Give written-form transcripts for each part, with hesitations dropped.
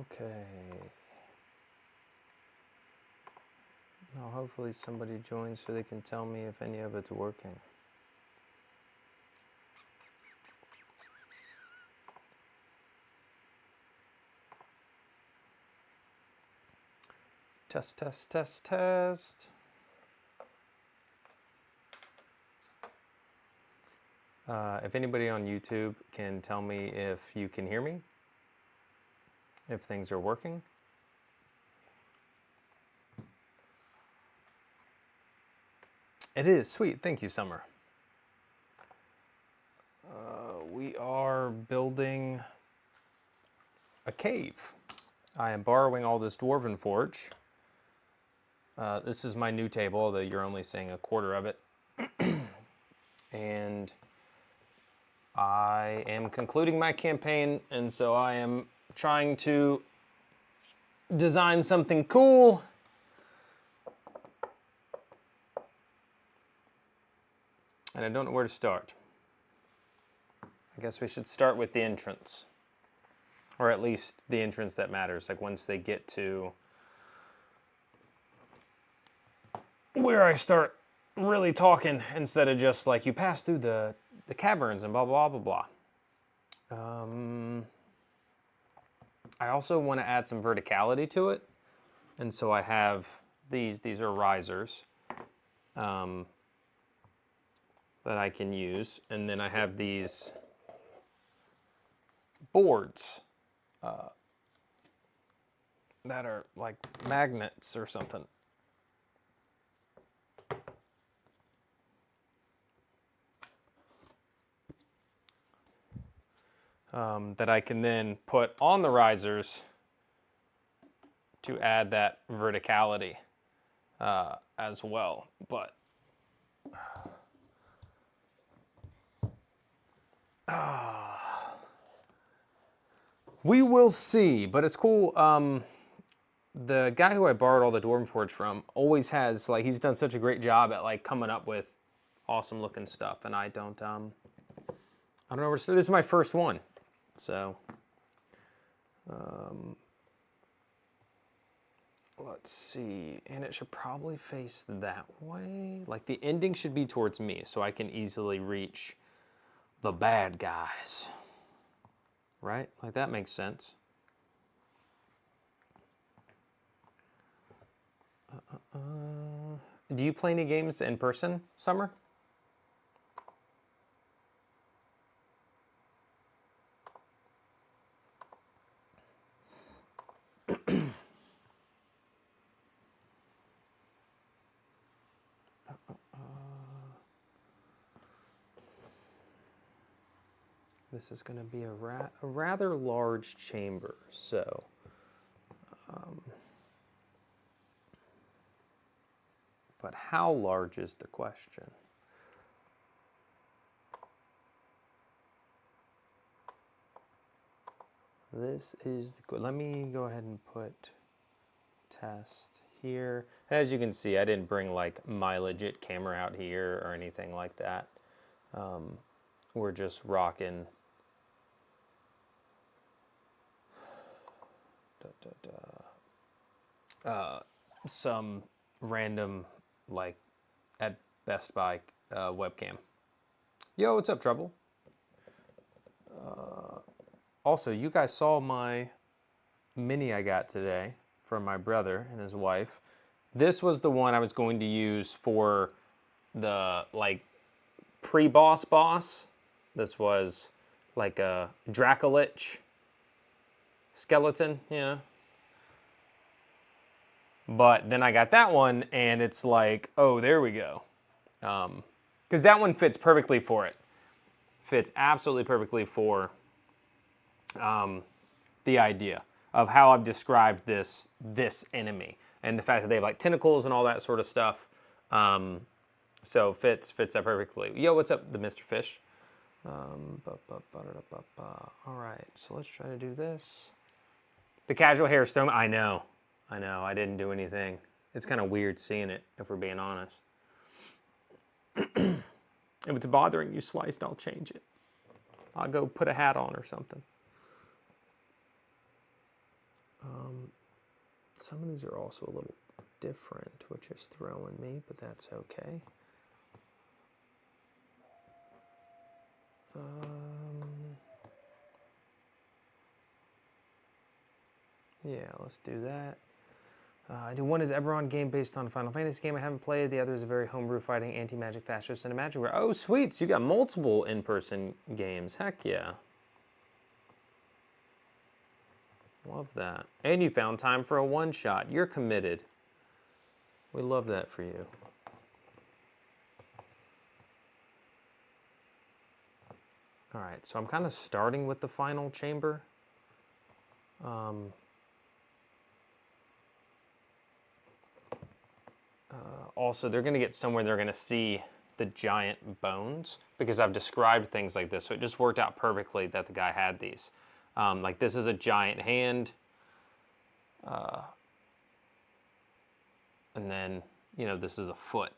Okay. Now hopefully somebody joins so they can tell me if any of it's working. Test, test, test, test. If anybody on YouTube can tell me if you can hear me, if things are working. It is, sweet, thank you, Summer. We are building a cave. I am borrowing all this Dwarven Forge. This is my new table, although you're only seeing a quarter of it. And I am concluding my campaign, and so I am trying to design something cool. And I don't know where to start. I guess we should start with the entrance. Or at least the entrance that matters, like once they get to where I start really talking instead of just like you pass through the caverns and blah, blah, blah, blah. I also want to add some verticality to it. And so I have these are risers that I can use. And then I have these boards that are like magnets or something. That I can then put on the risers to add that verticality as well. But we will see. But it's cool. The guy who I borrowed all the Dwarven Forge from always has, like, he's done such a great job at like coming up with awesome looking stuff, and I don't know where to start. This is my first one, so let's see. And it should probably face that way. Like the ending should be towards me, so I can easily reach the bad guys. Right? Like that makes sense. Do you play any games in person, Summer? This is going to be a rather large chamber, so but how large is the question? This is let me go ahead and put test here. As you can see, I didn't bring like my legit camera out here or anything like that. We're just rocking some random, like, at Best Buy webcam. Yo, what's up, Trouble? Also, you guys saw my mini I got today from my brother and his wife. This was the one I was going to use for the, like, pre-boss boss. This was like a Dracolich skeleton, you know. But then I got that one, and it's like, oh, there we go. Because that one fits perfectly for it. Fits absolutely perfectly for the idea of how I've described this enemy. And the fact that they have like tentacles and all that sort of stuff. So fits that perfectly. Yo, what's up, the Mr. Fish? All right, so let's try to do this. The casual hair stone, I know, I didn't do anything. It's kind of weird seeing it, if we're being honest. If it's bothering you, Sliced, I'll change it. I'll go put a hat on or something. Some of these are also a little different, which is throwing me, but that's okay. Yeah, let's do that. I do one is Eberron game based on a Final Fantasy game I haven't played. The other is a very homebrew fighting anti-magic fascist and a magic where. Oh, sweet! So you got multiple in-person games. Heck yeah. Love that. And you found time for a one-shot. You're committed. We love that for you. All right, so I'm kind of starting with the final chamber. Also, they're going to get somewhere they're going to see the giant bones because I've described things like this. So it just worked out perfectly that the guy had these. Like this is a giant hand. And then, you know, this is a foot.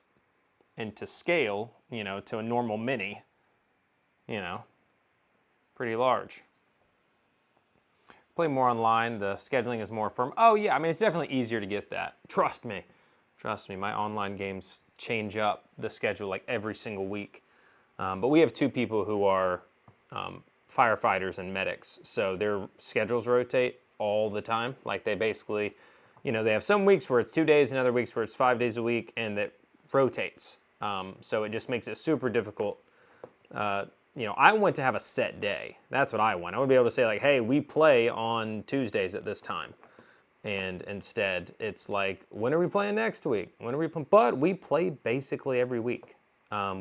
And to scale, you know, to a normal mini, you know, pretty large. Play more online. The scheduling is more firm. Oh, yeah. I mean, it's definitely easier to get that. Trust me. Trust me. My online games change up the schedule like every single week. But we have two people who are firefighters and medics. So their schedules rotate all the time. Like they basically, you know, they have some weeks where it's 2 days and other weeks where it's 5 days a week, and that rotates. So it just makes it super difficult. You know, I want to have a set day. That's what I want. I want to be able to say like, hey, we play on Tuesdays at this time. And instead, it's like, when are we playing next week? When are we playing? But we play basically every week.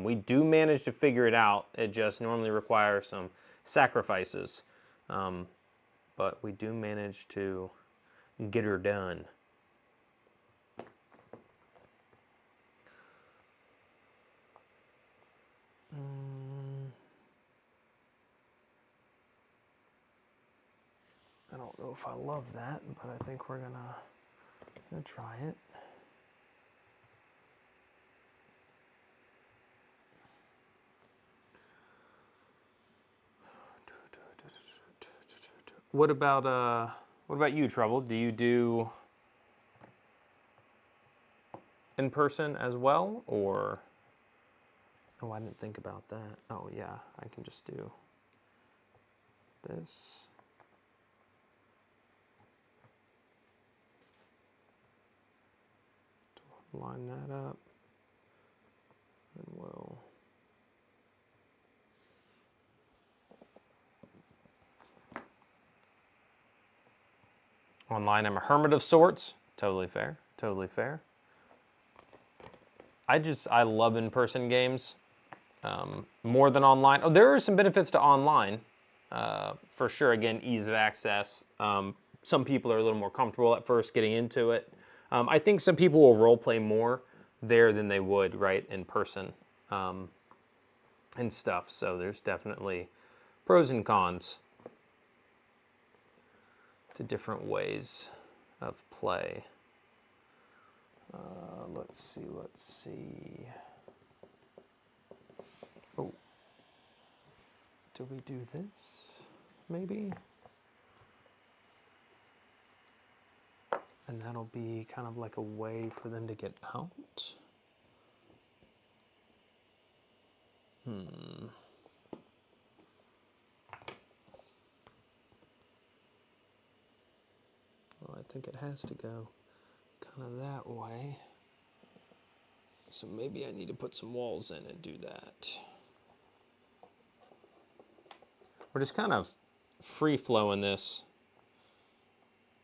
We do manage to figure it out. It just normally requires some sacrifices. But we do manage to get her done. I don't know if I love that, but I think we're gonna try it. What about you, Trouble? Do you do in person as well, or? Oh, I didn't think about that. Oh yeah, I can just do this. Line that up, and we'll. Online, I'm a hermit of sorts. Totally fair. Totally fair. I love in-person games more than online. Oh, there are some benefits to online for sure. Again, ease of access. Some people are a little more comfortable at first getting into it. I think some people will role play more there than they would right in person and stuff. So there's definitely pros and cons to different ways of play. Let's see. Oh, do we do this? Maybe? And that'll be kind of like a way for them to get out. Well, I think it has to go kind of that way. So maybe I need to put some walls in and do that. We're just kind of free-flowing this.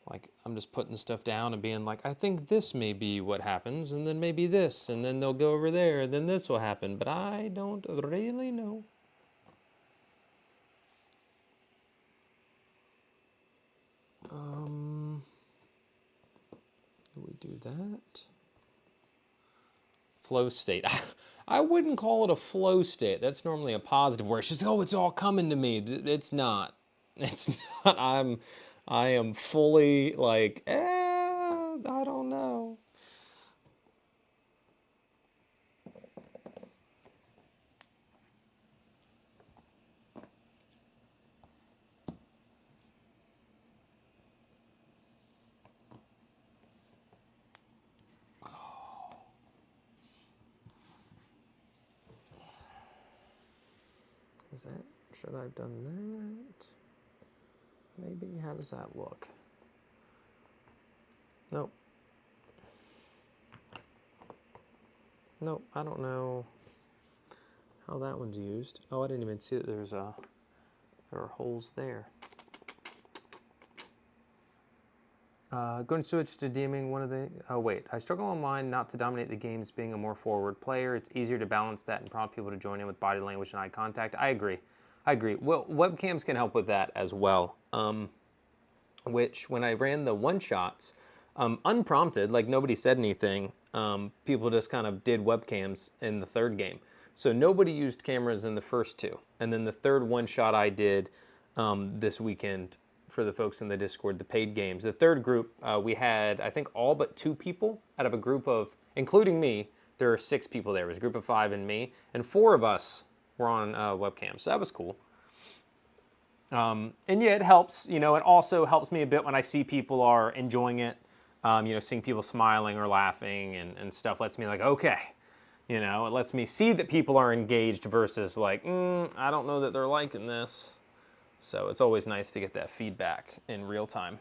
Like, I'm just putting stuff down and being like, I think this may be what happens, and then maybe this, and then they'll go over there, and then this will happen, but I don't really know. Do we do that? Flow state. I wouldn't call it a flow state. That's normally a positive where it's just, oh, it's all coming to me. It's not. It's not. I am fully like, I don't know. Is that, should I have done that? Maybe, how does that look? Nope. Nope, I don't know how that one's used. Oh, I didn't even see that there are holes there. Going to switch to DMing one of the, oh wait, I struggle online not to dominate the games being a more forward player. It's easier to balance that and prompt people to join in with body language and eye contact. I agree. Well, webcams can help with that as well. Which when I ran the one-shots, unprompted, like nobody said anything, people just kind of did webcams in the third game. So nobody used cameras in the first two. And then the third one-shot I did this weekend for the folks in the Discord, the paid games. The third group, we had, I think, all but 2 people out of a group of, including me, there are 6 people there. It was a group of 5 and me, and 4 of us were on webcam, so that was cool. And yeah, it helps, it also helps me a bit when I see people are enjoying it, seeing people smiling or laughing and stuff lets me like, okay, it lets me see that people are engaged versus like, I don't know that they're liking this. So it's always nice to get that feedback in real time.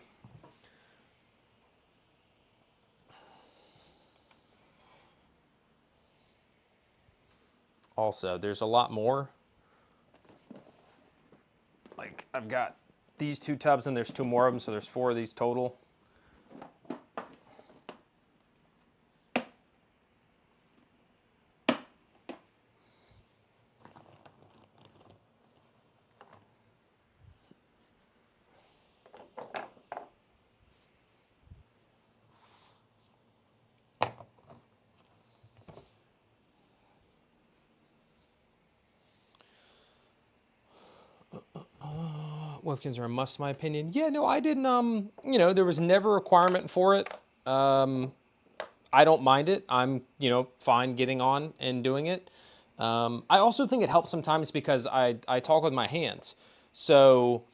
Also, there's a lot more. Like I've got these 2 tubs and there's 2 more of them, so there's 4 of these total. Webcams are a must, in my opinion. Yeah, no, I didn't, there was never a requirement for it. I don't mind it. I'm, fine getting on and doing it. I also think it helps sometimes because I talk with my hands. So,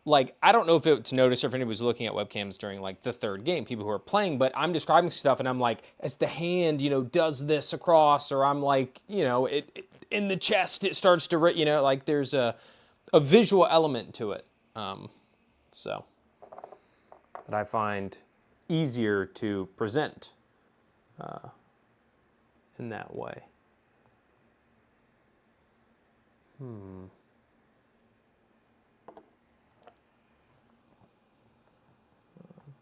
like, I don't know if it's noticed or if anybody's looking at webcams during, like, the third game, people who are playing, but I'm describing stuff and I'm like, as the hand, does this across, or I'm like, it in the chest, it starts to, like, there's a visual element to it. So that I find easier to present in that way.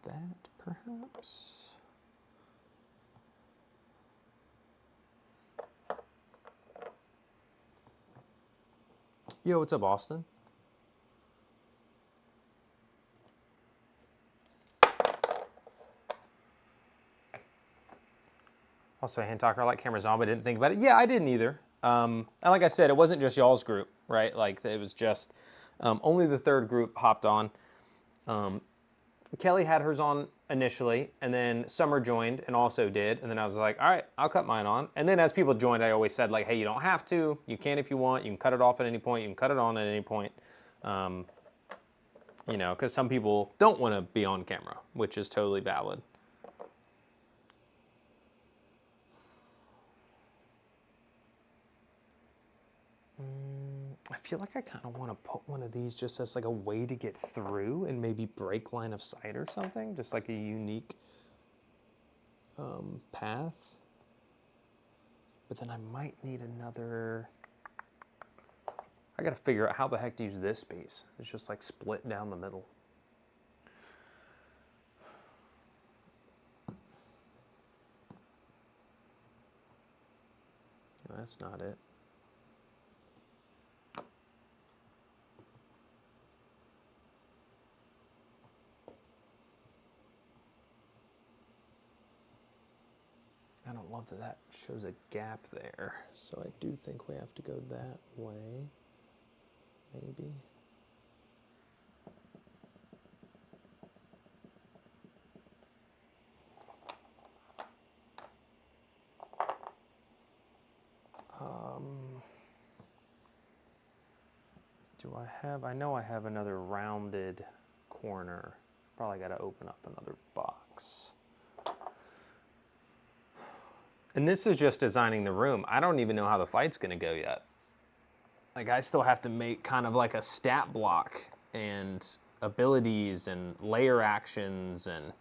That perhaps. Yo, what's up, Austin? Also, a hand talker, I like cameras on, but I didn't think about it. Yeah, I didn't either. And like I said, it wasn't just y'all's group, right? Like, it was just only the third group hopped on. Kelly had hers on initially, and then Summer joined and also did. And then I was like, all right, I'll cut mine on. And then as people joined, I always said, like, hey, you don't have to. You can if you want. You can cut it off at any point. You can cut it on at any point. Because some people don't want to be on camera, which is totally valid. I feel like I kind of want to put one of these just as like a way to get through and maybe break line of sight or something. Just like a unique path. But then I might need another... I got to figure out how the heck to use this piece. It's just like split down the middle. No, that's not it. I don't love that that shows a gap there. So I do think we have to go that way. Maybe. Do I have, I know I have another rounded corner. Probably got to open up another box. And this is just designing the room. I don't even know how the fight's going to go yet. Like I still have to make kind of like a stat block and abilities and layer actions and,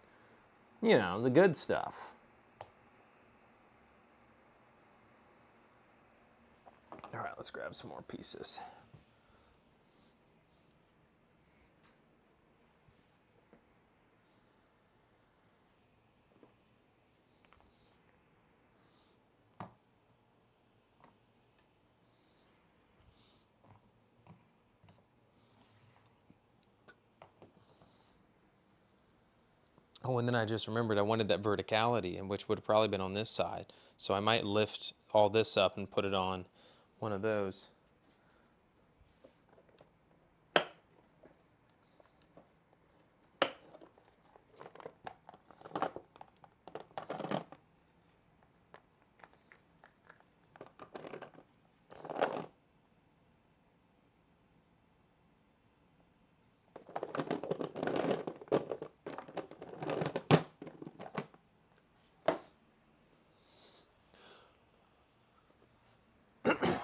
you know, the good stuff. All right, let's grab some more pieces. Oh, and then I just remembered I wanted that verticality, and which would have probably been on this side. So I might lift all this up and put it on one of those.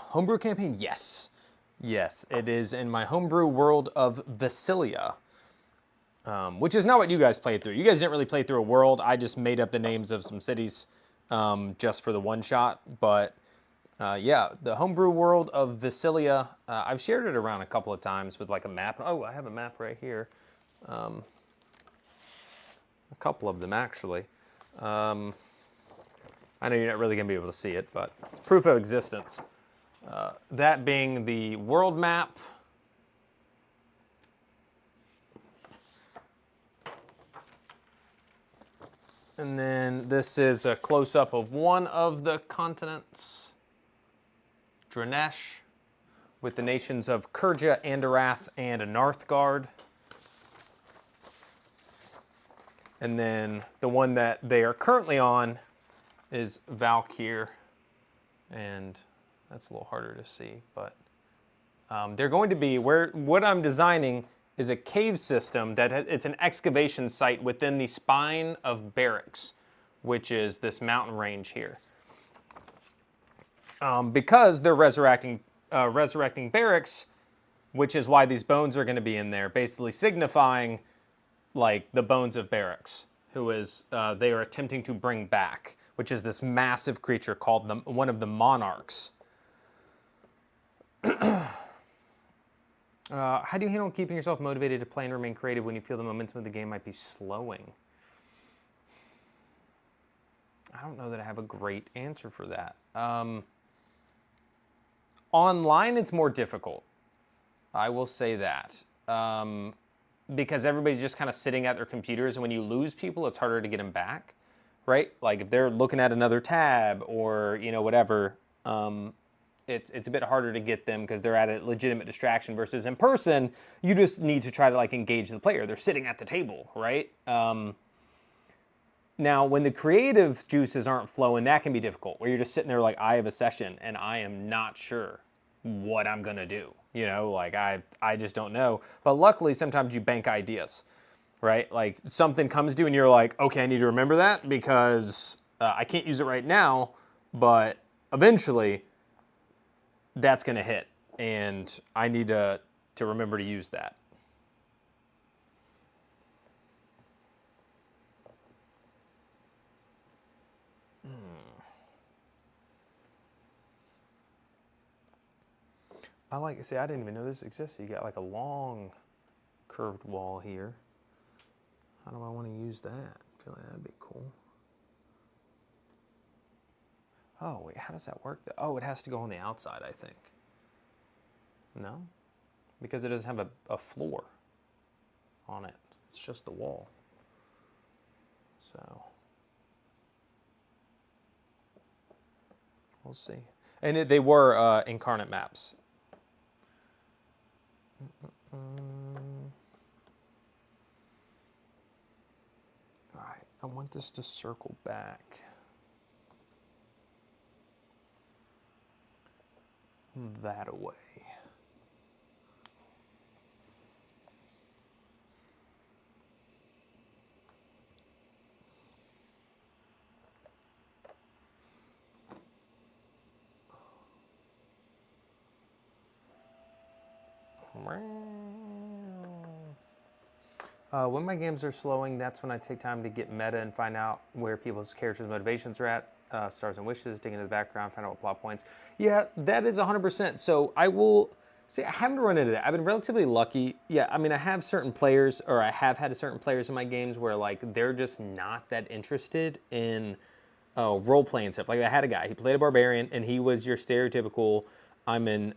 Homebrew campaign? Yes. Yes, it is in my homebrew world of Vasilia, which is not what you guys played through. You guys didn't really play through a world. I just made up the names of some cities just for the one shot. But yeah, the homebrew world of Vasilia, I've shared it around a couple of times with like a map. Oh, I have a map right here. A couple of them actually. I know you're not really going to be able to see it, but proof of existence. That being the world map. And then this is a close-up of one of the continents, Dranesh, with the nations of Kurja, Andarath, and Narthgard. And then the one that they are currently on is Valkyr, and that's a little harder to see, but they're going to be what I'm designing is a cave system that it's an excavation site within the spine of Barracks, which is this mountain range here. Because they're resurrecting Barracks, which is why these bones are going to be in there, basically signifying like the bones of Barracks, who is they are attempting to bring back, which is this massive creature called one of the Monarchs. How do you handle keeping yourself motivated to play and remain creative when you feel the momentum of the game might be slowing? I don't know that I have a great answer for that. Online, it's more difficult. I will say that. Because everybody's just kind of sitting at their computers, and when you lose people, it's harder to get them back, right? Like if they're looking at another tab or, you know, whatever, it's a bit harder to get them because they're at a legitimate distraction versus in person, you just need to try to like engage the player. They're sitting at the table, right? Now, when the creative juices aren't flowing, that can be difficult, where you're just sitting there like, I have a session and I am not sure what I'm gonna do. You know, like I just don't know. But luckily, sometimes you bank ideas, right? Like something comes to you and you're like, okay, I need to remember that because I can't use it right now, but eventually that's gonna hit and I need to remember to use that. I like to say, I didn't even know this existed. You got like a long curved wall here. How do I want to use that? I feel like that'd be cool. Oh, wait, how does that work? Oh, it has to go on the outside, I think. No? Because it doesn't have a floor on it. It's just the wall. So, we'll see. And they were incarnate maps. All right, I want this to circle back that away. When my games are slowing, that's when I take time to get meta and find out where people's characters' motivations are at. Stars and wishes, dig into the background, find out what plot points. Yeah, that is 100%. So I will say I haven't run into that. I've been relatively lucky. Yeah, I mean, I have certain players, or I have had certain players in my games where like they're just not that interested in role-playing stuff. Like I had a guy, he played a barbarian, and he was your stereotypical, I'm an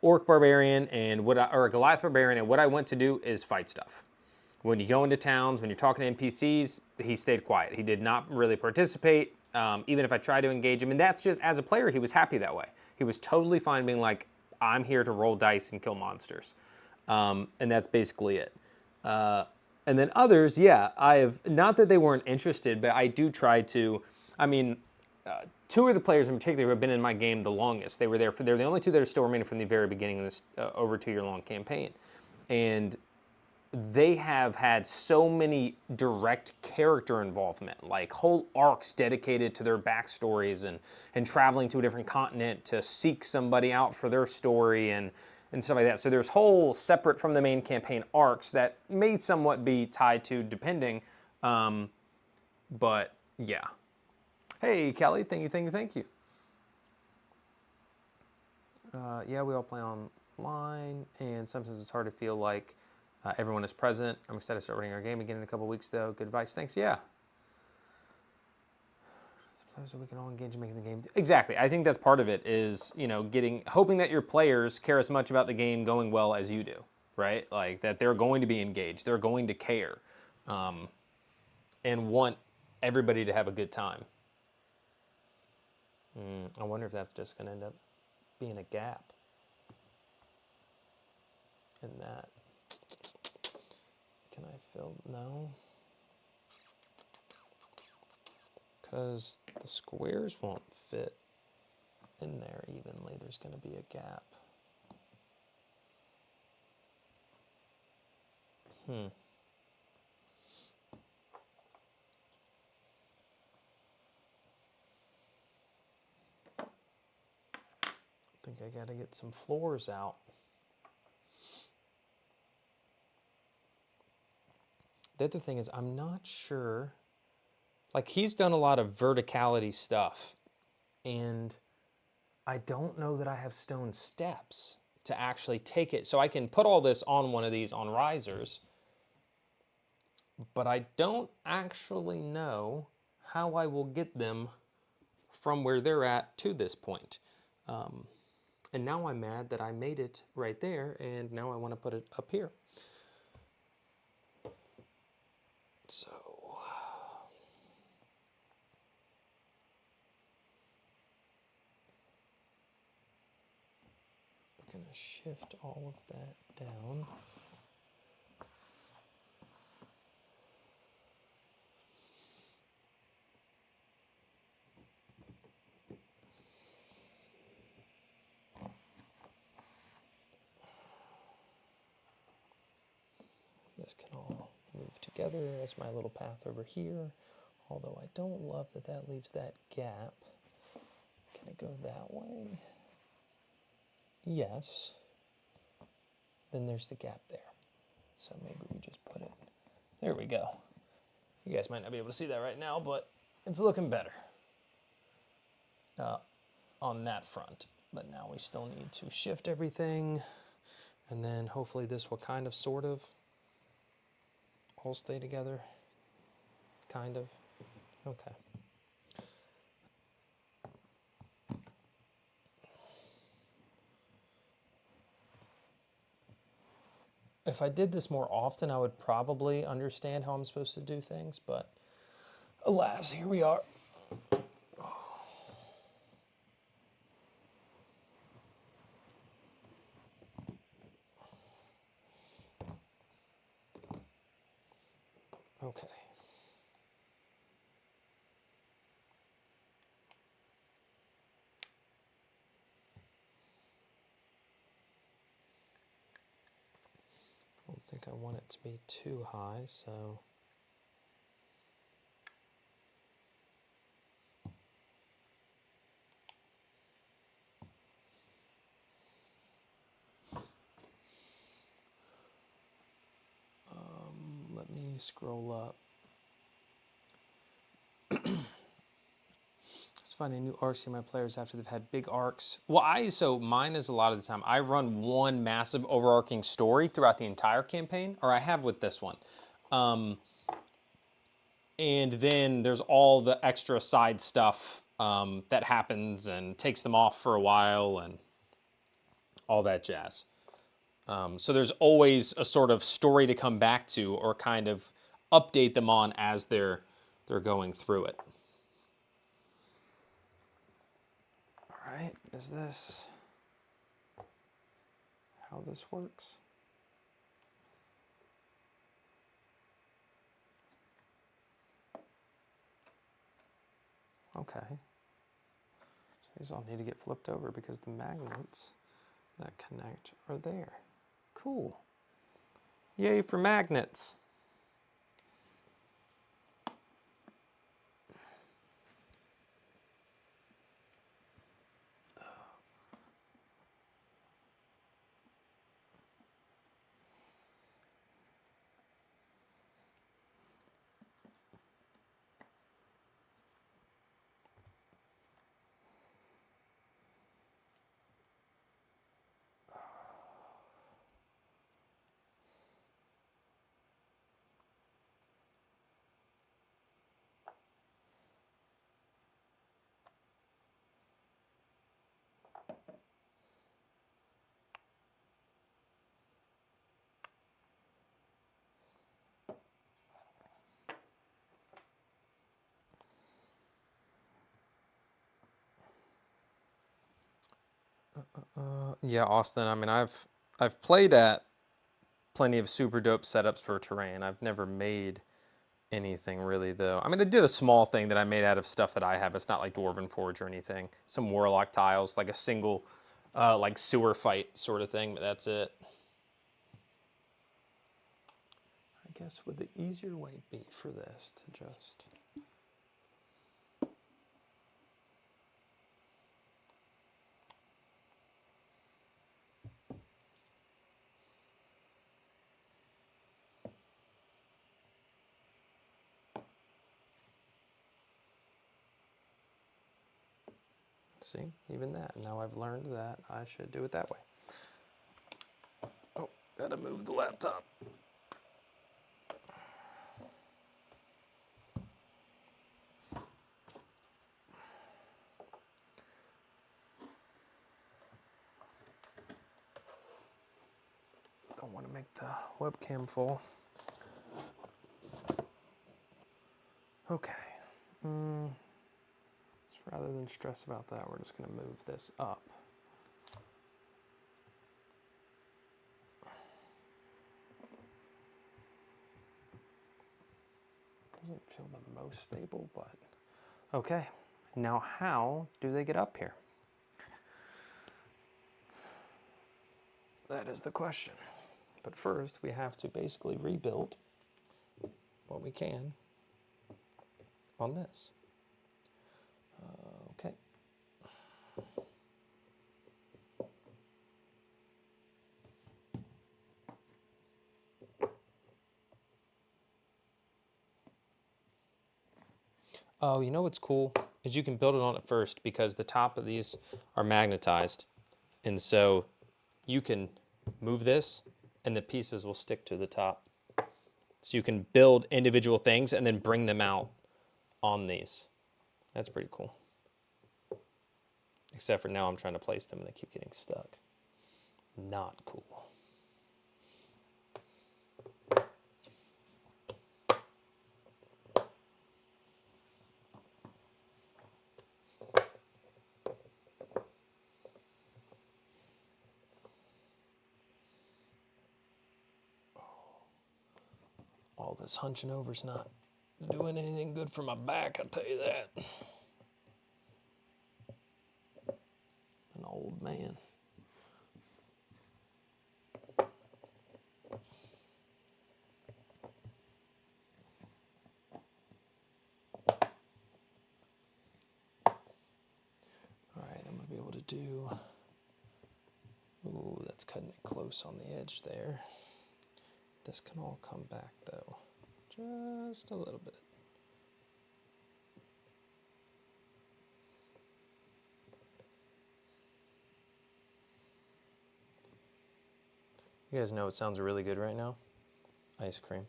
orc barbarian and or a Goliath barbarian, and what I want to do is fight stuff. When you go into towns, when you're talking to NPCs, he stayed quiet. He did not really participate, even if I tried to engage him. And that's just, as a player, he was happy that way. He was totally fine being like, I'm here to roll dice and kill monsters. And that's basically it. And then others, yeah, I have, not that they weren't interested, but I do try to, I mean, two of the players in particular who have been in my game the longest. They're the only two that are still remaining from the very beginning of this over 2-year-long campaign. And they have had so many direct character involvement, like whole arcs dedicated to their backstories and traveling to a different continent to seek somebody out for their story and stuff like that. So there's whole separate from the main campaign arcs that may somewhat be tied to depending, but yeah. Hey, Kelly, thank you. Yeah, we all play online, and sometimes it's hard to feel like everyone is present. I'm excited to start running our game again in a couple weeks, though. Good advice. Thanks. Yeah. So we can all engage in making the game. Exactly. I think that's part of it is, you know, hoping that your players care as much about the game going well as you do, right? Like that they're going to be engaged. They're going to care and want everybody to have a good time. I wonder if that's just going to end up being a gap in that. Can I fill? No. Because the squares won't fit in there evenly. There's going to be a gap. I think I got to get some floors out. The other thing is I'm not sure. Like he's done a lot of verticality stuff, and I don't know that I have stone steps to actually take it. So I can put all this on one of these on risers, but I don't actually know how I will get them from where they're at to this point. And now I'm mad that I made it right there, and now I want to put it up here. So I'm going to shift all of that down. This can all move together as my little path over here, although I don't love that that leaves that gap. Can it go that way? Yes. Then there's the gap there. So maybe we just put it, there we go. You guys might not be able to see that right now, but it's looking better on that front. But now we still need to shift everything, and then hopefully this will kind of, sort of, all stay together, kind of. Okay. If I did this more often, I would probably understand how I'm supposed to do things, but alas, here we are. Okay. I don't think I want it to be too high, so me scroll up. It's finding new arcs in my players after they've had big arcs. Well, so mine is a lot of the time, I run one massive overarching story throughout the entire campaign, or I have with this one. And then there's all the extra side stuff that happens and takes them off for a while and all that jazz. So there's always a sort of story to come back to or kind of update them on as they're going through it. All right, is this how this works? Okay. So these all need to get flipped over because the magnets that connect are there. Cool. Yay for magnets. Yeah, Austin. I mean, I've played at plenty of super dope setups for terrain. I've never made anything really though. I mean, I did a small thing that I made out of stuff that I have. It's not like Dwarven Forge or anything. Some warlock tiles, like a single, like sewer fight sort of thing. But that's it. I guess would the easier way be for this to just. See, even that. Now I've learned that I should do it that way. Oh, gotta move the laptop. Don't want to make the webcam full. Okay. Rather than stress about that, we're just going to move this up. Doesn't feel the most stable, but okay. Now how do they get up here? That is the question. But first, we have to basically rebuild what we can on this. Okay. Oh, you know what's cool? Is you can build it on it first because the top of these are magnetized. And so you can move this and the pieces will stick to the top. So you can build individual things and then bring them out on these. That's pretty cool. Except for now I'm trying to place them and they keep getting stuck. Not cool. All this hunching over's not doing anything good for my back, I'll tell you that. An old man. Alright, I'm going to be able to do... Ooh, that's cutting it close on the edge there. This can all come back though, Just a little bit. You guys know what sounds really good right now? Ice cream.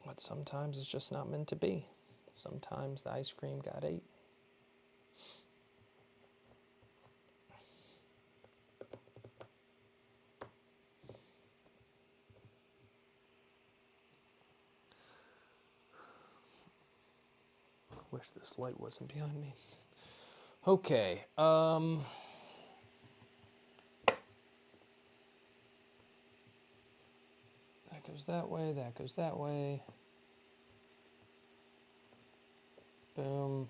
But sometimes it's just not meant to be. Sometimes the ice cream got ate. Wish this light wasn't behind me. Okay. That goes that way, that goes that way. Boom.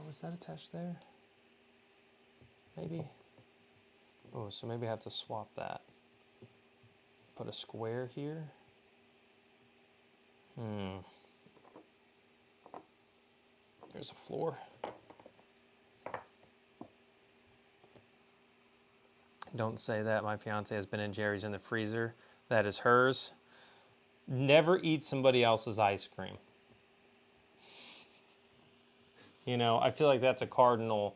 Was that attached there? Maybe. Oh, so maybe I have to swap that. Put a square here. There's a floor. Don't say that. My fiance has been in Jerry's in the freezer. That is hers. Never eat somebody else's ice cream. You know, I feel like that's a cardinal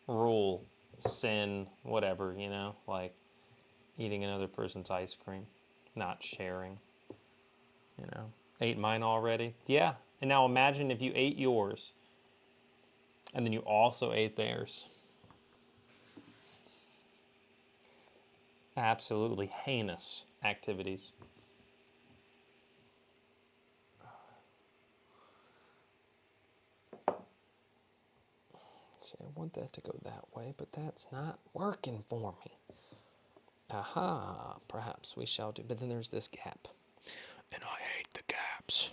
rule, sin, whatever, you know, like eating another person's ice cream, not sharing, you know. Ate mine already? Yeah. And now imagine if you ate yours and then you also ate theirs. Absolutely heinous activities. See, I want that to go that way, but that's not working for me. Aha, perhaps we shall do. But then there's this gap. And I hate the gaps.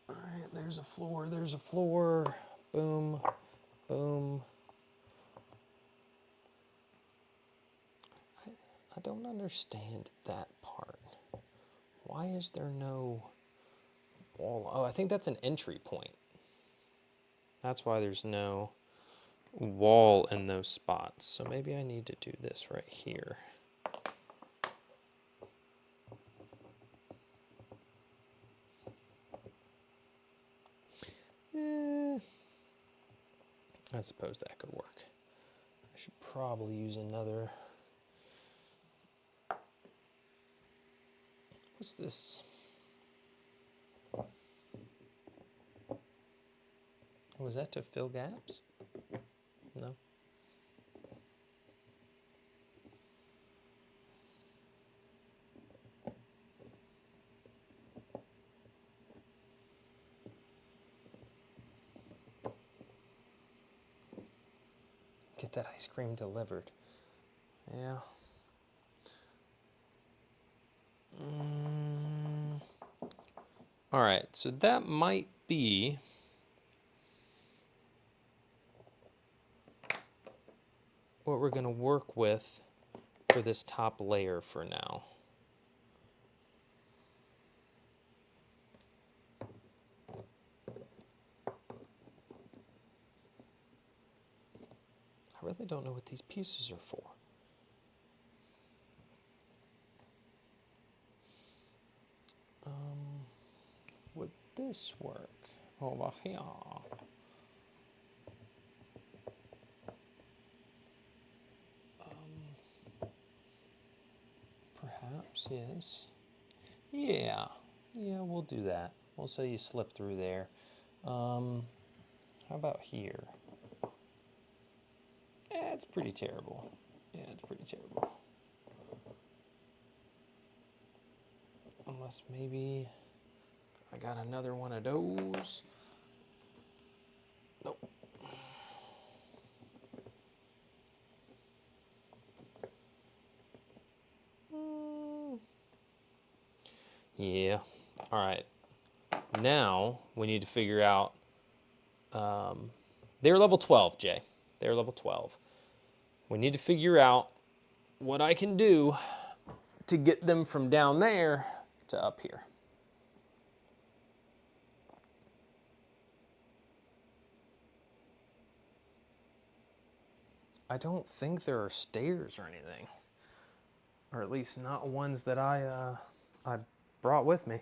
All right, there's a floor, there's a floor. Boom, boom. I don't understand that part. Why is there no wall? Oh, I think that's an entry point. That's why there's no wall in those spots. So maybe I need to do this right here. I suppose that could work. I should probably use another. What's this? Was that to fill gaps? No. Get that ice cream delivered. Yeah. All right, so that might be what we're going to work with for this top layer for now. I really don't know what these pieces are for. Would this work over here? Perhaps, yes. Yeah, we'll do that. We'll say you slip through there. How about here? It's pretty terrible. Yeah, it's pretty terrible. Unless maybe I got another one of those. Nope. Yeah. All right. Now we need to figure out. They're level 12, Jay. They're level 12. We need to figure out what I can do to get them from down there to up here. I don't think there are stairs or anything, or at least not ones that I brought with me.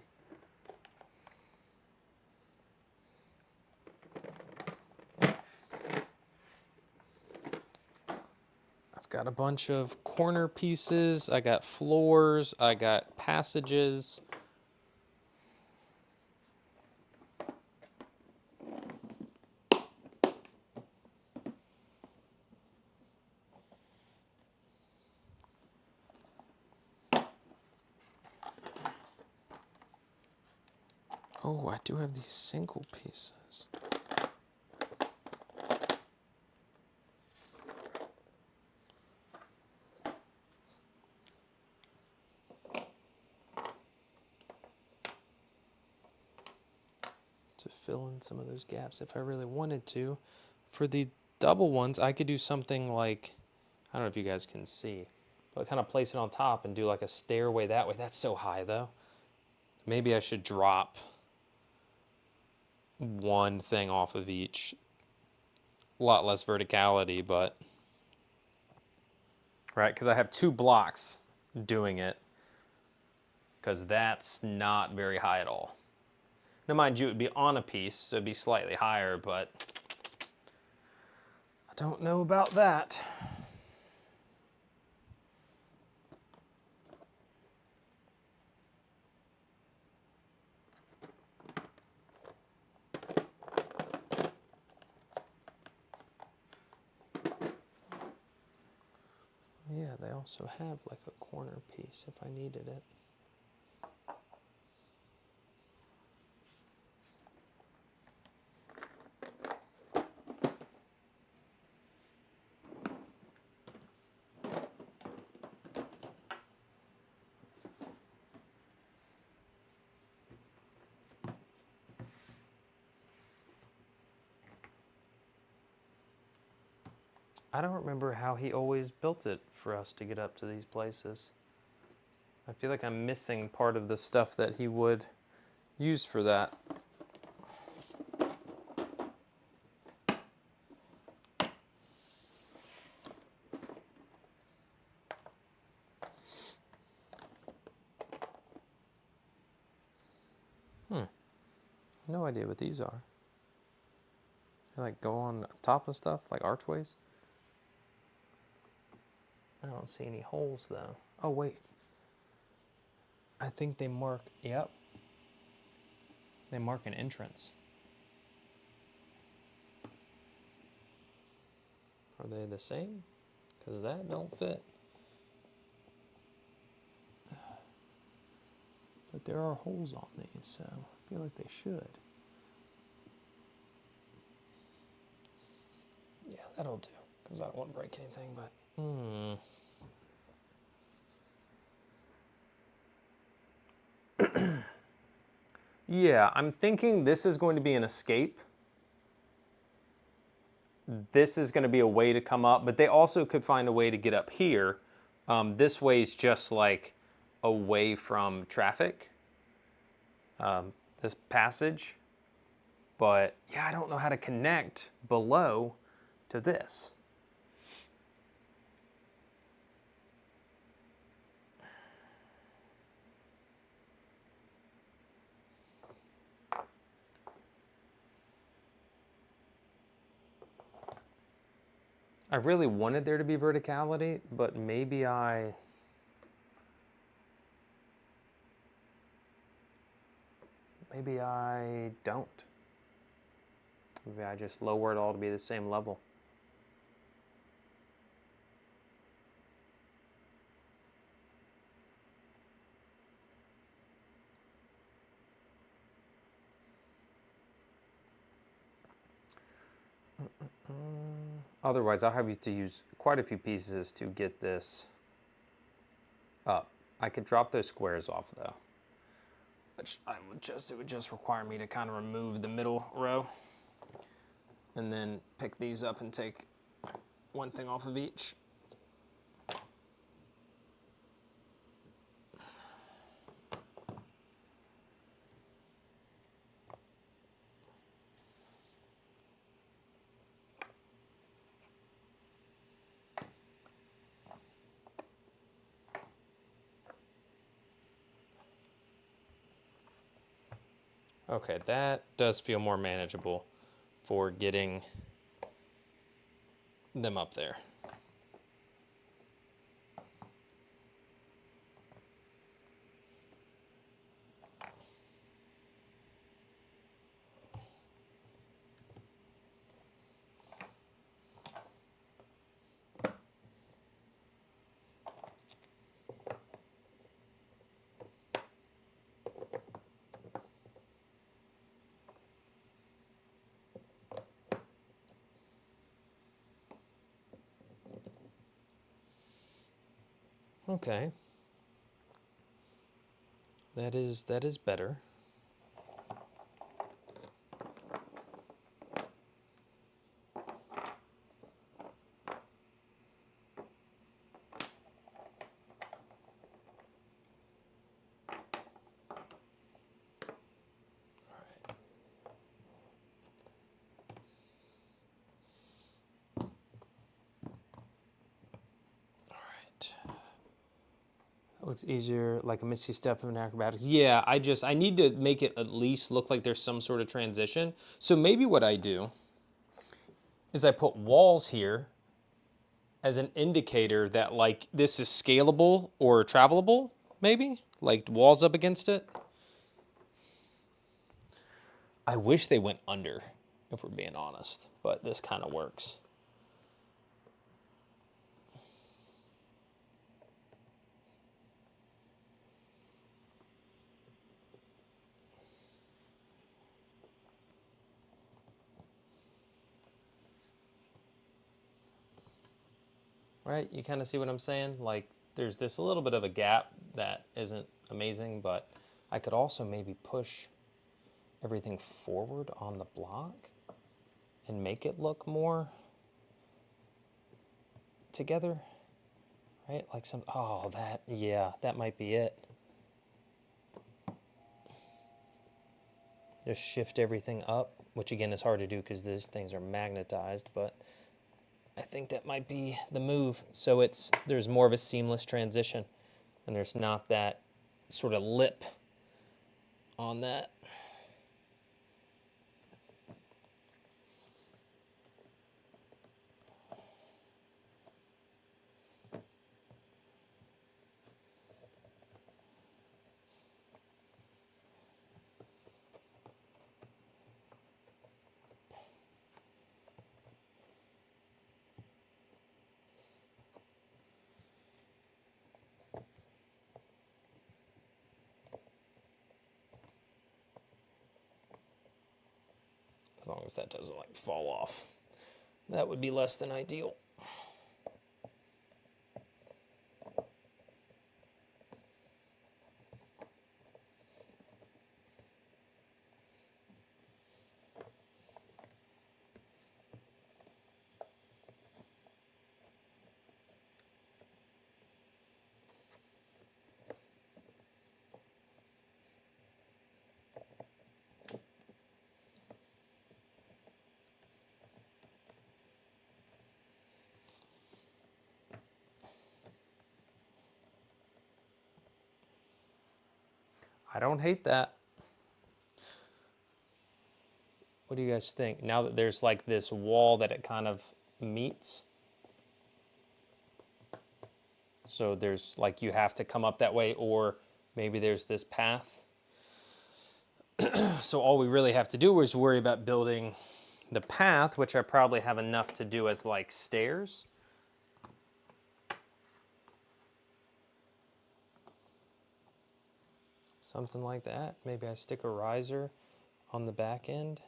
I've got a bunch of corner pieces. I got floors. I got passages. Oh, I do have these single pieces. To fill in some of those gaps if I really wanted to. For the double ones, I could do something like, I don't know if you guys can see, but kind of place it on top and do like a stairway that way. That's so high though. Maybe I should drop one thing off of each. A lot less verticality, but right, because I have 2 blocks doing it, because that's not very high at all. Now mind you, it would be on a piece, so it'd be slightly higher, but I don't know about that. Yeah, they also have like a corner piece if I needed it. I don't remember how he always built it for us to get up to these places. I feel like I'm missing part of the stuff that he would use for that. No idea what these are. They like go on top of stuff, like archways. I don't see any holes though. Oh wait. I think they mark, yep. They mark an entrance. Are they the same? Because that don't fit. But there are holes on these, so I feel like they should. Yeah, that'll do. Because I don't want to break anything, but... Yeah, I'm thinking this is going to be an escape. This is going to be a way to come up, but they also could find a way to get up here. This way is just like away from traffic, this passage. But yeah, I don't know how to connect below to this. I really wanted there to be verticality, but maybe I don't. Maybe I just lower it all to be the same level. Otherwise, I'll have you to use quite a few pieces to get this up. I could drop those squares off though. Which it would just require me to kind of remove the middle row and then pick these up and take one thing off of each. Okay, that does feel more manageable for getting them up there. Okay. That is better. Looks easier, like a misty step in acrobatics. Yeah, I need to make it at least look like there's some sort of transition. So maybe what I do is I put walls here as an indicator that like this is scalable or travelable, maybe? Like walls up against it. I wish they went under, if we're being honest, but this kind of works. Right, you kind of see what I'm saying? Like there's this a little bit of a gap that isn't amazing, but I could also maybe push everything forward on the block and make it look more together, right? Like some, oh, that, yeah, that might be it. Just shift everything up, which again is hard to do because these things are magnetized, but I think that might be the move. So there's more of a seamless transition and there's not that sort of lip on that. As long as that doesn't like fall off. That would be less than ideal. I don't hate that. What do you guys think? Now that there's like this wall that it kind of meets. So there's like you have to come up that way, or maybe there's this path. So all we really have to do is worry about building the path, which I probably have enough to do as like stairs. Something like that. Maybe I stick a riser on the back end.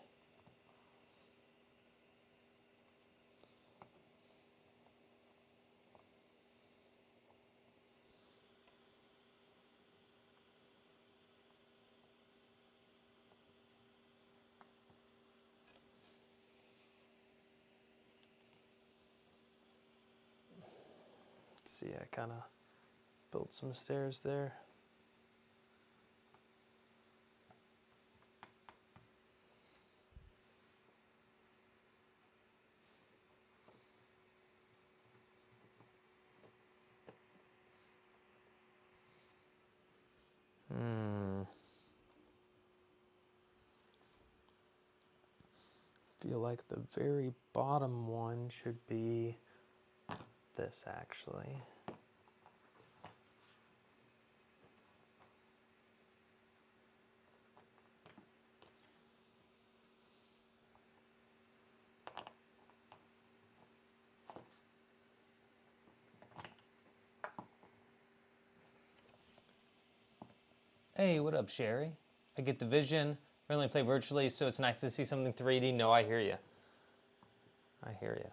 See, I kind of built some stairs there. Feel like the very bottom one should be this, actually. Hey, what up, Sherry? I get the vision. We only play virtually, so it's nice to see something 3D. No, I hear you. I hear you.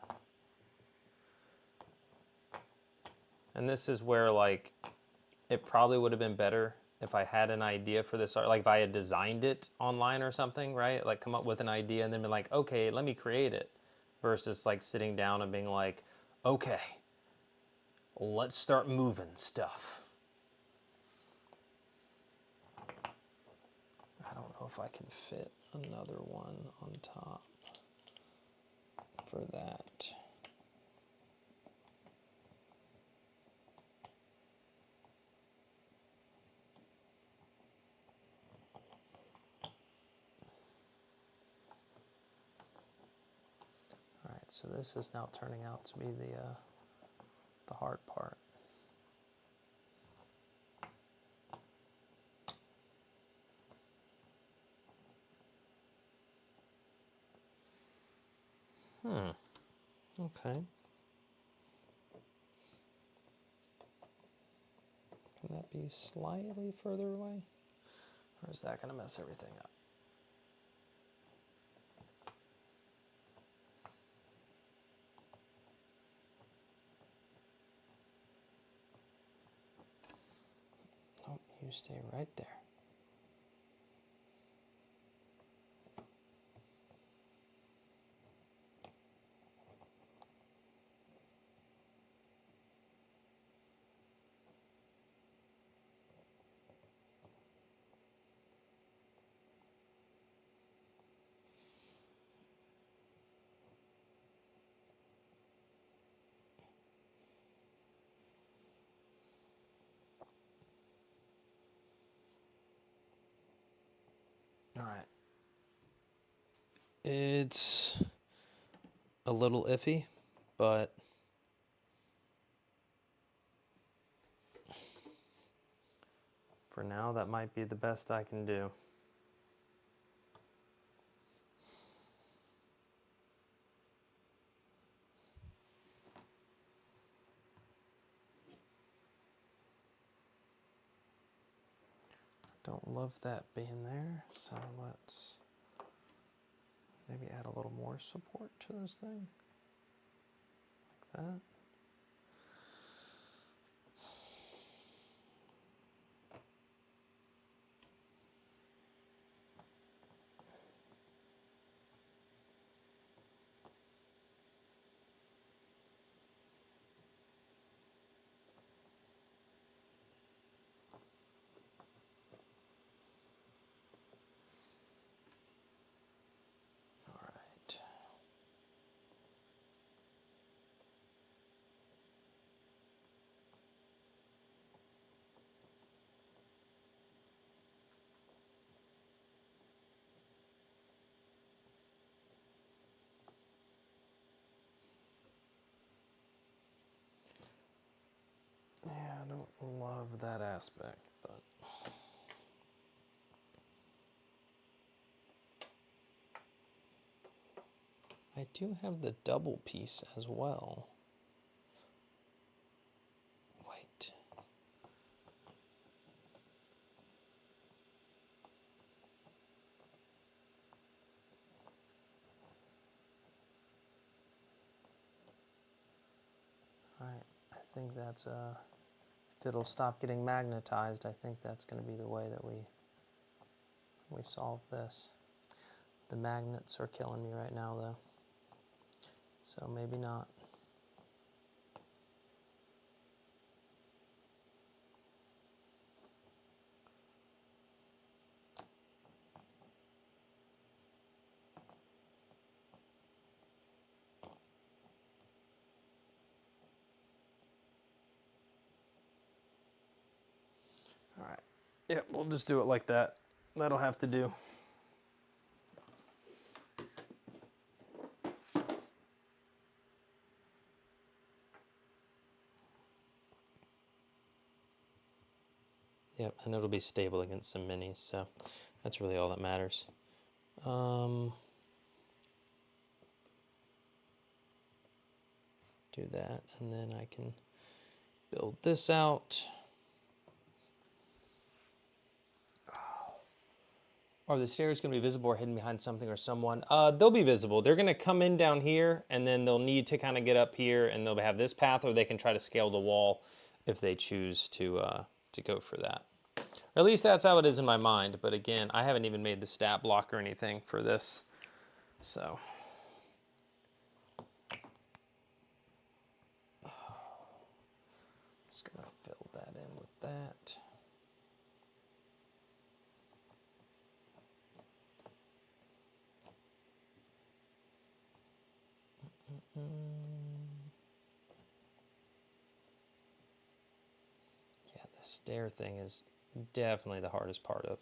And this is where, like, it probably would have been better if I had an idea for this art. Like, if I had designed it online or something, right? Like, come up with an idea and then be like, okay, let me create it. Versus, like, sitting down and being like, okay, let's start moving stuff. I don't know if I can fit another one on top for that. All right, so this is now turning out to be the hard part. Okay. Can that be slightly further away? Or is that going to mess everything up? Nope, you stay right there. All right. It's a little iffy, but for now, that might be the best I can do. Don't love that being there, so let's maybe add a little more support to this thing, like that. Yeah, I don't love that aspect, but I do have the double piece as well. Wait. All right, I think that's if it'll stop getting magnetized, I think that's going to be the way that we solve this. The magnets are killing me right now, though. So maybe not. Yeah, we'll just do it like that. That'll have to do. Yep, and it'll be stable against some minis, so that's really all that matters. Do that, and then I can build this out. Are the stairs going to be visible or hidden behind something or someone? They'll be visible. They're going to come in down here, and then they'll need to kind of get up here, and they'll have this path, or they can try to scale the wall if they choose to go for that. Or at least that's how it is in my mind. But again, I haven't even made the stat block or anything for this, so. Just going to fill that in with that. Yeah, the stair thing is definitely the hardest part of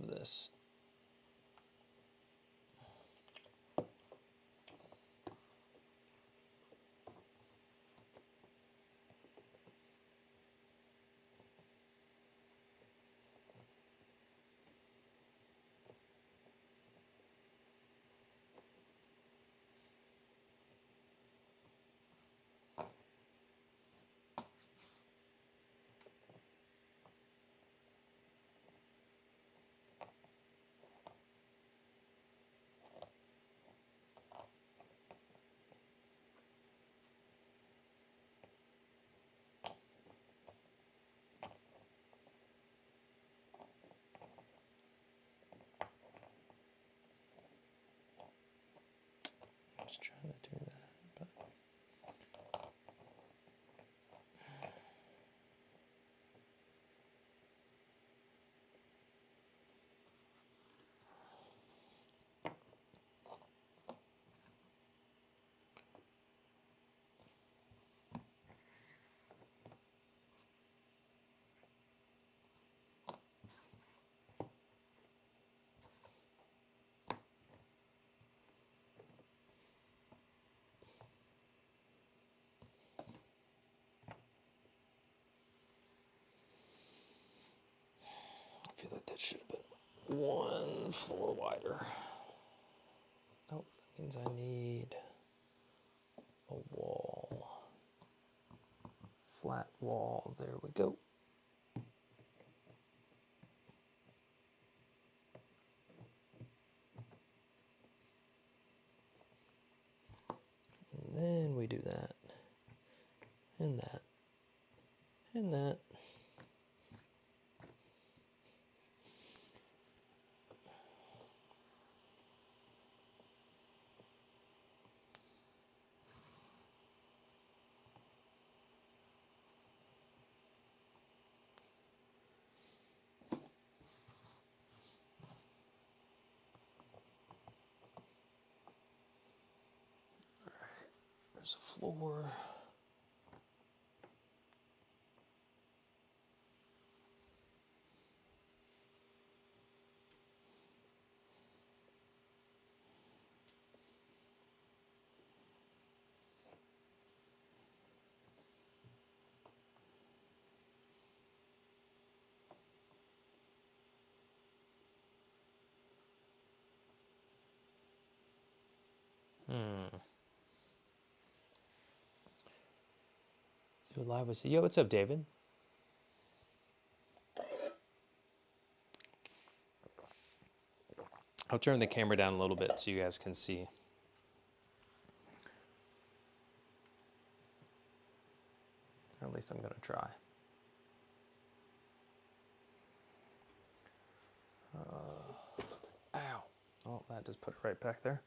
this. I was trying to do that, but I feel like that should have been one floor wider. Oh, that means I need a wall. Flat wall, there we go. And then we do that, and that, and that. There's a floor. So live with yo, what's up, David? I'll turn the camera down a little bit so you guys can see. Or at least I'm going to try. Ow. Oh, that just put it right back there.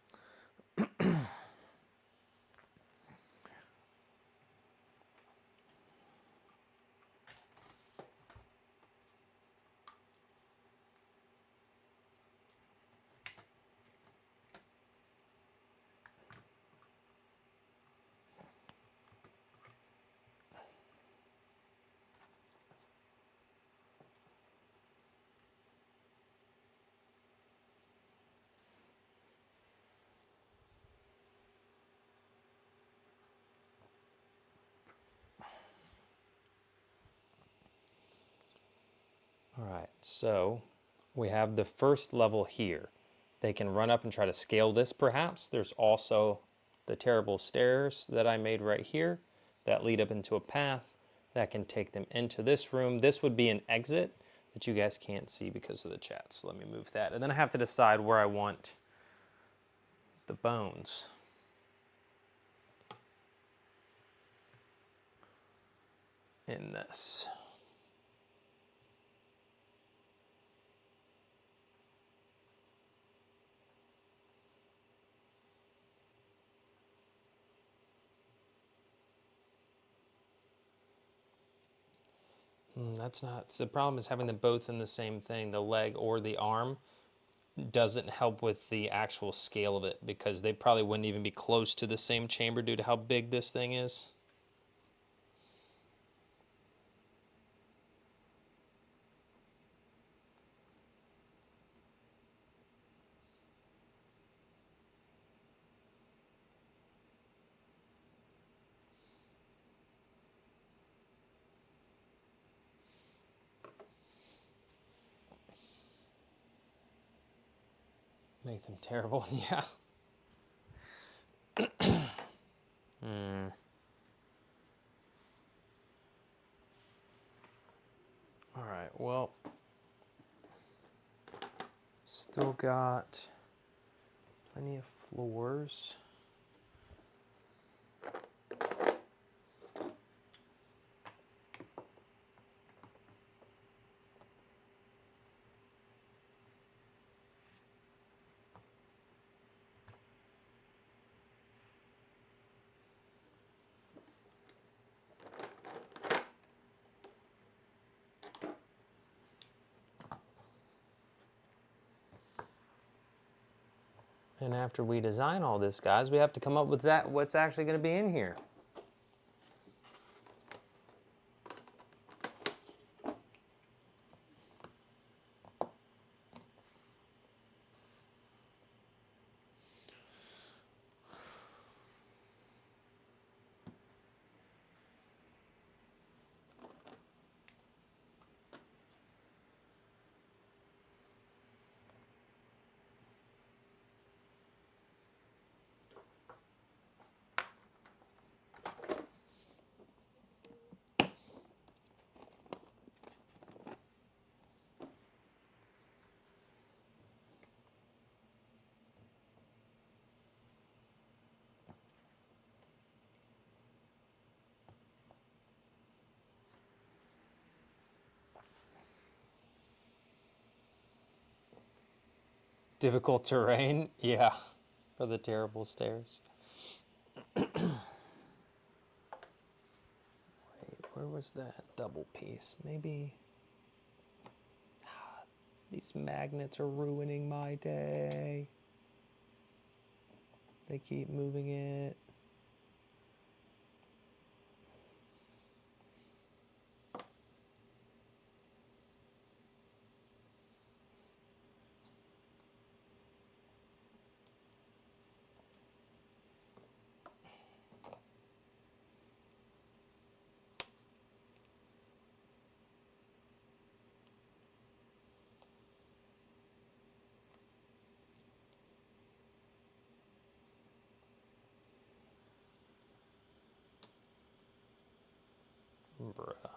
All right, so we have the first level here. They can run up and try to scale this perhaps. There's also the terrible stairs that I made right here that lead up into a path that can take them into this room. This would be an exit that you guys can't see because of the chat. So let me move that. And then I have to decide where I want the bones. In this. That's not, so the problem is having them both in the same thing, the leg or the arm, doesn't help with the actual scale of it because they probably wouldn't even be close to the same chamber due to how big this thing is. Make them terrible, yeah. All right, well, still got plenty of floors. And after we design all this, guys, we have to come up with what's actually going to be in here. Difficult terrain, yeah, for the terrible stairs. Wait, where was that double piece? Maybe these magnets are ruining my day. They keep moving it. Bruh.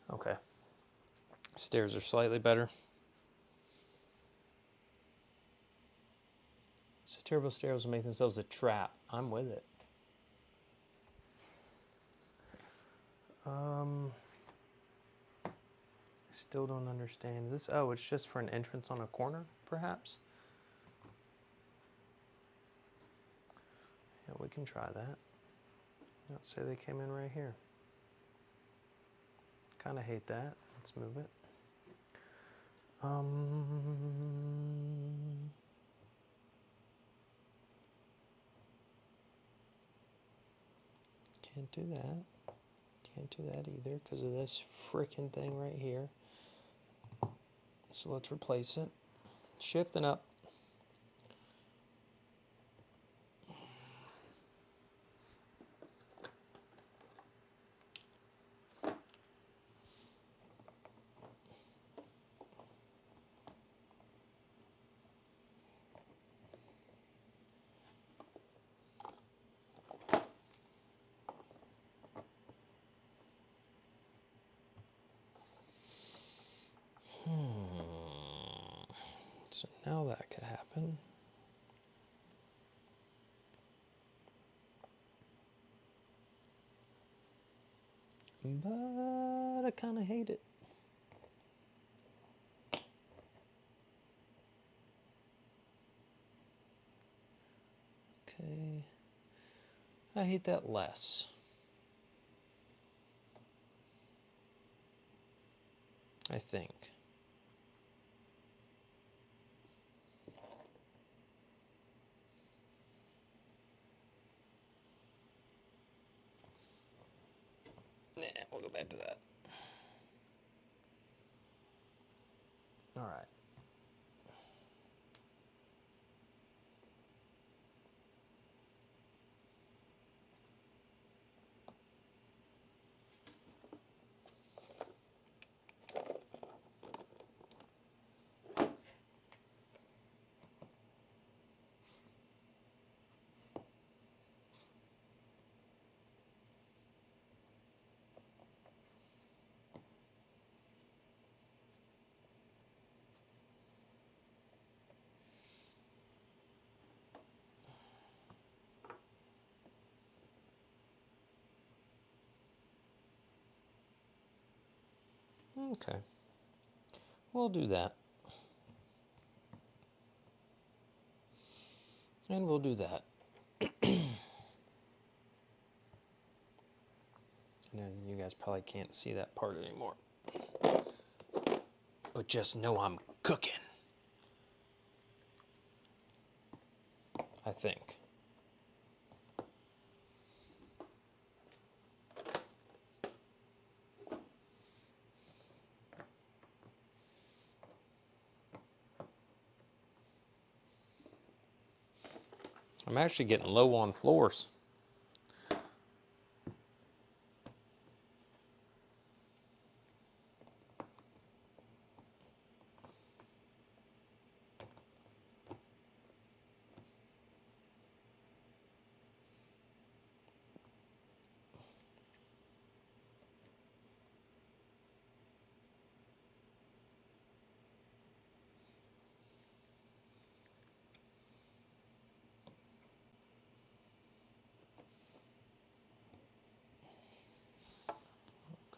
Okay. Stairs are slightly better. It's terrible stairs will make themselves a trap. I'm with it. Still don't understand this. Oh, it's just for an entrance on a corner, perhaps? Yeah, we can try that. Let's say they came in right here. Kind of hate that. Let's move it. Can't do that. Can't do that either because of this freaking thing right here. So let's replace it. Shift and up. So now that could happen. But I kind of hate it. Okay. I hate that less. I think. Nah, we'll go back to that. All right. Okay. We'll do that. And we'll do that. And you guys probably can't see that part anymore. But just know I'm cooking. I think. I'm actually getting low on floors.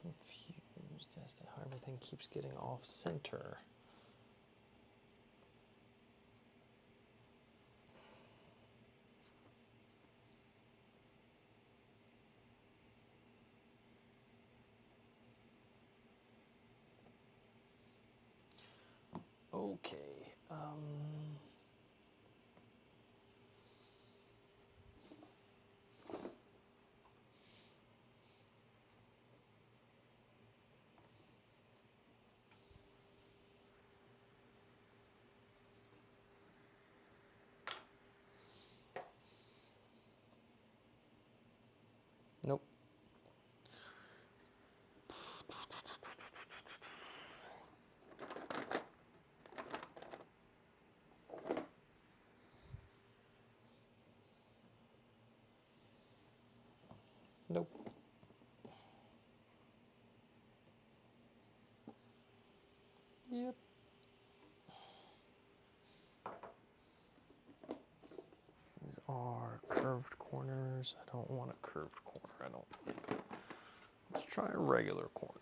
Confused as to how everything keeps getting off center. Okay. Nope. Nope. Yep. These are curved corners. I don't want a curved corner, I don't think. Let's try a regular corner.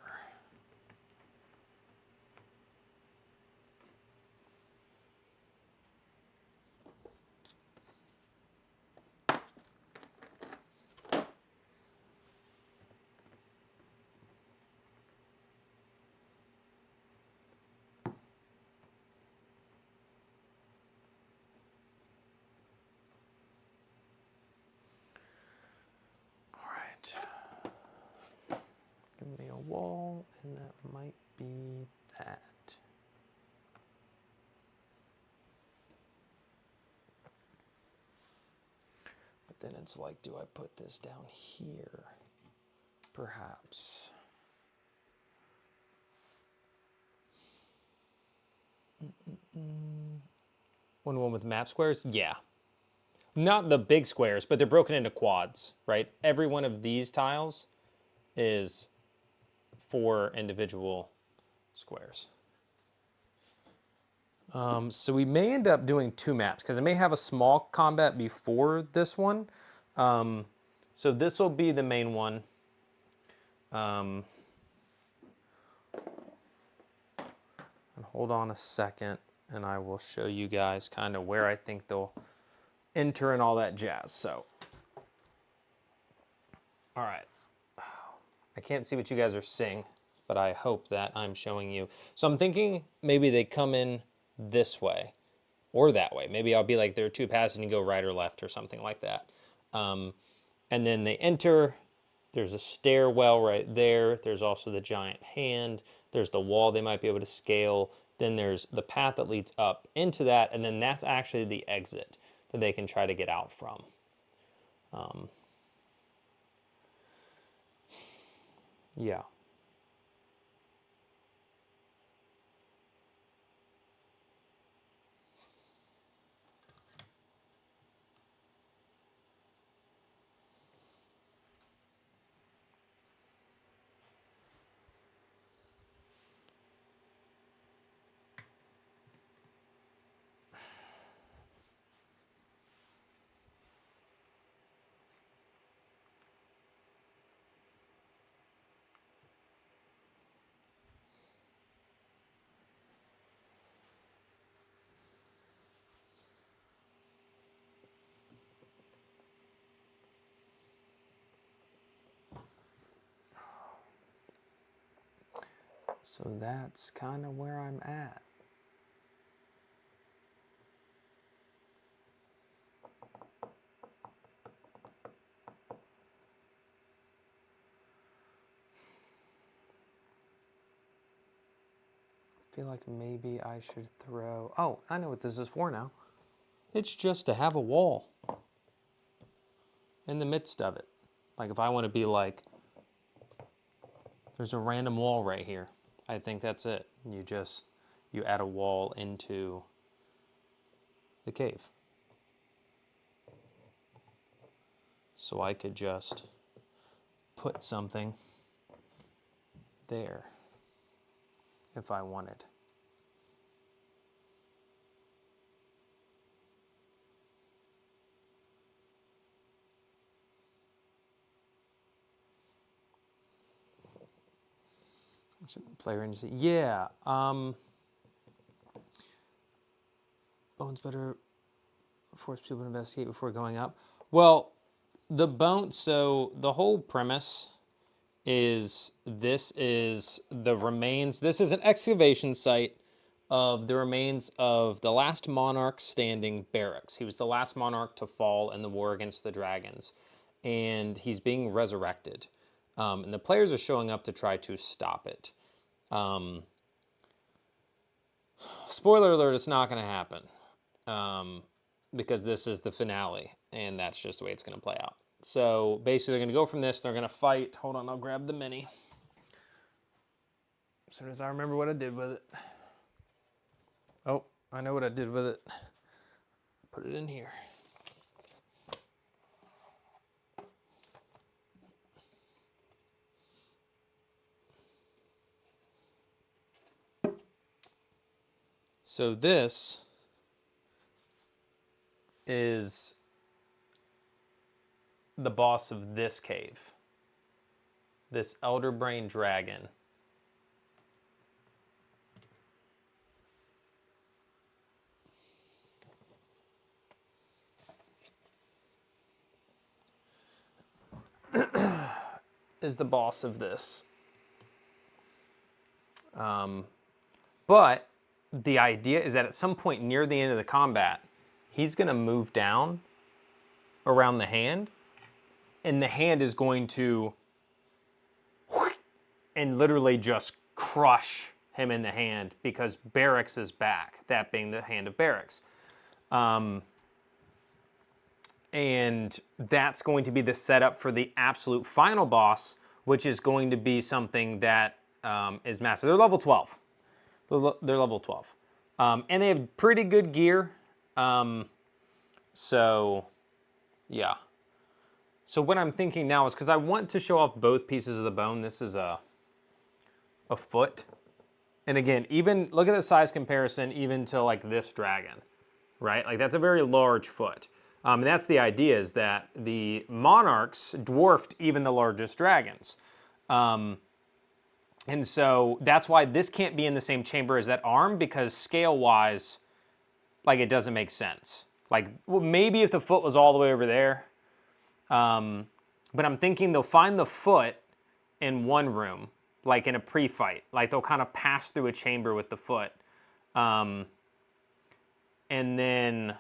Give me a wall, and that might be that. But then it's like, do I put this down here? Perhaps. One with map squares? Yeah. Not the big squares, but they're broken into quads, right? Every one of these tiles is 4 individual squares. So we may end up doing 2 maps because I may have a small combat before this one. So this will be the main one. And hold on a second, and I will show you guys kind of where I think they'll enter and all that jazz. So, all right. I can't see what you guys are seeing, but I hope that I'm showing you. So I'm thinking maybe they come in this way or that way. Maybe I'll be like, there are 2 paths and you go right or left or something like that. And then they enter. There's a stairwell right there. There's also the giant hand. There's the wall they might be able to scale. Then there's the path that leads up into that. And then that's actually the exit that they can try to get out from. Yeah. So that's kind of where I'm at. I feel like maybe I should throw... Oh, I know what this is for now. It's just to have a wall in the midst of it. Like if I want to be like, there's a random wall right here. I think that's it. You add a wall into the cave. So I could just put something there if I wanted. Player agency. Yeah. Bones better force people to investigate before going up. Well, the bone, so the whole premise is this is the remains, this is an excavation site of the remains of the last monarch standing barracks. He was the last monarch to fall in the war against the dragons, and he's being resurrected. And the players are showing up to try to stop it. Spoiler alert, it's not going to happen. Because this is the finale, and that's just the way it's going to play out. So basically, they're going to go from this. They're going to fight. Hold on, I'll grab the mini. As soon as I remember what I did with it. Oh, I know what I did with it. Put it in here. So this is the boss of this cave. This Elder Brain Dragon. Is the boss of this. But the idea is that at some point near the end of the combat, he's going to move down around the hand, and the hand is going to and literally just crush him in the hand because Barracks is back, that being the hand of Barracks. And that's going to be the setup for the absolute final boss, which is going to be something that is massive. They're level 12. They're level 12. And they have pretty good gear. So, yeah. So what I'm thinking now is, because I want to show off both pieces of the bone. This is a foot. And again, even look at the size comparison even to like this dragon, right? Like that's a very large foot. And that's the idea, is that the monarchs dwarfed even the largest dragons. And so that's why this can't be in the same chamber as that arm, because scale-wise, like it doesn't make sense. Like, well, maybe if the foot was all the way over there. But I'm thinking they'll find the foot in one room, like in a pre-fight. Like they'll kind of pass through a chamber with the foot. And then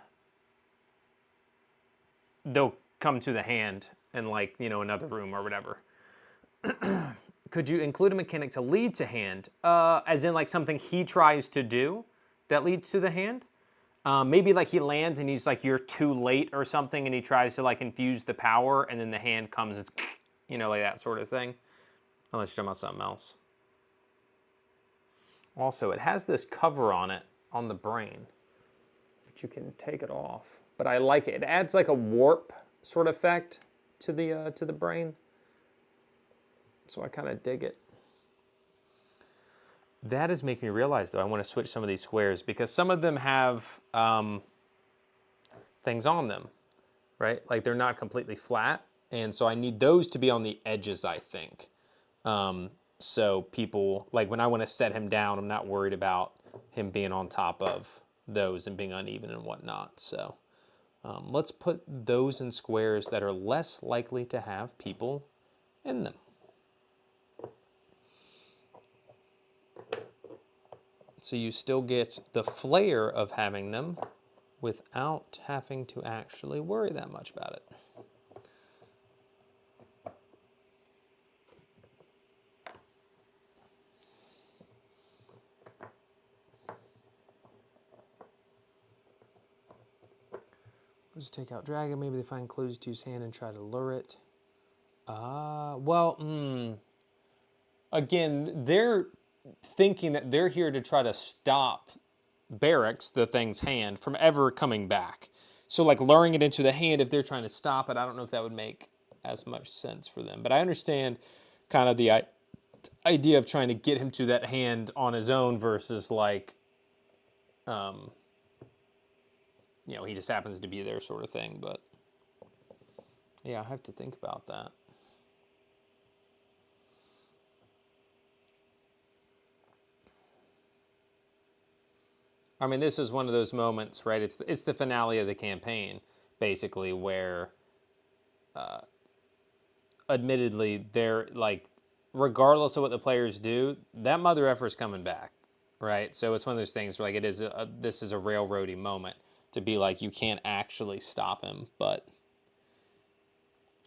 they'll come to the hand in like, you know, another room or whatever. Could you include a mechanic to lead to hand? As in like something he tries to do that leads to the hand? Maybe like he lands and he's like, you're too late or something, and he tries to like infuse the power, and then the hand comes and, you know, like that sort of thing. Unless you're talking about something else. Also, it has this cover on it, on the brain, that you can take it off. But I like it. It adds like a warp sort of effect to the brain. So I kind of dig it. That is making me realize, though, I want to switch some of these squares, because some of them have things on them, right? Like they're not completely flat. And so I need those to be on the edges, I think. So people, like when I want to set him down, I'm not worried about him being on top of those and being uneven and whatnot. So let's put those in squares that are less likely to have people in them. So you still get the flair of having them without having to actually worry that much about it. Let's take out dragon. Maybe they find clues to his hand and try to lure it. Again, they're thinking that they're here to try to stop Barracks, the thing's hand, from ever coming back. So like luring it into the hand, if they're trying to stop it, I don't know if that would make as much sense for them. But I understand kind of the idea of trying to get him to that hand on his own versus like, you know, he just happens to be there sort of thing. But yeah, I have to think about that. I mean, this is one of those moments, right? It's the finale of the campaign, basically, where, admittedly, they're like, regardless of what the players do, that mother effer's coming back, right? So it's one of those things where, like, this is a railroady moment to be like, you can't actually stop him, but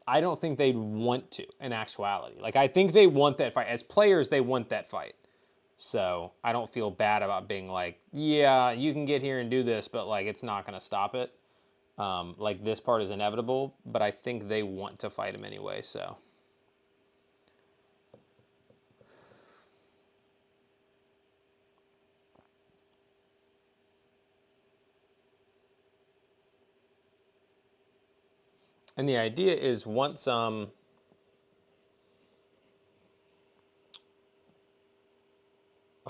I don't think they'd want to, in actuality. Like, I think they want that fight. As players, they want that fight. So I don't feel bad about being like, yeah, you can get here and do this, but like it's not going to stop it. Like this part is inevitable, but I think they want to fight him anyway, so. And the idea is once,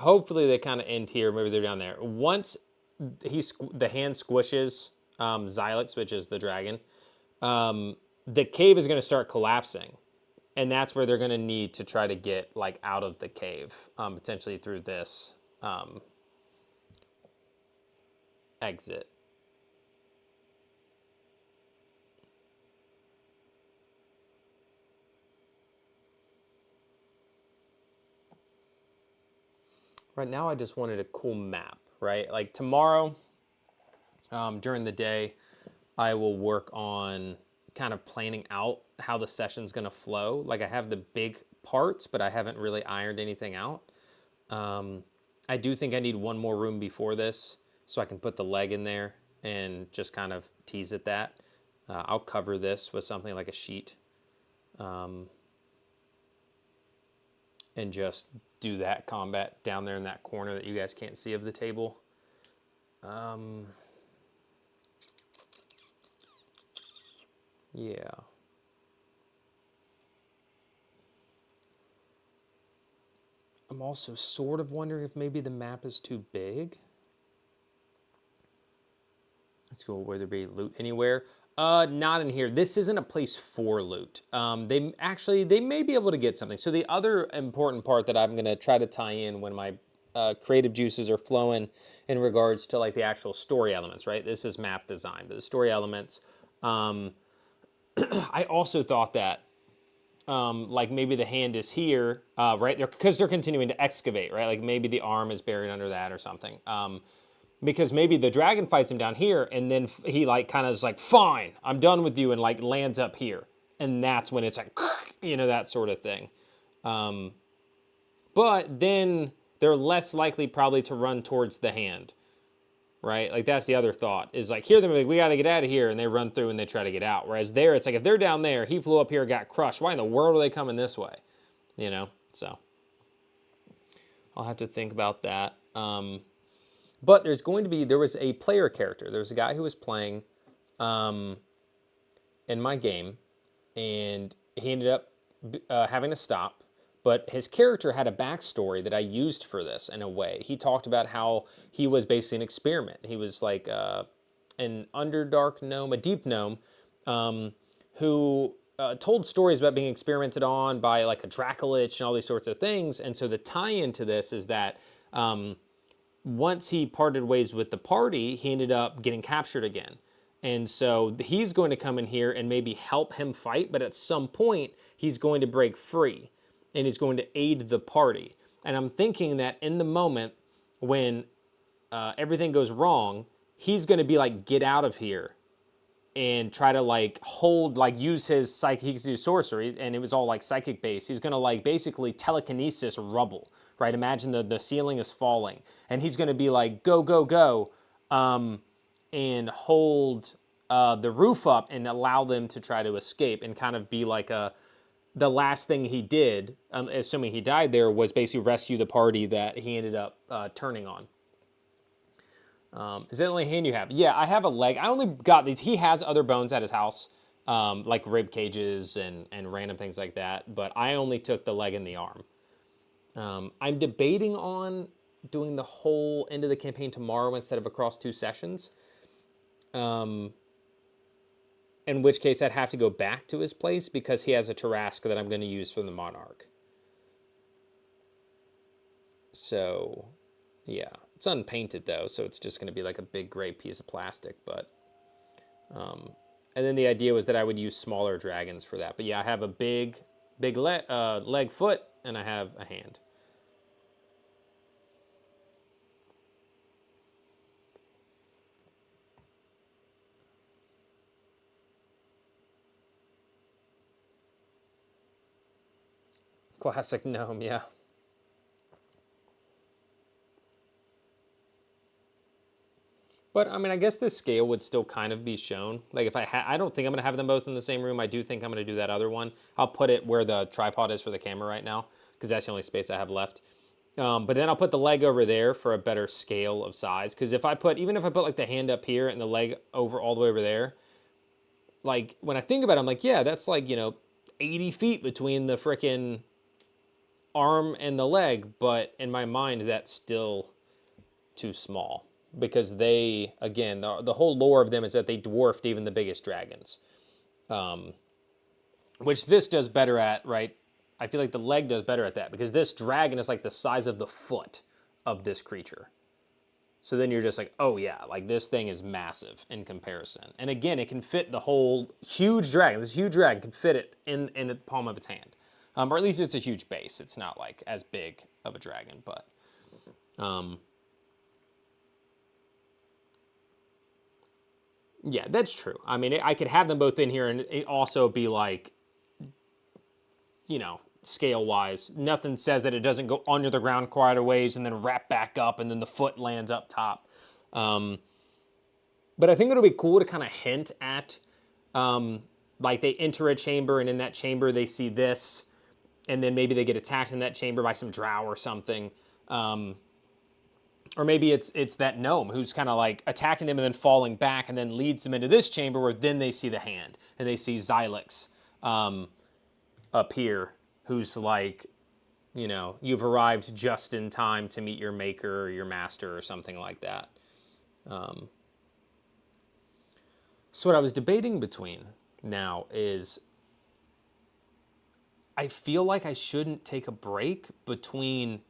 hopefully they kind of end here, maybe they're down there. Once the hand squishes Xylix, which is the dragon, the cave is going to start collapsing. And that's where they're going to need to try to get like out of the cave, potentially through this exit. Right now, I just wanted a cool map, right? Like tomorrow, during the day, I will work on kind of planning out how the session's going to flow. Like I have the big parts, but I haven't really ironed anything out. I do think I need one more room before this so I can put the leg in there and just kind of tease at that. I'll cover this with something like a sheet and just do that combat down there in that corner that you guys can't see of the table. Yeah. I'm also sort of wondering if maybe the map is too big. Let's go, where there be loot anywhere. Not in here. This isn't a place for loot. They may be able to get something. So the other important part that I'm gonna try to tie in when my creative juices are flowing in regards to like the actual story elements, right? This is map design, but the story elements. I also thought that like maybe the hand is here, right? Because they're continuing to excavate, right? Like maybe the arm is buried under that or something. Because maybe the dragon fights him down here, and then he like kind of is like, fine, I'm done with you, and like lands up here, and that's when it's like, you know, that sort of thing. But then they're less likely probably to run towards the hand, right? Like that's the other thought is like here they're like, we got to get out of here, and they run through and they try to get out. Whereas there it's like if they're down there, he flew up here, got crushed. Why in the world are they coming this way? You know, so I'll have to think about that. But there was a player character. There was a guy who was playing in my game, and he ended up having to stop. But his character had a backstory that I used for this in a way. He talked about how he was basically an experiment. He was like an underdark gnome, a deep gnome, who told stories about being experimented on by like a Dracolich and all these sorts of things. And so the tie-in to this is that once he parted ways with the party, he ended up getting captured again. And so he's going to come in here and maybe help him fight, but at some point he's going to break free and he's going to aid the party. And I'm thinking that in the moment when everything goes wrong, he's going to be like, get out of here and try to like hold, like use his psychic, he can do sorcery, and it was all like psychic based. He's gonna like basically telekinesis rubble, right? Imagine the ceiling is falling, and he's gonna be like, go, go, go, and hold the roof up and allow them to try to escape and kind of be like the last thing he did, assuming he died there, was basically rescue the party that he ended up turning on. Is that the only hand you have? Yeah, I have a leg. I only got these. He has other bones at his house, like rib cages and random things like that, but I only took the leg and the arm. I'm debating on doing the whole end of the campaign tomorrow instead of across 2 sessions. In which case I'd have to go back to his place because he has a Tarrasque that I'm going to use for the Monarch. So, yeah. It's unpainted though, so it's just going to be like a big gray piece of plastic. But, and then the idea was that I would use smaller dragons for that. But yeah, I have a big leg, foot, and I have a hand. Classic gnome, yeah. But I mean, I guess the scale would still kind of be shown. Like if I don't think I'm gonna have them both in the same room. I do think I'm gonna do that other one. I'll put it where the tripod is for the camera right now, because that's the only space I have left. But then I'll put the leg over there for a better scale of size. Because even if I put like the hand up here and the leg over all the way over there, like when I think about it, I'm like, yeah, that's like, 80 feet between the frickin' arm and the leg. But in my mind, that's still too small. because they, again, the whole lore of them is that they dwarfed even the biggest dragons, which this does better at, right? I feel like the leg does better at that because this dragon is like the size of the foot of this creature. So then you're just like, oh yeah, like this thing is massive in comparison. And again, it can fit the whole huge dragon. This huge dragon can fit it in the palm of its hand. Or at least it's a huge base. It's not like as big of a dragon, but yeah, that's true. I mean, I could have them both in here and it also be like, scale wise, nothing says that it doesn't go under the ground quite a ways and then wrap back up and then the foot lands up top. But I think it'll be cool to kind of hint at, like they enter a chamber and in that chamber they see this, and then maybe they get attacked in that chamber by some drow or something. Or maybe it's that gnome who's kind of like attacking them and then falling back and then leads them into this chamber where then they see the hand and they see Xylix up here, who's like, you've arrived just in time to meet your maker or your master or something like that. So what I was debating between now is I feel like I shouldn't take a break between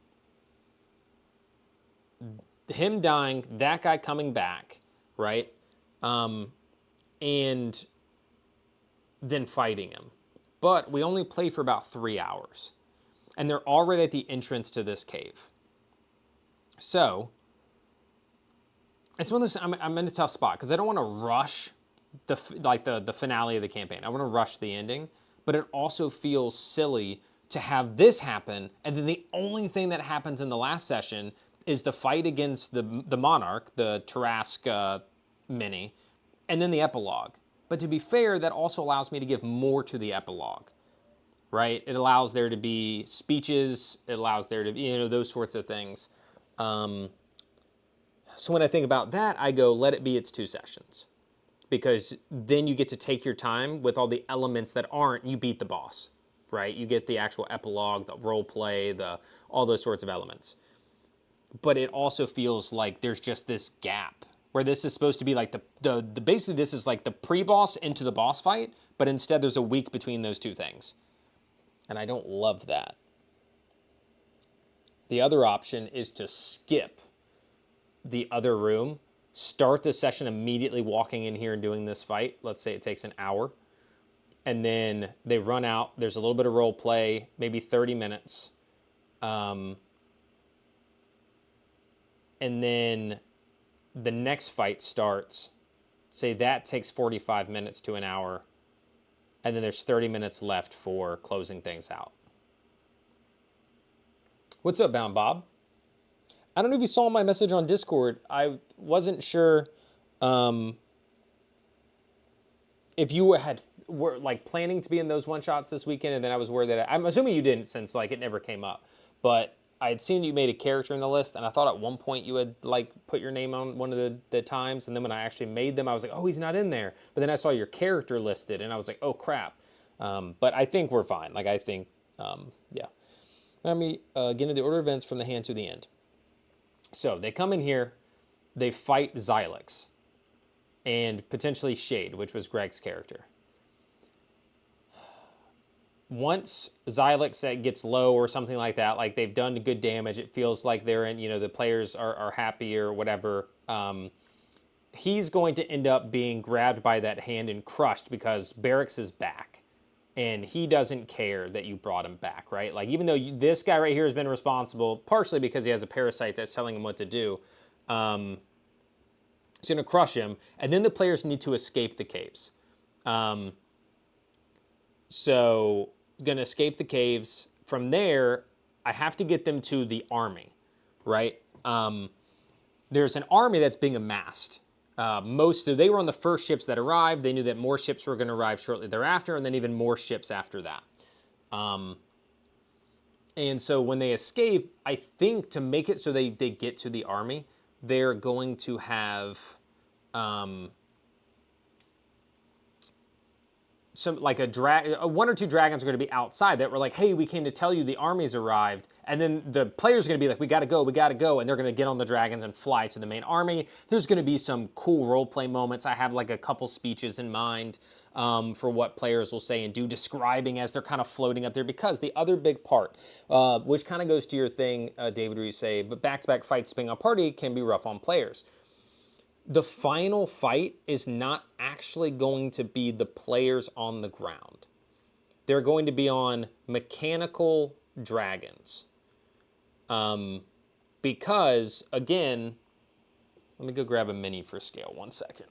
him dying, that guy coming back, right? And then fighting him. But we only play for about 3 hours. And they're already at the entrance to this cave. So, it's one of those, I'm in a tough spot because I don't want to rush the finale of the campaign. I want to rush the ending, but it also feels silly to have this happen, and then the only thing that happens in the last session is the fight against the Monarch, the Tarask mini, and then the epilogue. But to be fair, that also allows me to give more to the epilogue, right? It allows there to be speeches. It allows there to be, those sorts of things. So when I think about that, I go, let it be its 2 sessions. Because then you get to take your time with all the elements that aren't, you beat the boss, right? You get the actual epilogue, the role play, all those sorts of elements. But it also feels like there's just this gap where this is supposed to be like the basically this is like the pre-boss into the boss fight, but instead there's a week between those 2 things. And I don't love that. The other option is to skip the other room, start the session immediately walking in here and doing this fight. Let's say it takes an hour. And then they run out. There's a little bit of role play, maybe 30 minutes. And then the next fight starts. Say that takes 45 minutes to an hour. And then there's 30 minutes left for closing things out. What's up, Bound Bob? I don't know if you saw my message on Discord. I wasn't sure if you were like planning to be in those one shots this weekend, and then I was worried that I'm assuming you didn't, since like it never came up. But I had seen you made a character in the list, and I thought at one point you had like put your name on one of the times, and then when I actually made them, I was like, oh, he's not in there. But then I saw your character listed, and I was like, oh crap. But I think we're fine. Like I think, yeah. Let me get into the order of events from the hand to the end. So they come in here, they fight Xylix, and potentially Shade, which was Greg's character. Once Xylix gets low or something like that, like they've done good damage, it feels like they're in, the players are happy or whatever, he's going to end up being grabbed by that hand and crushed because Barracks is back. And he doesn't care that you brought him back, right? Like, even though this guy right here has been responsible, partially because he has a parasite that's telling him what to do, it's going to crush him. And then the players need to escape the caves. So, going to escape the caves. From there, I have to get them to the army, right? There's an army that's being amassed. They were on the first ships that arrived. They knew that more ships were going to arrive shortly thereafter, and then even more ships after that. And so when they escape, I think to make it so they get to the army, they're going to have some like one or two dragons are going to be outside that were like, hey, we came to tell you the army's arrived, And then the players are going to be like, we got to go, and they're going to get on the dragons and fly to the main army. There's going to be some cool roleplay moments. I have like a couple speeches in mind for what players will say and do, describing as they're kind of floating up there. Because the other big part, which kind of goes to your thing, David, where you say, but back-to-back fights being a party can be rough on players. The final fight is not actually going to be the players on the ground. They're going to be on mechanical dragons. Because, again, let me go grab a mini for scale 1 second.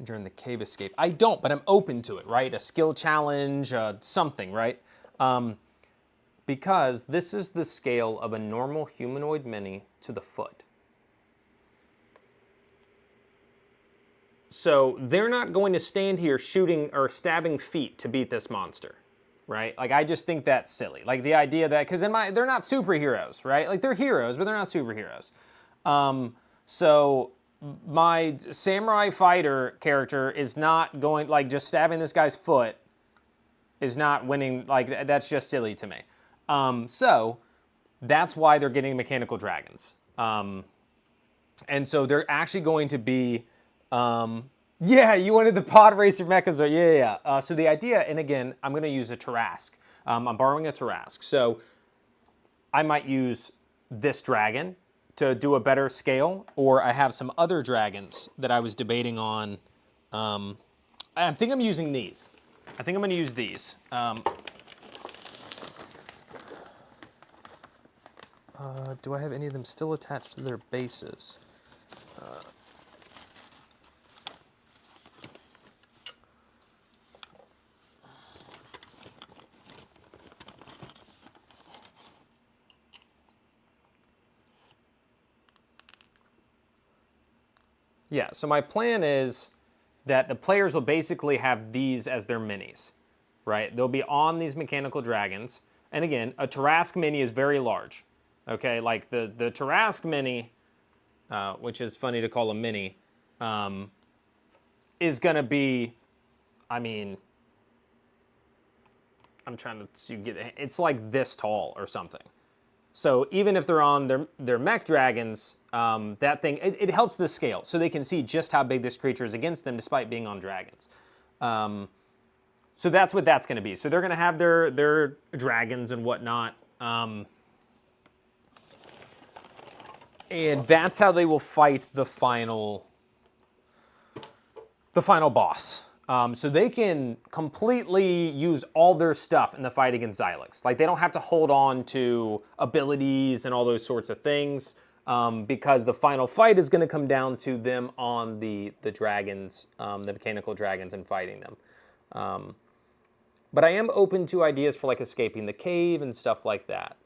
During the cave escape. I don't, but I'm open to it, right? A skill challenge, something, right? Because this is the scale of a normal humanoid mini to the foot. So they're not going to stand here shooting or stabbing feet to beat this monster, right? Like, I just think that's silly. Like, the idea that, because they're not superheroes, right? Like, they're heroes, but they're not superheroes. So my samurai fighter character is not going, like, just stabbing this guy's foot is not winning. Like, that's just silly to me. So that's why they're getting mechanical dragons. And so they're actually going to be, yeah, you wanted the pod racer mechas. Yeah. So the idea, and again, I'm going to use a Tarask. I'm borrowing a Tarask. So I might use this dragon to do a better scale, or I have some other dragons that I was debating on. I think I'm using these. I think I'm going to use these. Do I have any of them still attached to their bases? Yeah, so my plan is that the players will basically have these as their minis, right? They'll be on these mechanical dragons. And again, a Tarask mini is very large, okay? Like the Tarask mini, which is funny to call a mini, is going to be, I mean, I'm trying to get, it's like this tall or something. So even if they're on their mech dragons, that thing, it helps the scale. So they can see just how big this creature is against them despite being on dragons. So that's what that's going to be. So they're going to have their dragons and whatnot. And that's how they will fight the final boss. So they can completely use all their stuff in the fight against Xylix. Like, they don't have to hold on to abilities and all those sorts of things, because the final fight is going to come down to them on the dragons, the mechanical dragons, and fighting them. But I am open to ideas for, like, escaping the cave and stuff like that.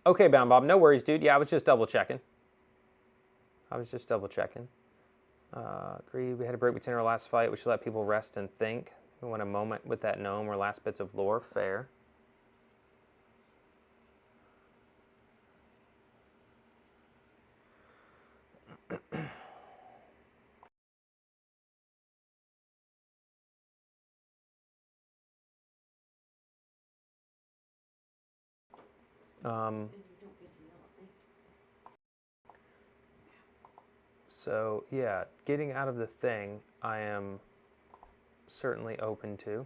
Okay, Bound Bob, no worries, dude. Yeah, I was just double checking. Agreed. We had a break between our last fight. We should let people rest and think. We want a moment with that gnome or last bits of lore. Fair. So yeah, getting out of the thing, I am certainly open to.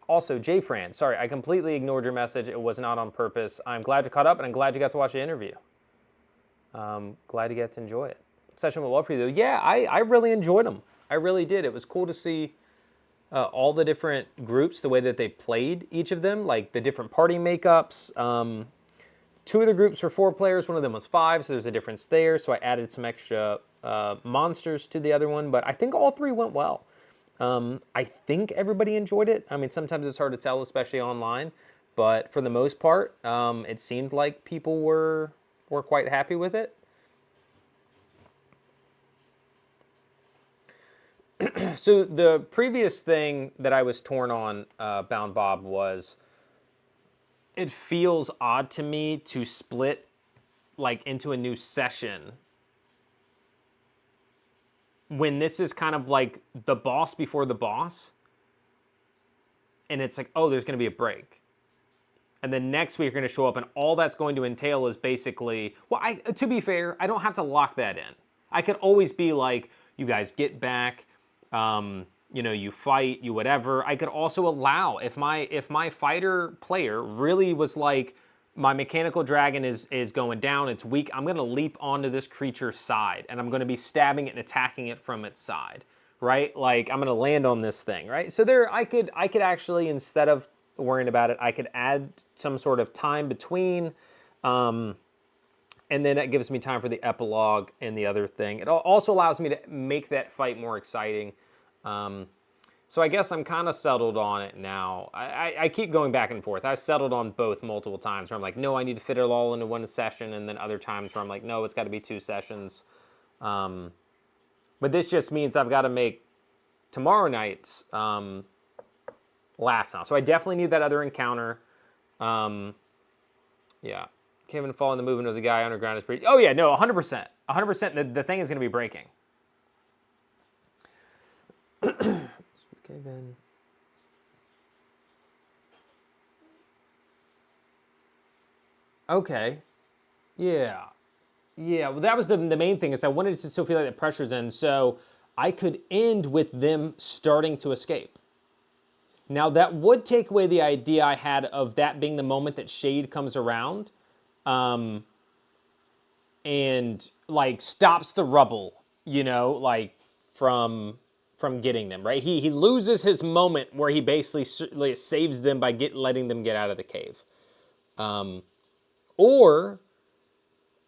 Also, J. Fran, sorry, I completely ignored your message. It was not on purpose. I'm glad you caught up, and I'm glad you got to watch the interview. Glad you got to enjoy it. Session went well for you, though. Yeah, I really enjoyed them. I really did. It was cool to see all the different groups, the way that they played each of them, like the different party makeups. Two of the groups were 4 players, one of them was 5, so there's a difference there. So I added some extra monsters to the other one, but I think all 3 went well. I think everybody enjoyed it. I mean, sometimes it's hard to tell, especially online, but for the most part, it seemed like people were quite happy with it. So the previous thing that I was torn on, Bound Bob, was it feels odd to me to split like into a new session when this is kind of like the boss before the boss, and it's like, oh, there's going to be a break. And then next week, you're going to show up, and all that's going to entail is basically, well, to be fair, I don't have to lock that in. I could always be like, you guys get back, you fight, you whatever. I could also allow, if my fighter player really was like, my mechanical dragon is going down, it's weak, I'm going to leap onto this creature's side, and I'm going to be stabbing it and attacking it from its side, right? Like, I'm going to land on this thing, right? So I could actually, instead of worrying about it, I could add some sort of time between, and then that gives me time for the epilogue and the other thing. It also allows me to make that fight more exciting. So I guess I'm kind of settled on it now. I keep going back and forth. I've settled on both multiple times where I'm like, no, I need to fit it all into one session, and then other times where I'm like, no, it's got to be 2 sessions. But this just means I've got to make tomorrow night's last now. So I definitely need that other encounter. Yeah. Can't even follow the movement of the guy underground is pretty... Oh, yeah, no, 100%. 100%. The thing is going to be breaking. Okay, then. Okay. Yeah. Yeah, well, that was the main thing, is I wanted to still feel like the pressure's in, so I could end with them starting to escape. Now, that would take away the idea I had of that being the moment that Shade comes around and, like, stops the rubble, like, from getting them, right? He loses his moment where he basically saves them by letting them get out of the cave. Or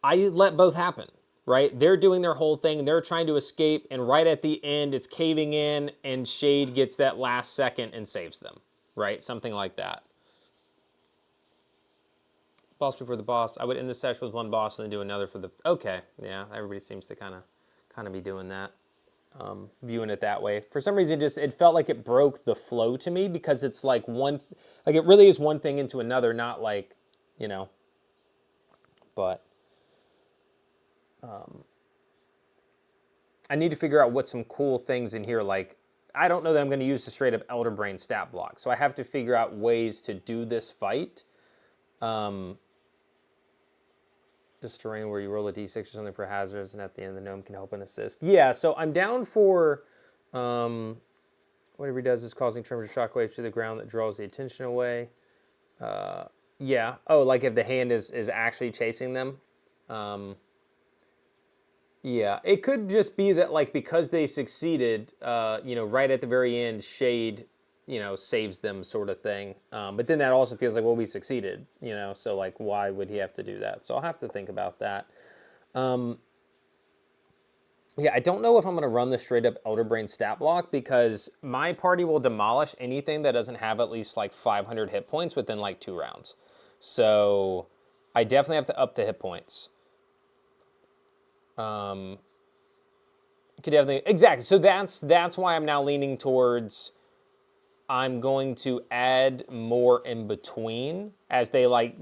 I let both happen, right? They're doing their whole thing, they're trying to escape, and right at the end, it's caving in, and Shade gets that last second and saves them, right? Something like that. Boss before the boss. I would end the session with one boss and then do another for the... Okay, yeah, everybody seems to kind of be doing that. Viewing it that way. For some reason, it felt like it broke the flow to me, because it's like it really is one thing into another, not like, but I need to figure out what some cool things in here, like, I don't know that I'm going to use the straight up Elder Brain stat block, so I have to figure out ways to do this fight. This terrain where you roll a d6 or something for hazards, and at the end the gnome can help and assist. Yeah, so I'm down for whatever he does is causing tremors or shockwaves to the ground that draws the attention away. Yeah. Oh, like if the hand is actually chasing them. Yeah, it could just be that, like, because they succeeded, right at the very end, Shade, saves them, sort of thing. But then that also feels like, well, we succeeded, so, like, why would he have to do that? So I'll have to think about that. Yeah, I don't know if I'm going to run the straight up Elder Brain stat block, because my party will demolish anything that doesn't have at least, like, 500 hit points within, like, 2 rounds. So I definitely have to up the hit points. Could definitely... Exactly. So that's why I'm now leaning towards... I'm going to add more in between as they, like,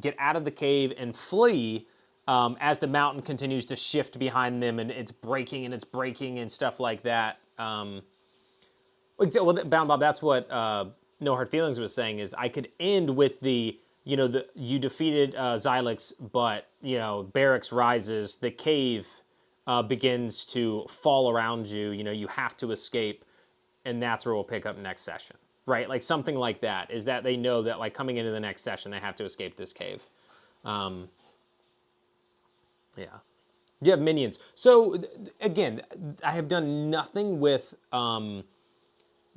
get out of the cave and flee, as the mountain continues to shift behind them, and it's breaking and stuff like that. Well, Bound Bob, that's what No Hard Feelings was saying, is I could end with the, you defeated Xylix, but, Barracks rises, the cave begins to fall around you, you have to escape, and that's where we'll pick up next session, right? Like, something like that, is that they know that, like, coming into the next session, they have to escape this cave. Yeah. You have minions. So, again, I have done nothing with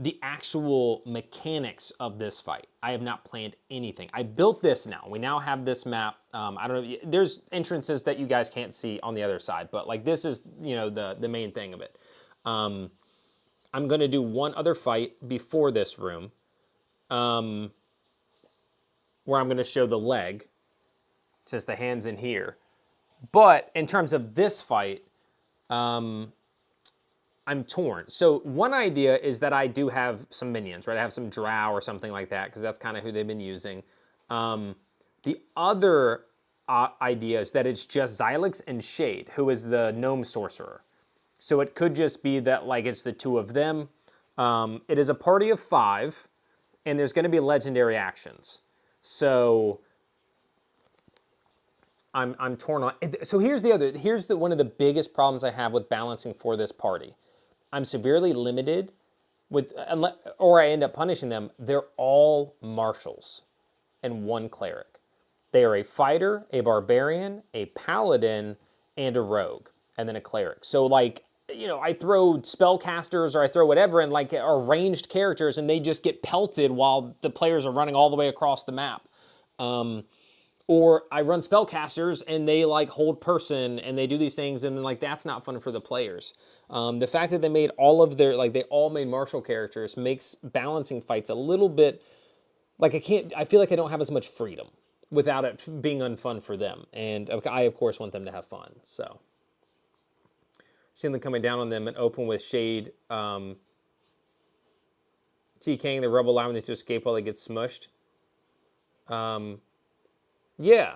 the actual mechanics of this fight, I have not planned anything. I built this now. We now have this map. I don't know. There's entrances that you guys can't see on the other side, but like this is, you know, the main thing of it. I'm going to do one other fight before this room, where I'm going to show the leg, since the hand's in here. But in terms of this fight, I'm torn. So one idea is that I do have some minions, right? I have some drow or something like that, because that's kind of who they've been using. The other idea is that it's just Xylix and Shade, who is the gnome sorcerer. So it could just be that like it's the two of them. It is a party of 5, and there's going to be legendary actions. So I'm torn on. So here's one of the biggest problems I have with balancing for this party. I'm severely limited with, or I end up punishing them. They're all marshals and one cleric. They are a fighter, a barbarian, a paladin, and a rogue, and then a cleric. So like, you know, I throw spellcasters or I throw whatever and like are ranged characters, and they just get pelted while the players are running all the way across the map. Or I run spellcasters and they like hold person and they do these things, and then like that's not fun for the players. The fact that they made all of their, like they all made martial characters makes balancing fights a little bit, like I feel like I don't have as much freedom without it being unfun for them. And I of course want them to have fun, so. Seeing them coming down on them and open with Shade, TKing the rebel, allowing them to escape while they get smushed. Yeah.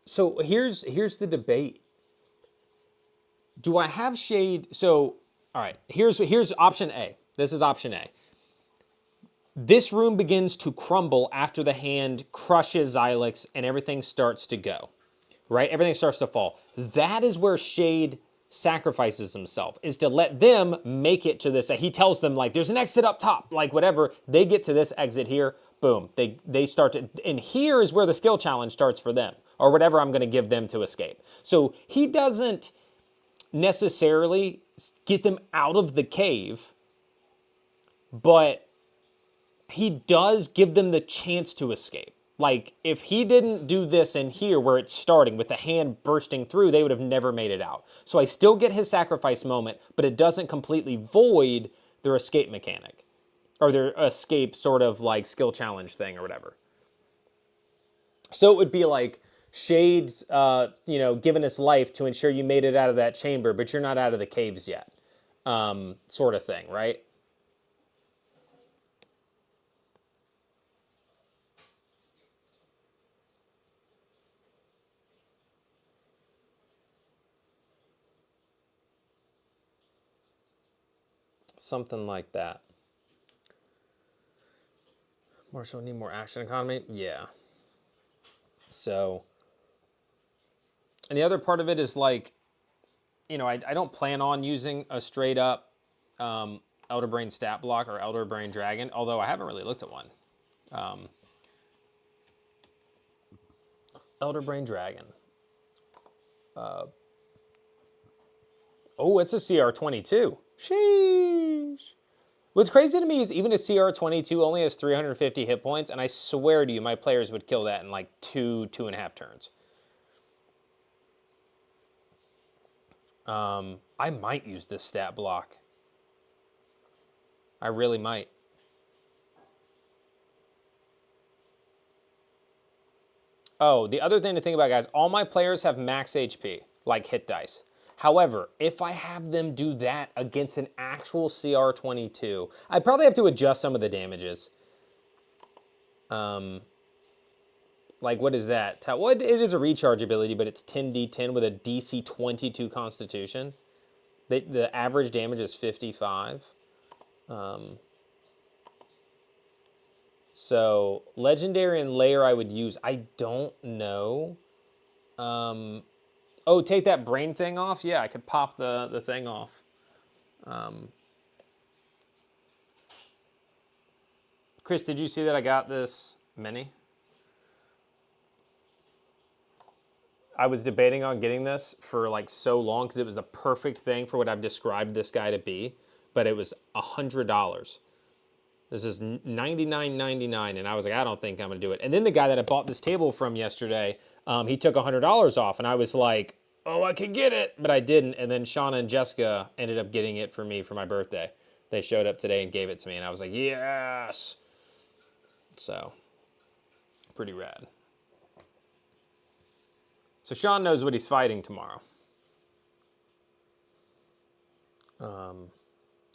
So here's the debate. Do I have Shade? So, all right, here's option A. This is option A. This room begins to crumble after the hand crushes Xylix and everything starts to go, right? Everything starts to fall. That is where Shade sacrifices himself, is to let them make it to this. He tells them like, there's an exit up top, like whatever. They get to this exit here, boom. They start to, and here is where the skill challenge starts for them, or whatever I'm going to give them to escape. So he doesn't necessarily get them out of the cave, but he does give them the chance to escape. Like, if he didn't do this in here where it's starting with the hand bursting through, they would have never made it out. So I still get his sacrifice moment, but it doesn't completely void their escape mechanic. Or their escape sort of like skill challenge thing or whatever. So it would be like Shade's, giving his life to ensure you made it out of that chamber, but you're not out of the caves yet. Sort of thing, right? Something like that. Marshall, need more action economy? Yeah. So, and the other part of it is like, I don't plan on using a straight up Elder Brain stat block or Elder Brain Dragon, although I haven't really looked at one. Elder Brain Dragon. Oh, it's a CR22. Sheesh. What's crazy to me is even a CR22 only has 350 hit points, and I swear to you, my players would kill that in like 2.5 turns. I might use this stat block. I really might. Oh, the other thing to think about, guys, all my players have max HP, like hit dice. However, if I have them do that against an actual CR22, I probably have to adjust some of the damages. Like, what is that? Well, it is a recharge ability, but it's 10d10 with a DC 22 Constitution. The average damage is 55. So, Legendary and Layer I would use. I don't know. Oh, take that brain thing off? Yeah, I could pop the thing off. Chris, did you see that I got this mini? I was debating on getting this for like so long because it was the perfect thing for what I've described this guy to be. but it was $100. This is $99.99, and I was like, I don't think I'm gonna do it. And then the guy that I bought this table from yesterday, he took $100 off, and I was like, oh, I could get it, but I didn't. And then Shauna and Jessica ended up getting it for me for my birthday. They showed up today and gave it to me, and I was like, yes. So, pretty rad. So Sean knows what he's fighting tomorrow.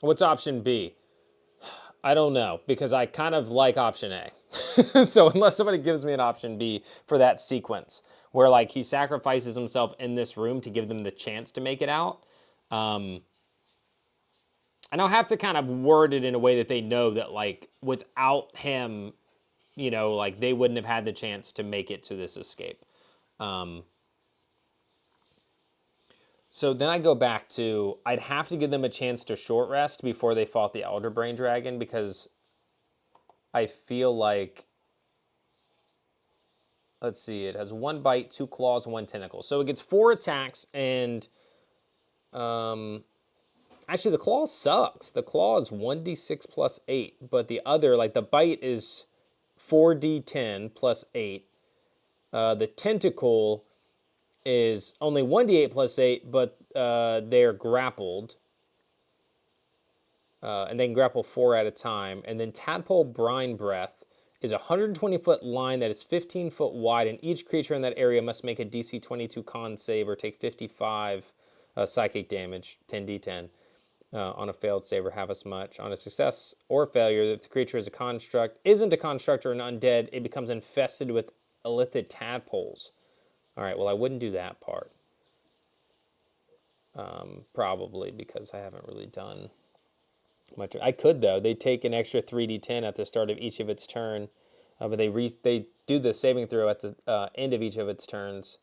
What's option B? I don't know, because I kind of like option A. So unless somebody gives me an option B for that sequence, where like he sacrifices himself in this room to give them the chance to make it out. And I'll have to kind of word it in a way that they know that like without him, you know, like they wouldn't have had the chance to make it to this escape. So then I go back to, I'd have to give them a chance to short rest before they fought the Elder Brain Dragon, because I feel like, let's see, it has 1 bite, 2 claws, 1 tentacle. So it gets 4 attacks, and actually the claw sucks. The claw is 1d6 plus 8, but the other, like the bite is 4d10 plus 8. The tentacle is only 1d8 plus 8, but they're grappled. And they can grapple 4 at a time. And then Tadpole Brine Breath is a 120-foot line that is 15 foot wide, and each creature in that area must make a DC 22 con save or take 55 psychic damage, 10d10, on a failed save, or half as much. On a success or failure, if the creature is a construct, isn't a construct or an undead, it becomes infested with illithid tadpoles. All right, well, I wouldn't do that part. Probably because I haven't really done much. I could, though. They take an extra 3d10 at the start of each of its turn, but they do the saving throw at the end of each of its turns.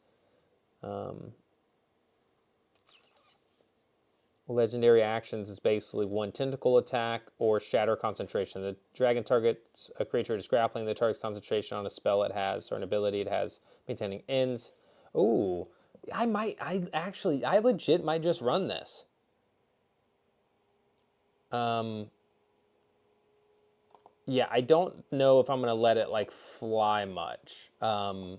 Legendary actions is basically 1 tentacle attack or shatter concentration. The dragon targets a creature it is grappling. The target's concentration on a spell it has or an ability it has, maintaining ends. Ooh, I legit might just run this. Yeah, I don't know if I'm gonna let it like fly much. Because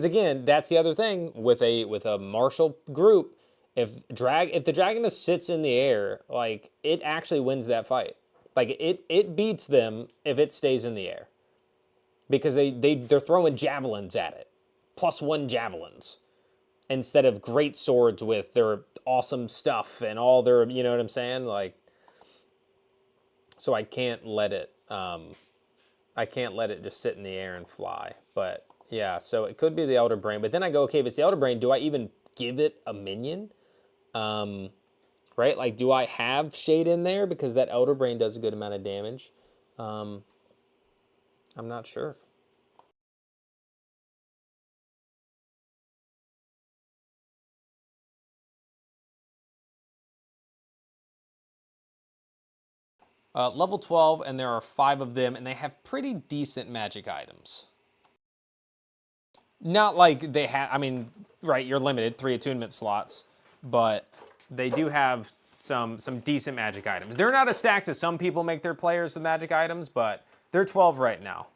again, that's the other thing with a martial group. If the dragon just sits in the air, like it actually wins that fight. Like it beats them if it stays in the air. Because they're throwing javelins at it. +1 javelins. Instead of great swords with their awesome stuff and all their, you know what I'm saying? Like, so I can't let it just sit in the air and fly. But yeah, so it could be the Elder Brain. But then I go, okay, if it's the Elder Brain, do I even give it a minion? Right? Like, do I have Shade in there? Because that Elder Brain does a good amount of damage. I'm not sure. Level 12, and there are 5 of them, and they have pretty decent magic items. Not like they have, I mean, right, you're limited, 3 attunement slots, but they do have some decent magic items. They're not as stacked as some people make their players with magic items, but they're 12 right now.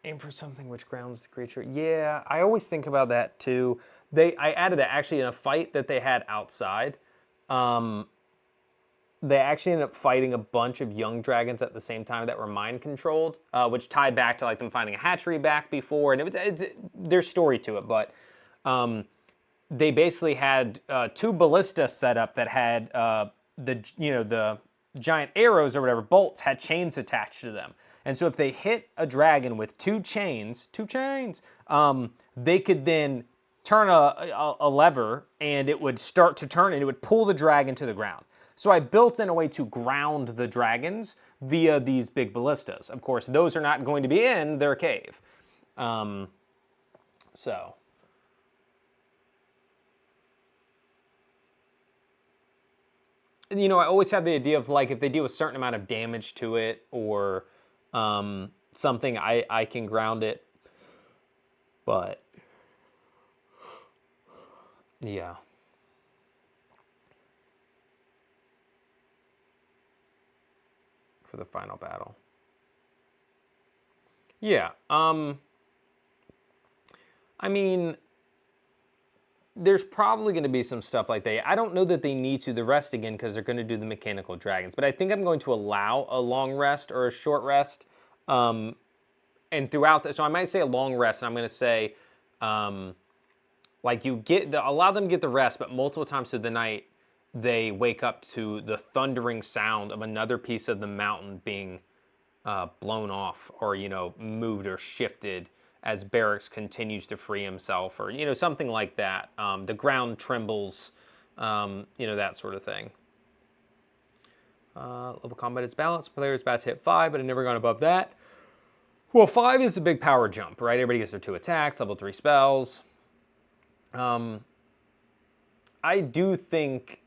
Aim for something which grounds the creature. Yeah, I always think about that too. I added that actually in a fight that they had outside. They actually ended up fighting a bunch of young dragons at the same time that were mind controlled, which tied back to like them finding a hatchery back before, and there's story to it. But they basically had 2 ballistas set up that had the giant arrows or whatever bolts had chains attached to them. And so if they hit a dragon with two chains, they could then turn a lever and it would start to turn and it would pull the dragon to the ground. So I built in a way to ground the dragons via these big ballistas. Of course, those are not going to be in their cave. So... you know, I always have the idea of like if they do a certain amount of damage to it or something, I can ground it. But yeah. For the final battle. Yeah. I mean, there's probably going to be some stuff like that. I don't know that they need to the rest again because they're going to do the mechanical dragons. But I think I'm going to allow a long rest or a short rest. And throughout so I might say a long rest, and I'm going to say, like allow them to get the rest, but multiple times through the night, they wake up to the thundering sound of another piece of the mountain being blown off or, you know, moved or shifted as Barracks continues to free himself or, you know, something like that. The ground trembles, you know, that sort of thing. Level combat is balanced. Player is about to hit 5, but I've never gone above that. Well, 5 is a big power jump, right? Everybody gets their 2 attacks, level 3 spells. I do think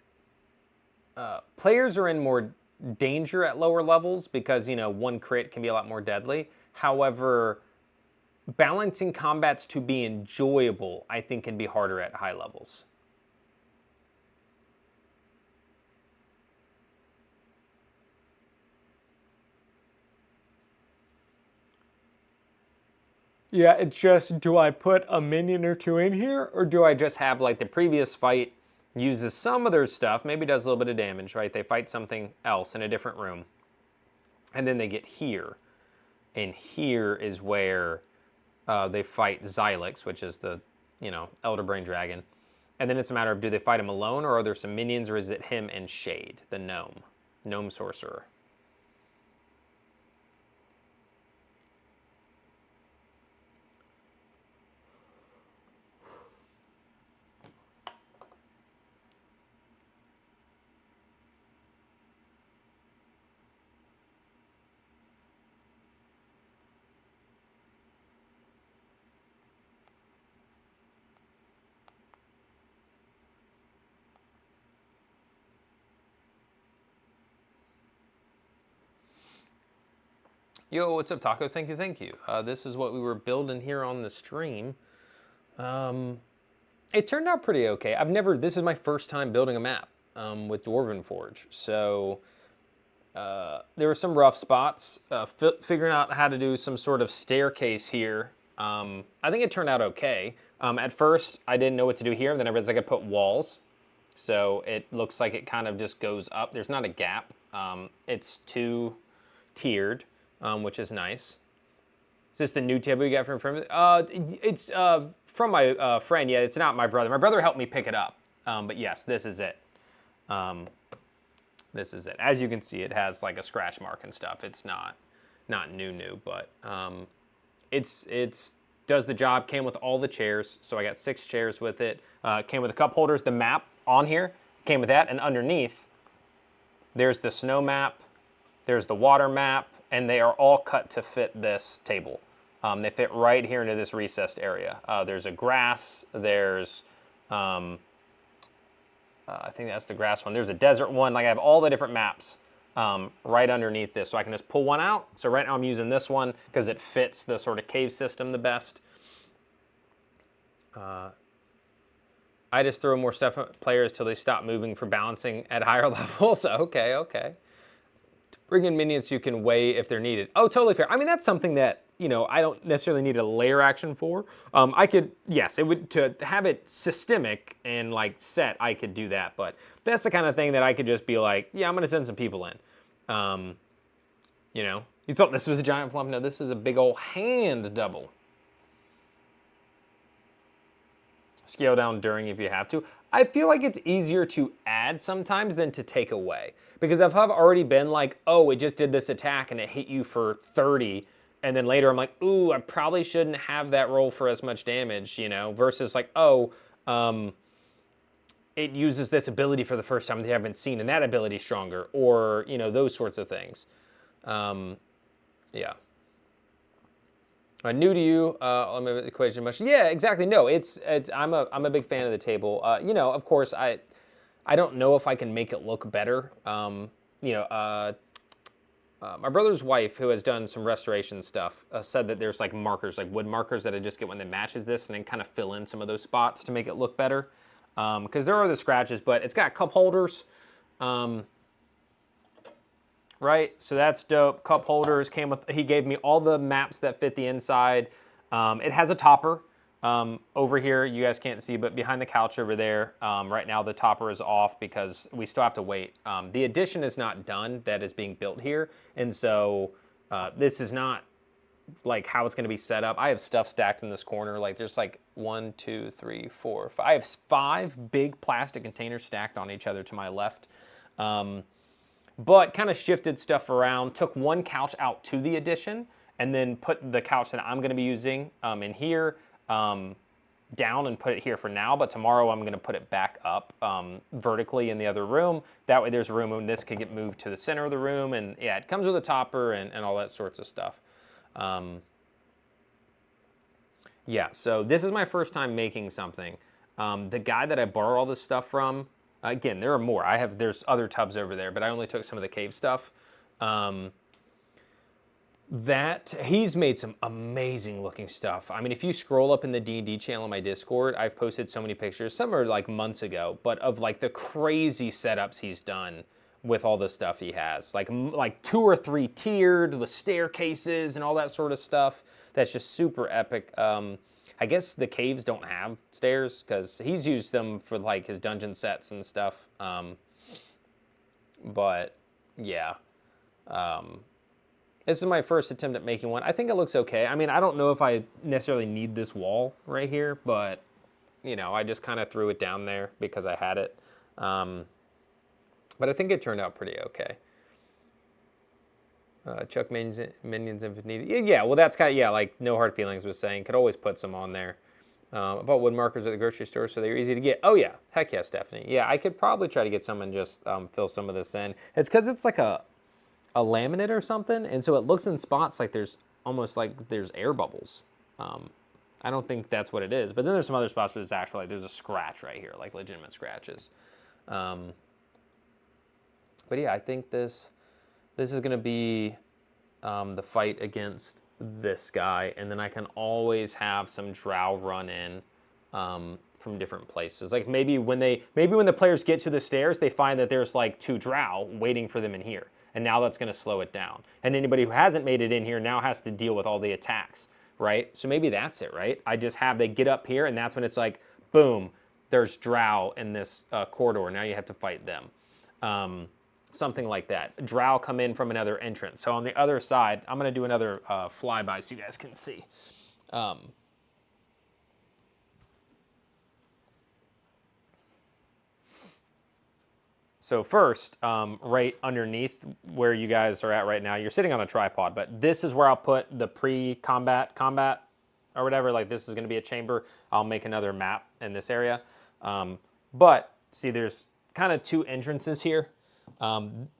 players are in more danger at lower levels because, you know, one crit can be a lot more deadly. However, balancing combats to be enjoyable, I think, can be harder at high levels. Yeah, it's just, do I put a minion or 2 in here, or do I just have, like, the previous fight uses some of their stuff, maybe does a little bit of damage, right? They fight something else in a different room, and then they get here. And here is where they fight Xylix, which is the, you know, Elder Brain Dragon. And then it's a matter of, do they fight him alone, or are there some minions, or is it him and Shade, the gnome sorcerer? Yo, what's up, Taco? Thank you, thank you. This is what we were building here on the stream. It turned out pretty okay. This is my first time building a map with Dwarven Forge. So there were some rough spots. Figuring out how to do some sort of staircase here. I think it turned out okay. At first, I didn't know what to do here. Then I realized I could put walls. So it looks like it kind of just goes up. There's not a gap. It's 2-tiered. Which is nice. Is this the new table you got from? It's from my friend. Yeah, it's not my brother. My brother helped me pick it up. But yes, this is it. This is it. As you can see, it has like a scratch mark and stuff. It's not new, but it's does the job. Came with all the chairs, so I got 6 chairs with it. Came with the cup holders. The map on here came with that, and underneath there's the snow map. There's the water map. And they are all cut to fit this table. They fit right here into this recessed area. There's a grass, there's, I think that's the grass one. There's a desert one. Like I have all the different maps right underneath this. So I can just pull one out. So right now I'm using this one because it fits the sort of cave system the best. I just throw more stuff at players till they stop moving for balancing at higher levels. Okay. Bring in minions you can weigh if they're needed. Oh, totally fair. I mean, that's something that, you know, I don't necessarily need a layer action for. I could, yes, it would, to have it systemic and like set, I could do that. But that's the kind of thing that I could just be like, yeah, I'm going to send some people in. You know, you thought this was a giant flump. No, this is a big old hand double. Scale down during if you have to. I feel like it's easier to add sometimes than to take away. Because if I've already been like, oh, it just did this attack and it hit you for 30, and then later I'm like, ooh, I probably shouldn't have that roll for as much damage, you know, versus like, oh, it uses this ability for the first time they haven't seen, and that ability stronger, or, you know, those sorts of things. Yeah. New to you, let me equation much. Yeah, exactly. No, it's I'm a big fan of the table. You know, of course, I don't know if I can make it look better. You know, my brother's wife, who has done some restoration stuff, said that there's like markers, like wood markers that I just get when it matches this, and then kind of fill in some of those spots to make it look better. Because there are the scratches, but it's got cup holders. Right, so that's dope. Cup holders came with, he gave me all the maps that fit the inside. It has a topper over here. You guys can't see, but behind the couch over there, right now the topper is off because we still have to wait. The addition is not done that is being built here, and so this is not like how it's going to be set up. I have stuff stacked in this corner. Like there's like 1, 2, 3, 4, 5. I have 5 big plastic containers stacked on each other to my left. But kind of shifted stuff around, took one couch out to the addition, and then put the couch that I'm going to be using in here down and put it here for now. But tomorrow I'm going to put it back up vertically in the other room. That way there's room and this can get moved to the center of the room. And yeah, it comes with a topper and all that sorts of stuff. Yeah, so this is my first time making something. The guy that I borrow all this stuff from, again, there are more. There's other tubs over there, but I only took some of the cave stuff. He's made some amazing looking stuff. I mean, if you scroll up in the D&D channel on my Discord, I've posted so many pictures. Some are like months ago, but of like the crazy setups he's done with all the stuff he has. Like 2 or 3 tiered with staircases and all that sort of stuff. That's just super epic. I guess the caves don't have stairs because he's used them for like his dungeon sets and stuff. But yeah, this is my first attempt at making one. I think it looks okay. I mean, I don't know if I necessarily need this wall right here, but you know, I just kind of threw it down there because I had it. But I think it turned out pretty okay. Chuck minions if needed. Yeah, well, that's kind of, yeah, like No Hard Feelings was saying. Could always put some on there. About wood markers at the grocery store so they're easy to get. Oh, yeah. Heck yeah, Stephanie. Yeah, I could probably try to get some and just fill some of this in. It's because it's like a laminate or something, and so it looks in spots like there's almost like there's air bubbles. I don't think that's what it is. But then there's some other spots where it's actually like there's a scratch right here, like legitimate scratches. But yeah, I think this is going to be the fight against this guy, and then I can always have some drow run in from different places. Like maybe when the players get to the stairs, they find that there's like 2 drow waiting for them in here, and now that's going to slow it down. And anybody who hasn't made it in here now has to deal with all the attacks, right? So maybe that's it, right? They get up here, and that's when it's like, boom, there's drow in this corridor. Now you have to fight them. Something like that. Drow come in from another entrance. So on the other side, I'm going to do another flyby so you guys can see. So first, right underneath where you guys are at right now, you're sitting on a tripod, but this is where I'll put the pre-combat or whatever. Like this is going to be a chamber. I'll make another map in this area. But see, there's kind of 2 entrances here.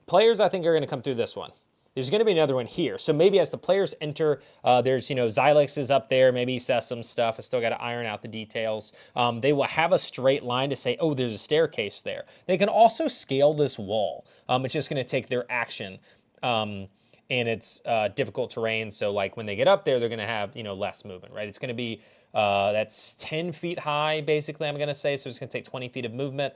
Players, I think, are going to come through this one. There's going to be another one here. So maybe as the players enter, there's, Xylix is up there. Maybe he says some stuff. I still got to iron out the details. They will have a straight line to say, oh, there's a staircase there. They can also scale this wall. It's just going to take their action. And it's difficult terrain. So like when they get up there, they're going to have, less movement, right? It's going to be, that's 10 feet high, basically, I'm going to say. So it's going to take 20 feet of movement.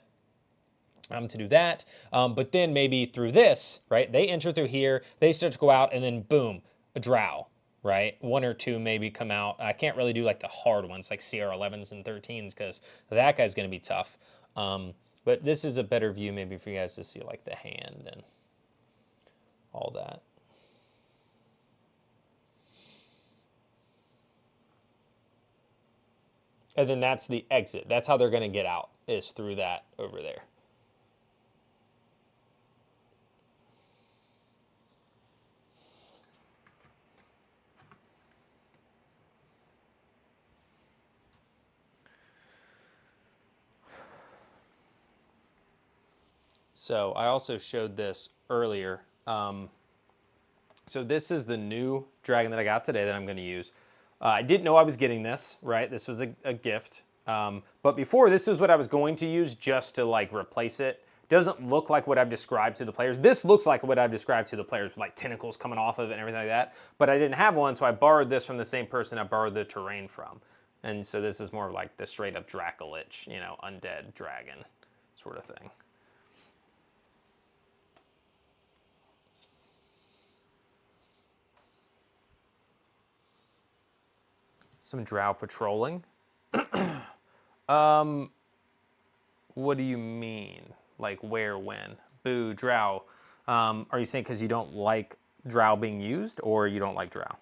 To do that, but then maybe through this, right? They enter through here, they start to go out, and then boom, a drow, right? 1 or 2 maybe come out. I can't really do like the hard ones, like CR11s and 13s, because that guy's going to be tough. But this is a better view maybe for you guys to see like the hand and all that. And then that's the exit. That's how they're going to get out, is through that over there. So I also showed this earlier. So this is the new dragon that I got today that I'm going to use. I didn't know I was getting this, right? This was a gift. But before, this is what I was going to use just to like replace it. Doesn't look like what I've described to the players. This looks like what I've described to the players, with like tentacles coming off of it and everything like that. But I didn't have one, so I borrowed this from the same person I borrowed the terrain from. And so this is more like the straight up Dracolich, you know, undead dragon sort of thing. Some drow patrolling. What do you mean? Like where, when? Boo, drow. Are you saying because you don't like drow being used, or you don't like drow?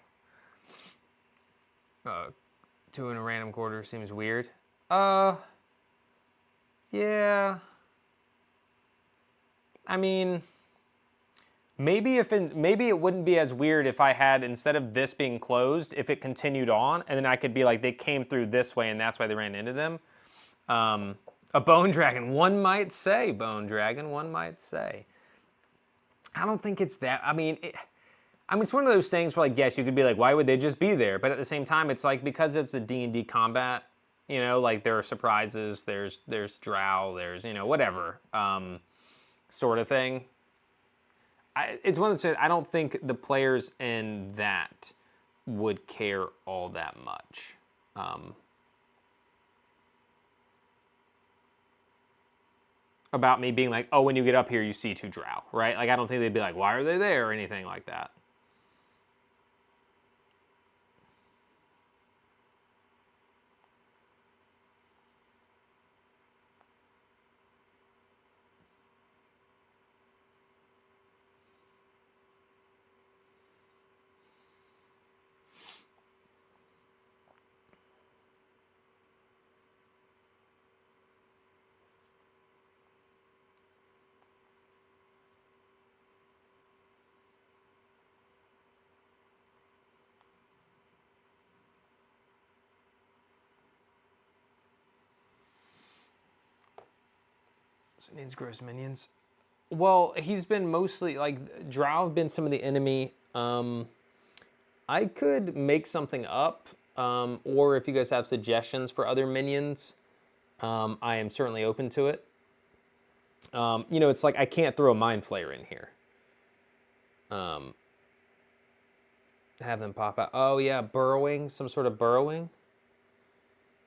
Two in a random quarter seems weird. Yeah. I mean, maybe maybe it wouldn't be as weird if I had, instead of this being closed, if it continued on, and then I could be like, they came through this way, and that's why they ran into them. A bone dragon, one might say. Bone dragon, one might say. I don't think it's that. I mean, it's one of those things where, like, yes, you could be like, why would they just be there? But at the same time, it's like, because it's a D&D combat, you know, like there are surprises. There's drow. There's, you know, whatever sort of thing. It's one of those things. I don't think the players in that would care all that much. About me being like, oh, when you get up here, you see two drow, right? Like, I don't think they'd be like, why are they there, or anything like that. So it needs gross minions. Well, he's been mostly, like, drow have been some of the enemy. I could make something up, or if you guys have suggestions for other minions, I am certainly open to it. You know, it's like I can't throw a mind flayer in here. Have them pop out. Oh yeah, burrowing, some sort of burrowing.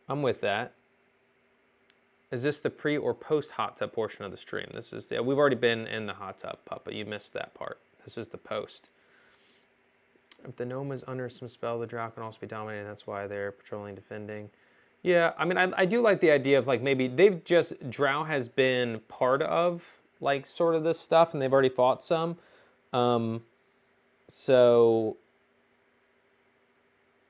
I'm with that. Is this the pre or post hot tub portion of the stream? This is, yeah, we've already been in the hot tub, Papa. You missed that part. This is the post. If the gnome is under some spell, the drow can also be dominated. That's why they're patrolling, defending. Yeah, I mean, I do like the idea of, like, maybe drow has been part of, like, sort of this stuff, and they've already fought some. So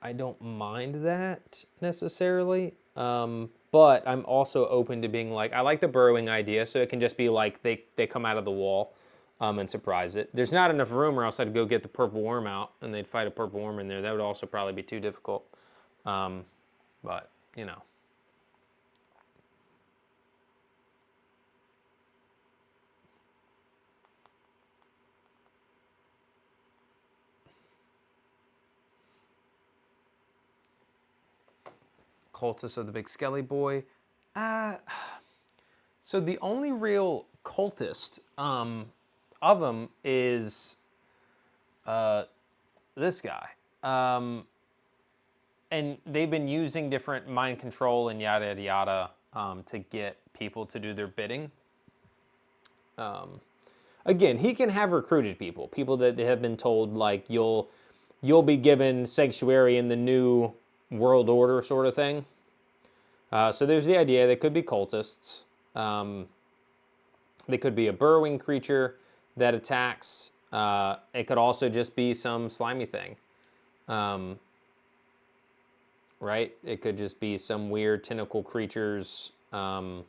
I don't mind that necessarily. But I'm also open to being like, I like the burrowing idea, so it can just be like they come out of the wall and surprise it. There's not enough room, or else I'd go get the purple worm out, and they'd fight a purple worm in there. That would also probably be too difficult. But, you know. Cultist of the Big Skelly Boy. So the only real cultist of them is this guy. And they've been using different mind control and yada, yada, yada to get people to do their bidding. Again, he can have recruited people that have been told, like, you'll be given sanctuary in the new world order sort of thing. So there's the idea. They could be cultists. They could be a burrowing creature that attacks. It could also just be some slimy thing. right? It could just be some weird tentacle creatures that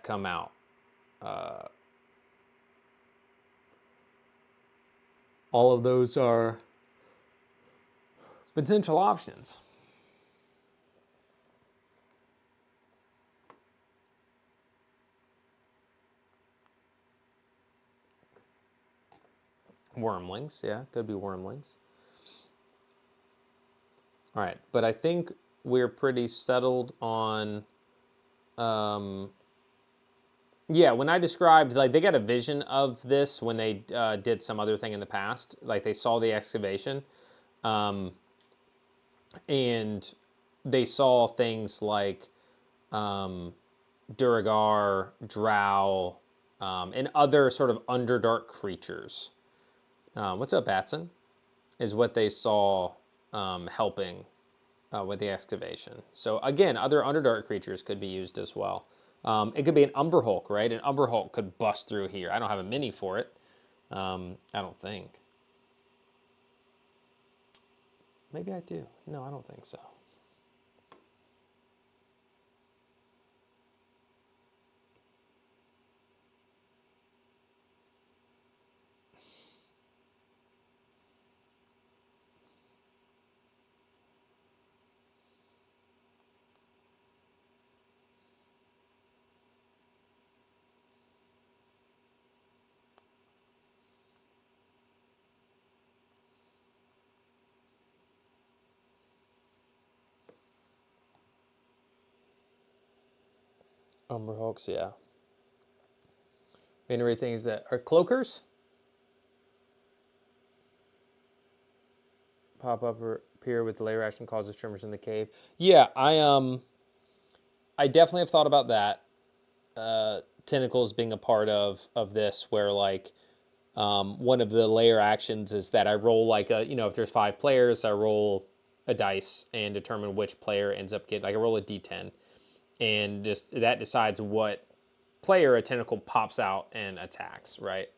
come out. All of those are potential options. Wormlings, yeah, could be wormlings. All right, but I think we're pretty settled on, yeah, when I described, like, they got a vision of this when they did some other thing in the past. Like, they saw the excavation, and they saw things like Duragar, Drow, and other sort of Underdark creatures. What's up, Batson? Is what they saw helping with the excavation. So again, other Underdark creatures could be used as well. It could be an Umber Hulk, right? An Umber Hulk could bust through here. I don't have a mini for it. I don't think. Maybe I do. No, I don't think so. Umber Hulks, yeah. Binary things that are cloakers. Pop up or appear with delay reaction causes tremors in the cave. Yeah, I definitely have thought about that. Tentacles being a part of this, where like one of the layer actions is that I roll like a, if there's 5 players, I roll a dice and determine which player ends up getting, like I roll a d10, and just that decides what player a tentacle pops out and attacks, right?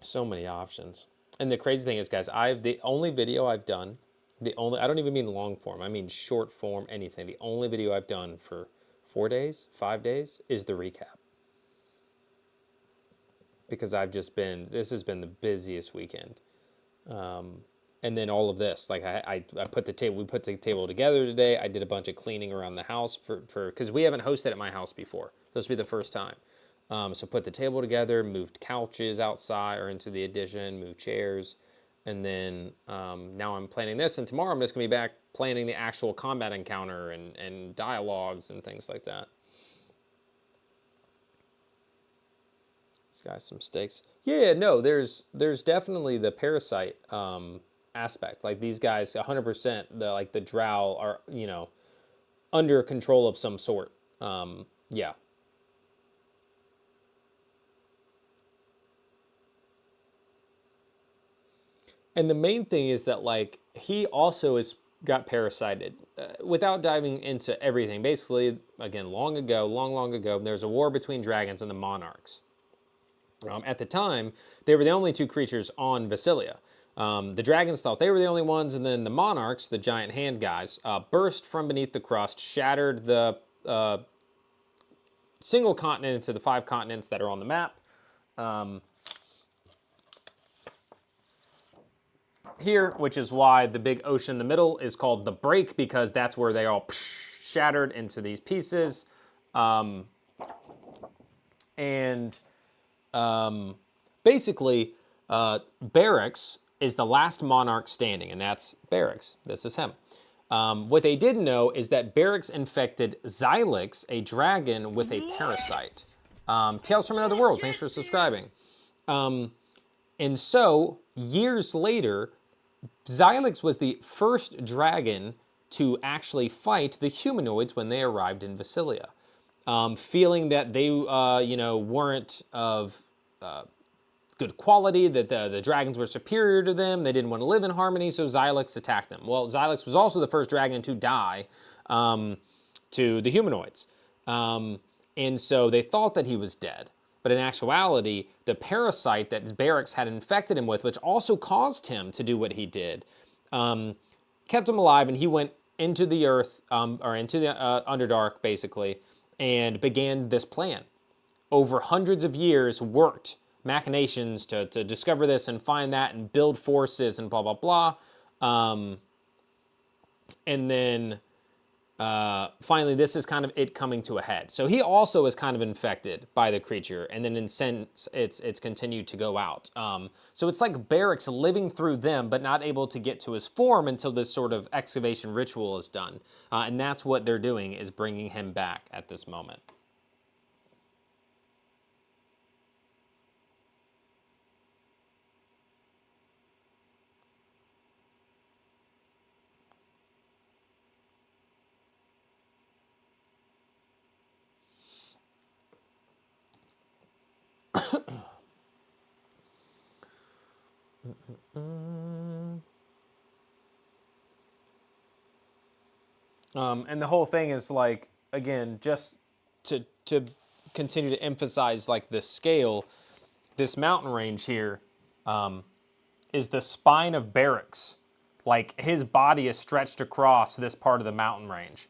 So many options. And the crazy thing is, guys, the only video I've done, I don't even mean long form, I mean short form, anything. The only video I've done for 4 days, 5 days is the recap. Because this has been the busiest weekend. And then all of this, like I put the table, we put the table together today. I did a bunch of cleaning around the house because we haven't hosted at my house before. This will be the first time. So put the table together, moved couches outside or into the addition, moved chairs, and then now I'm planning this. And tomorrow I'm just gonna be back planning the actual combat encounter and dialogues and things like that. This guy's some steaks. Yeah, no, there's definitely the parasite aspect. Like these guys, 100%, the drow are under control of some sort. Yeah. And the main thing is that like he also is got parasited. Without diving into everything, basically, again, long ago, there's a war between dragons and the monarchs. At the time, they were the only 2 creatures on Vasilia. The dragons thought they were the only ones, and then the monarchs, the giant hand guys, burst from beneath the crust, shattered the single continent into the 5 continents that are on the map. Here, which is why the big ocean in the middle is called the break, because that's where they all shattered into these pieces. Basically, Barracks is the last monarch standing, and that's Barracks. This is him. What they didn't know is that Barracks infected Xylix, a dragon, with a parasite. Tales from Another World, thanks for subscribing. And so, years later, Xylix was the first dragon to actually fight the humanoids when they arrived in Vasilia. Feeling that they, weren't of good quality, that the dragons were superior to them. They didn't want to live in harmony, so Xylex attacked them. Well, Xylex was also the first dragon to die to the humanoids. And so they thought that he was dead. But in actuality, the parasite that Barracks had infected him with, which also caused him to do what he did, kept him alive, and he went into the earth, or into the Underdark, basically, and began this plan. Over hundreds of years, worked machinations to discover this and find that and build forces and blah, blah, blah. And then finally, this is kind of it coming to a head. So he also is kind of infected by the creature, and then in sense, it's continued to go out. So it's like Barracks living through them, but not able to get to his form until this sort of excavation ritual is done. And that's what they're doing, is bringing him back at this moment. And the whole thing is like, again, just to continue to emphasize like the scale, this mountain range here is the spine of Barracks. Like his body is stretched across this part of the mountain range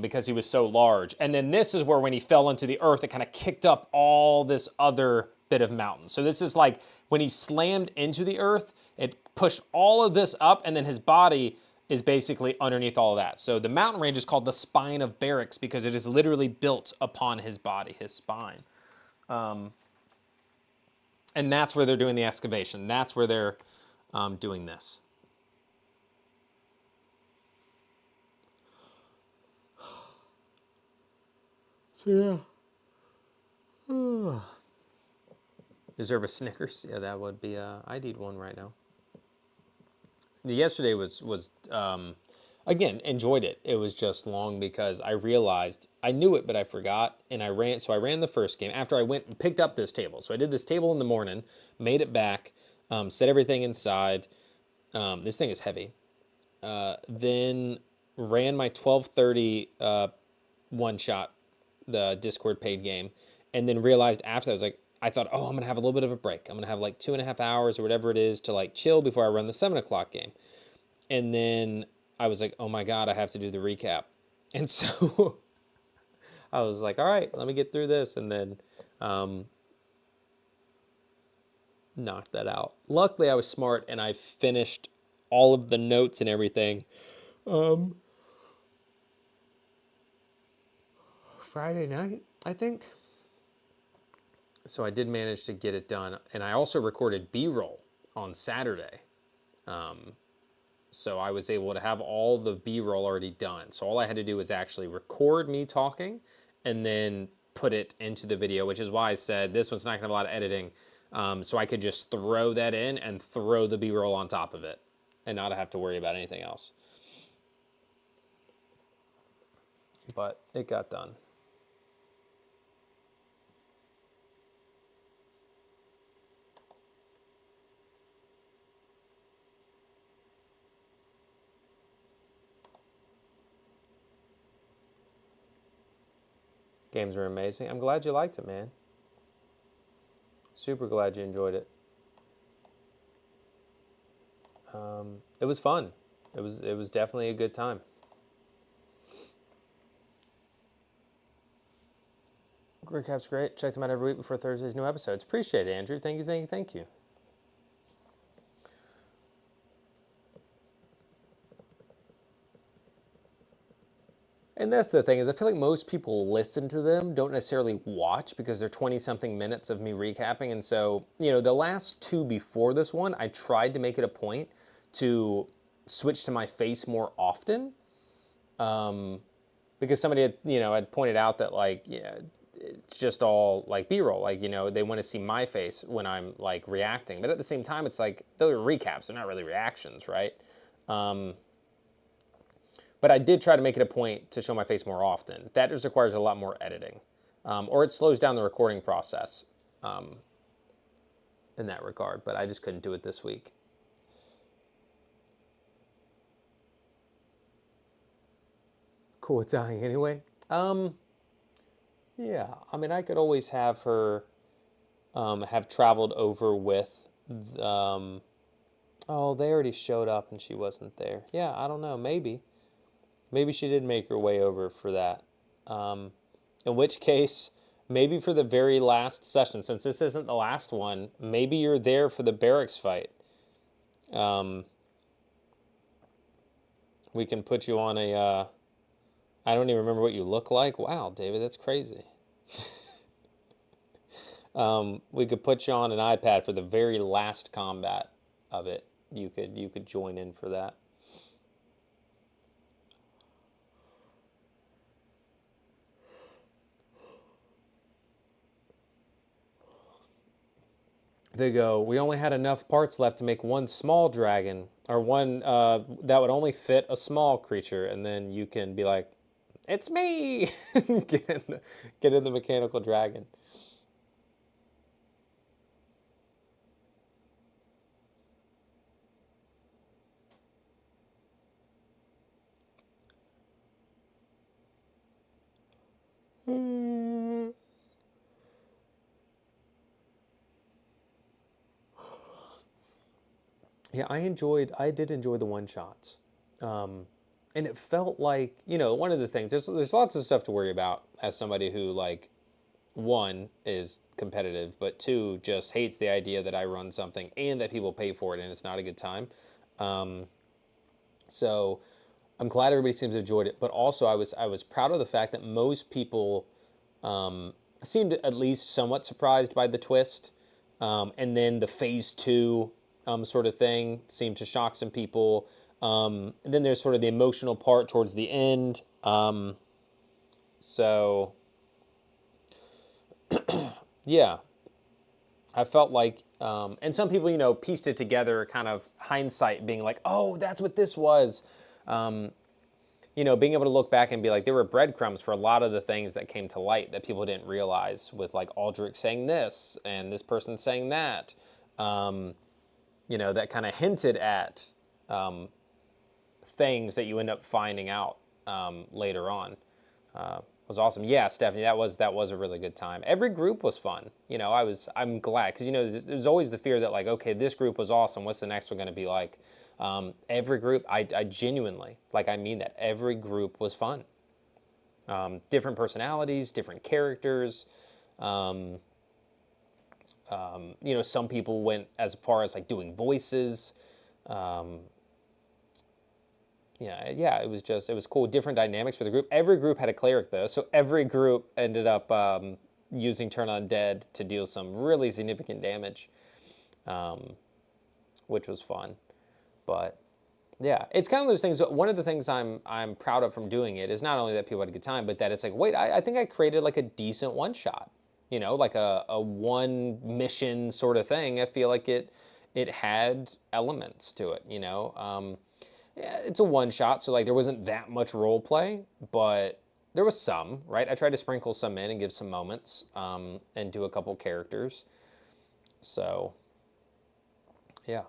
because he was so large. And then this is where when he fell into the earth, it kind of kicked up all this other bit of mountain. So this is like when he slammed into the earth, it pushed all of this up, and then his body is basically underneath all of that. So the mountain range is called the spine of Barracks because it is literally built upon his body, his spine. And that's where they're doing the excavation. That's where they're doing this. So yeah. Deserve a Snickers? Yeah, that would be, I need one right now. Yesterday was again, enjoyed it. It was just long because I realized, I knew it, but I forgot, and I ran the first game after I went and picked up this table. So I did this table in the morning, made it back, set everything inside. This thing is heavy. Then ran my 12:30 one-shot, the Discord paid game, and then realized after that, I thought, oh, I'm going to have a little bit of a break. I'm going to have like 2.5 hours or whatever it is to like chill before I run the 7 o'clock game. And then I was like, oh my God, I have to do the recap. And so I was like, all right, let me get through this. And then knocked that out. Luckily, I was smart and I finished all of the notes and everything. Friday night, I think. So I did manage to get it done. And I also recorded B-roll on Saturday. So I was able to have all the B-roll already done. So all I had to do was actually record me talking and then put it into the video, which is why I said this one's not going to have a lot of editing. So I could just throw that in and throw the B-roll on top of it and not have to worry about anything else. But it got done. Games are amazing. I'm glad you liked it, man. Super glad you enjoyed it. It was fun. It was definitely a good time. Recap's great. Check them out every week before Thursday's new episodes. Appreciate it, Andrew. Thank you, thank you, thank you. And that's the thing, is I feel like most people listen to them, don't necessarily watch, because they're 20-something minutes of me recapping. And so, you know, the last two before this one, I tried to make it a point to switch to my face more often. Because somebody had, had pointed out that, like, yeah, it's just all, like, B-roll. Like, they want to see my face when I'm, like, reacting. But at the same time, it's like, those are recaps. They're not really reactions, right? But I did try to make it a point to show my face more often. That just requires a lot more editing. Or it slows down the recording process. in that regard, but I just couldn't do it this week. Cool with dying anyway. Yeah, I mean, I could always have her have traveled over with. Oh, they already showed up and she wasn't there. Yeah, I don't know. Maybe she did make her way over for that. In which case, maybe for the very last session, since this isn't the last one, maybe you're there for the barracks fight. We can put you on a. I don't even remember what you look like. Wow, David, that's crazy. We could put you on an iPad for the very last combat of it. You could join in for that. They go, we only had enough parts left to make one small dragon, or one that would only fit a small creature, and then you can be like, it's me! Get in the mechanical dragon. Yeah, I did enjoy the one shots. And it felt like, one of the things, there's lots of stuff to worry about as somebody who, like, one, is competitive, but two, just hates the idea that I run something and that people pay for it and it's not a good time. So I'm glad everybody seems to have enjoyed it, but also I was proud of the fact that most people seemed at least somewhat surprised by the twist. And then the phase two sort of thing seemed to shock some people. And then there's sort of the emotional part towards the end. So, yeah, I felt like, and some people, pieced it together, kind of hindsight being like, oh, that's what this was. Being able to look back and be like, there were breadcrumbs for a lot of the things that came to light that people didn't realize, with like Aldrich saying this and this person saying that, that kind of hinted at things that you end up finding out later on. Was awesome. Yeah, Stephanie, that was a really good time. Every group was fun. I'm glad, because there's always the fear that, like, okay, this group was awesome. What's the next one going to be like? Every group, I genuinely, like, I mean that, every group was fun. Different personalities, different characters. Some people went as far as like doing voices. It was cool. Different dynamics for the group. Every group had a cleric though, so every group ended up using Turn Undead to deal some really significant damage, which was fun. But yeah, it's kind of those things. One of the things I'm proud of from doing it is not only that people had a good time, but that it's like, wait, I think I created like a decent one shot. Like a one mission sort of thing. I feel like it had elements to it. Yeah, it's a one shot, so like there wasn't that much role play, but there was some, right? I tried to sprinkle some in and give some moments, and do a couple characters. So, yeah.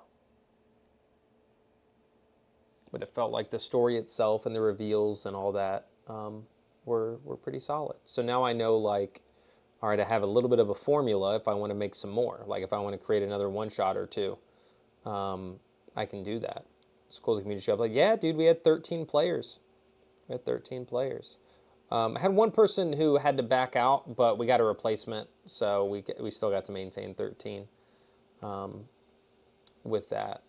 But it felt like the story itself and the reveals and all that were pretty solid. So now I know, like, all right, I have a little bit of a formula if I want to make some more. Like if I want to create another one shot or two, I can do that. It's cool the community show up. Like, yeah, dude, we had 13 players. We had 13 players. I had one person who had to back out, but we got a replacement, so we still got to maintain 13 with that.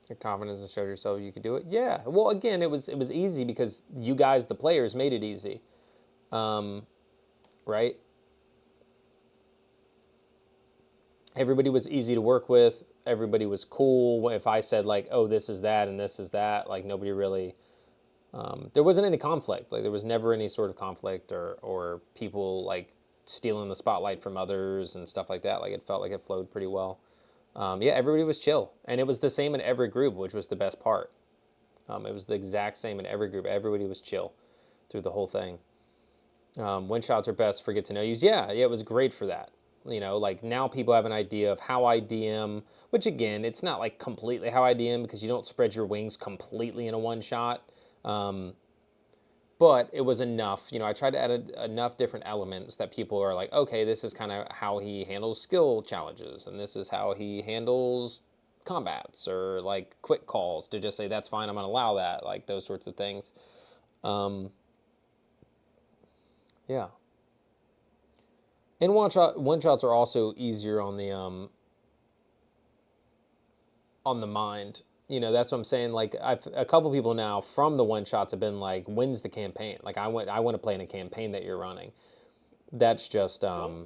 Your confidence and showed yourself you could do it. Yeah. Well, again, it was easy because you guys, the players, made it easy. Right? Everybody was easy to work with. Everybody was cool. If I said like, oh, this is that and this is that, like nobody really, there wasn't any conflict. Like there was never any sort of conflict or people like stealing the spotlight from others and stuff like that. Like it felt like it flowed pretty well. Yeah, everybody was chill. And it was the same in every group, which was the best part. It was the exact same in every group. Everybody was chill through the whole thing. One shots are best for get to know yous. Yeah, it was great for that. You know, like now people have an idea of how I DM, which again, it's not like completely how I DM because you don't spread your wings completely in a one shot. Um, but it was enough. You know, I tried to add enough different elements that people are like, okay, this is kind of how he handles skill challenges, and this is how he handles combats or like quick calls to just say that's fine, I'm gonna allow that, like those sorts of things. Um, yeah, and one shots are also easier on the mind. You know, that's what I'm saying. Like a couple people now from the one shots have been like, when's the campaign? Like I want to play in a campaign that you're running. That's just a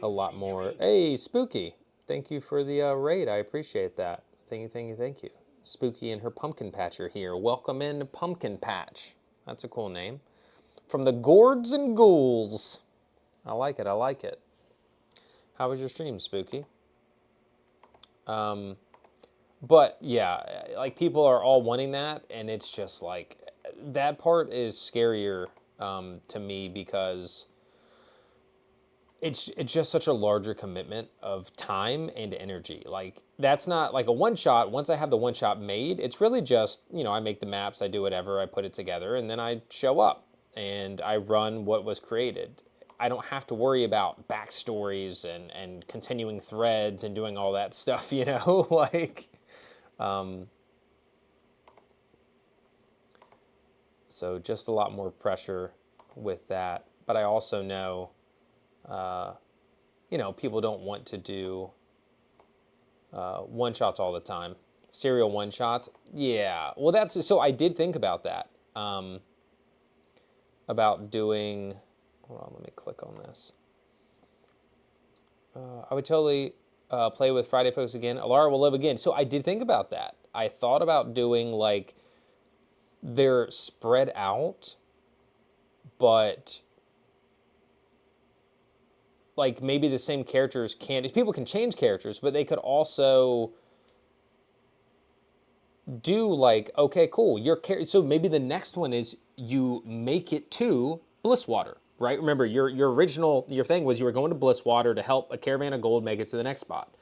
lot more. Hey, Spooky, thank you for the raid. I appreciate that. Thank you, thank you, thank you. Spooky and her pumpkin patch are here. Welcome in, Pumpkin Patch. That's a cool name. From the Gourds and Ghouls. I like it. I like it. How was your stream, Spooky? But yeah, like people are all wanting that, and it's just like that part is scarier to me because it's just such a larger commitment of time and energy. Like that's not like a one shot. Once I have the one shot made, it's really just, you know, I make the maps, I do whatever, I put it together, and then I show up and I run what was created. I don't have to worry about backstories and continuing threads and doing all that stuff, you know, like so just a lot more pressure with that. But I also know, you know, people don't want to do one shots all the time. Serial one shots, yeah. Well, that's so. I did think about that. About doing. Hold on, let me click on this. I would totally play with Friday folks again. Alara will live again. So I did think about that. I thought about doing like they're spread out, but like maybe the same characters can't. People can change characters, but they could also do like, okay, cool. So maybe the next one is you make it to Blisswater, right? Remember your original your thing was you were going to Blisswater to help a caravan of gold make it to the next spot.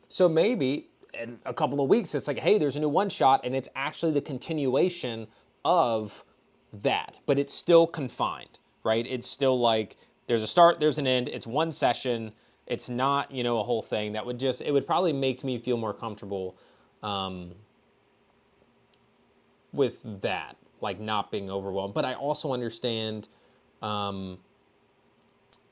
So maybe in a couple of weeks it's like, hey, there's a new one shot, and it's actually the continuation of that, but it's still confined, right? It's still like there's a start, there's an end. It's one session. It's not, you know, a whole thing. That would just it would probably make me feel more comfortable with that, like not being overwhelmed. But I also understand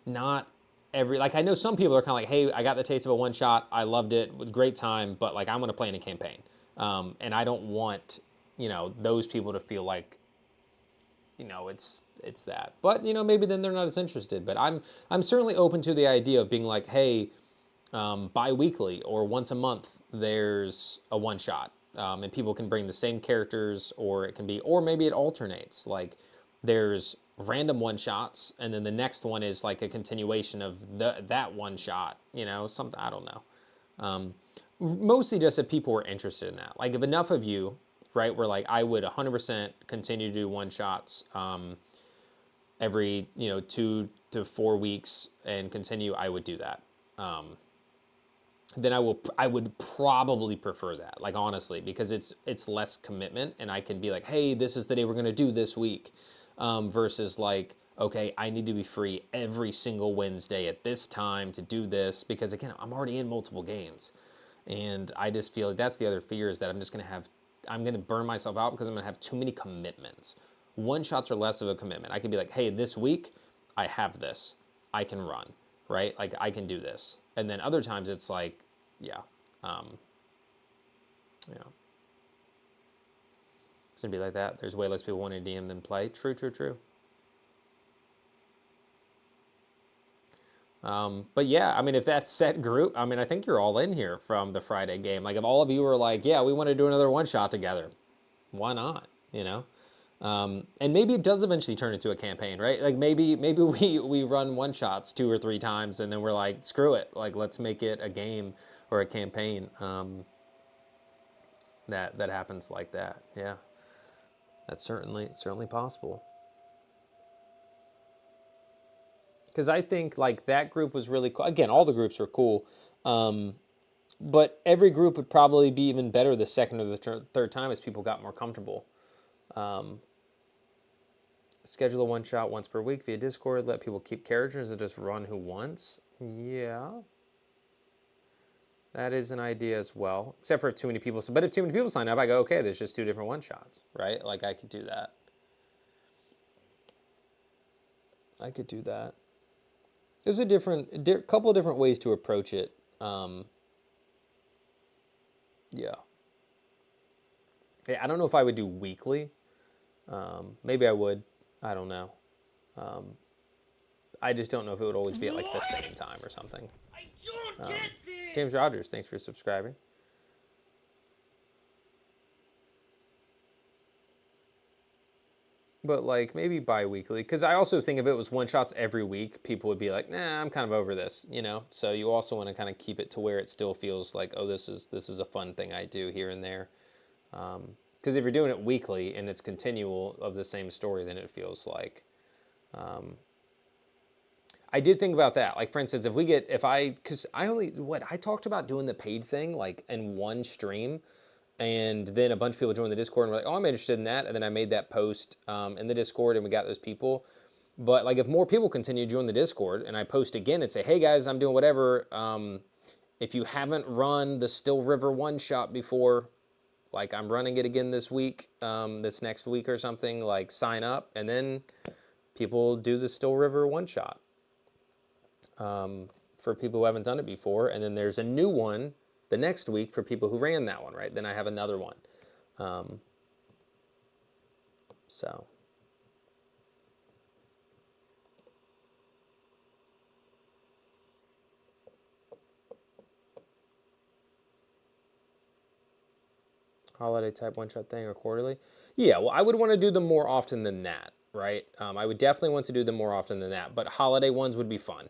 not every, like I know some people are kind of like, hey, I got the taste of a one shot, I loved it, it was a great time, but like I'm going to play in a campaign, and I don't want, you know, those people to feel like, you know, it's that. But you know, maybe then they're not as interested. But I'm certainly open to the idea of being like, hey, bi-weekly or once a month there's a one shot, and people can bring the same characters, or it can be, or maybe it alternates, like there's random one shots and then the next one is like a continuation of that one shot, you know, something, I don't know. Mostly just if people were interested in that, like if enough of you, right, were like, I would 100% continue to do one shots every, you know, 2 to 4 weeks and continue, I would do that. Then I would probably prefer that, like honestly, because it's less commitment, and I can be like, hey, this is the day we're gonna do this week, versus like, okay, I need to be free every single Wednesday at this time to do this, because again, I'm already in multiple games, and I just feel like that's the other fear, is that I'm gonna burn myself out because I'm gonna have too many commitments. One shots are less of a commitment. I can be like, hey, this week I have this, I can run, right? Like I can do this, and then other times it's like, yeah, yeah, it's gonna be like that. There's way less people wanting to DM than play. True, true, true. But yeah, I mean, if that set group, I mean, I think you're all in here from the Friday game. Like, if all of you were like, yeah, we want to do another one shot together, why not? You know, and maybe it does eventually turn into a campaign, right? Like maybe we run one shots 2 or 3 times, and then we're like, screw it, like let's make it a game or a campaign. That happens like that. Yeah, that's certainly possible. Because I think like that group was really cool. Again, all the groups are cool. But every group would probably be even better the second or the third time as people got more comfortable. Schedule a one-shot once per week via Discord. Let people keep characters and just run who wants. Yeah. That is an idea as well. Except for if too many people. But if too many people sign up, I go, okay, there's just 2 different one-shots, right? Like I could do that. There's a couple of different ways to approach it. Yeah. Yeah, I don't know if I would do weekly. Maybe I would. I don't know. I just don't know if it would always be at like the same time or something. James Rogers, thanks for subscribing. But like maybe bi-weekly, because I also think if it was one-shots every week, people would be like, nah, I'm kind of over this, you know? So you also want to kind of keep it to where it still feels like, oh, this is a fun thing I do here and there. Because if you're doing it weekly and it's continual of the same story, then it feels like... I did think about that. Like, for instance, because I talked about doing the paid thing, like, in one stream, and then a bunch of people joined the Discord and were like, oh, I'm interested in that, and then I made that post in the Discord, and we got those people. But, like, if more people continue to join the Discord, and I post again and say, hey, guys, I'm doing whatever, if you haven't run the Still River one-shot before, like, I'm running it again this week, this next week or something, like, sign up, and then people do the Still River one-shot. For people who haven't done it before, and then there's a new one the next week for people who ran that one, right? Then I have another one. So. Holiday type one-shot thing or quarterly? Yeah, well, I would want to do them more often than that, right? I would definitely want to do them more often than that, but holiday ones would be fun.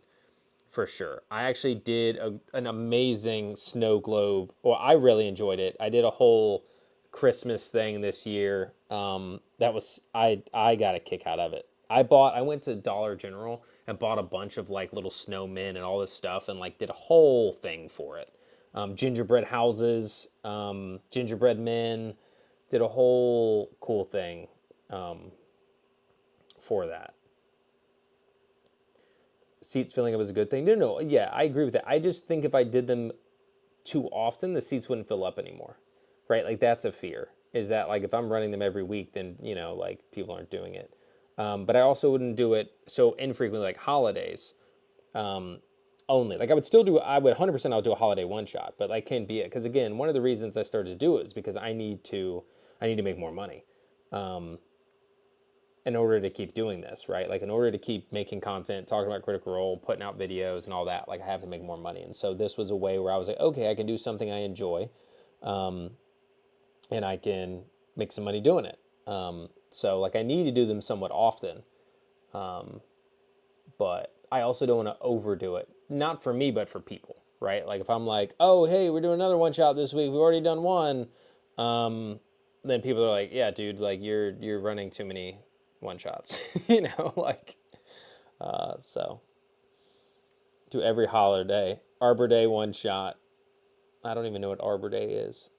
For sure. I actually did an amazing snow globe. Well, I really enjoyed it. I did a whole Christmas thing this year. I got a kick out of it. I went to Dollar General and bought a bunch of like little snowmen and all this stuff and like did a whole thing for it. Gingerbread houses, gingerbread men, did a whole cool thing for that. Seats filling up is a good thing. No, yeah, I agree with that. I just think if I did them too often, the seats wouldn't fill up anymore, right? Like that's a fear. Is that like if I'm running them every week, then like people aren't doing it. But I also wouldn't do it so infrequently, like holidays only. Like I would 100% I would do a holiday one shot, but that can't be it because again, one of the reasons I started to do it is because I need to make more money. In order to keep doing this, right? Like in order to keep making content, talking about Critical Role, putting out videos and all that, like I have to make more money. And so this was a way where I was like, okay, I can do something I enjoy and I can make some money doing it. So like I need to do them somewhat often, but I also don't want to overdo it. Not for me, but for people, right? Like if I'm like, oh, hey, we're doing another one shot this week. We've already done one. Then people are like, yeah, dude, like you're running too many one shots, so do every holiday. Arbor Day one shot. I don't even know what Arbor Day is.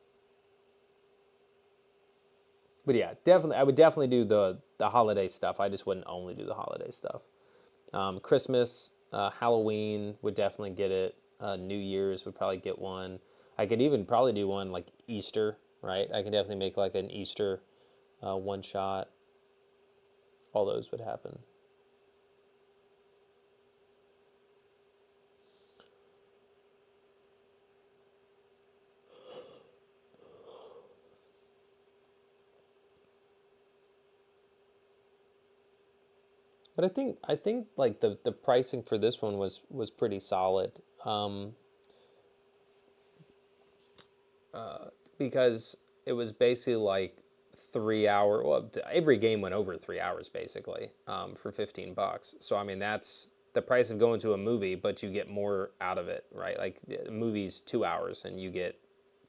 But yeah, definitely, I would definitely do the holiday stuff. I just wouldn't only do the holiday stuff. Christmas, Halloween would definitely get it. New Year's would probably get one. I could even probably do one like Easter, right? I could definitely make like an Easter one shot. All those would happen. But I think like the pricing for this one was pretty solid. Because it was basically like 3 hour. Well, every game went over 3 hours basically for $15. So I mean that's the price of going to a movie, but you get more out of it, right? Like the movie's 2 hours and you get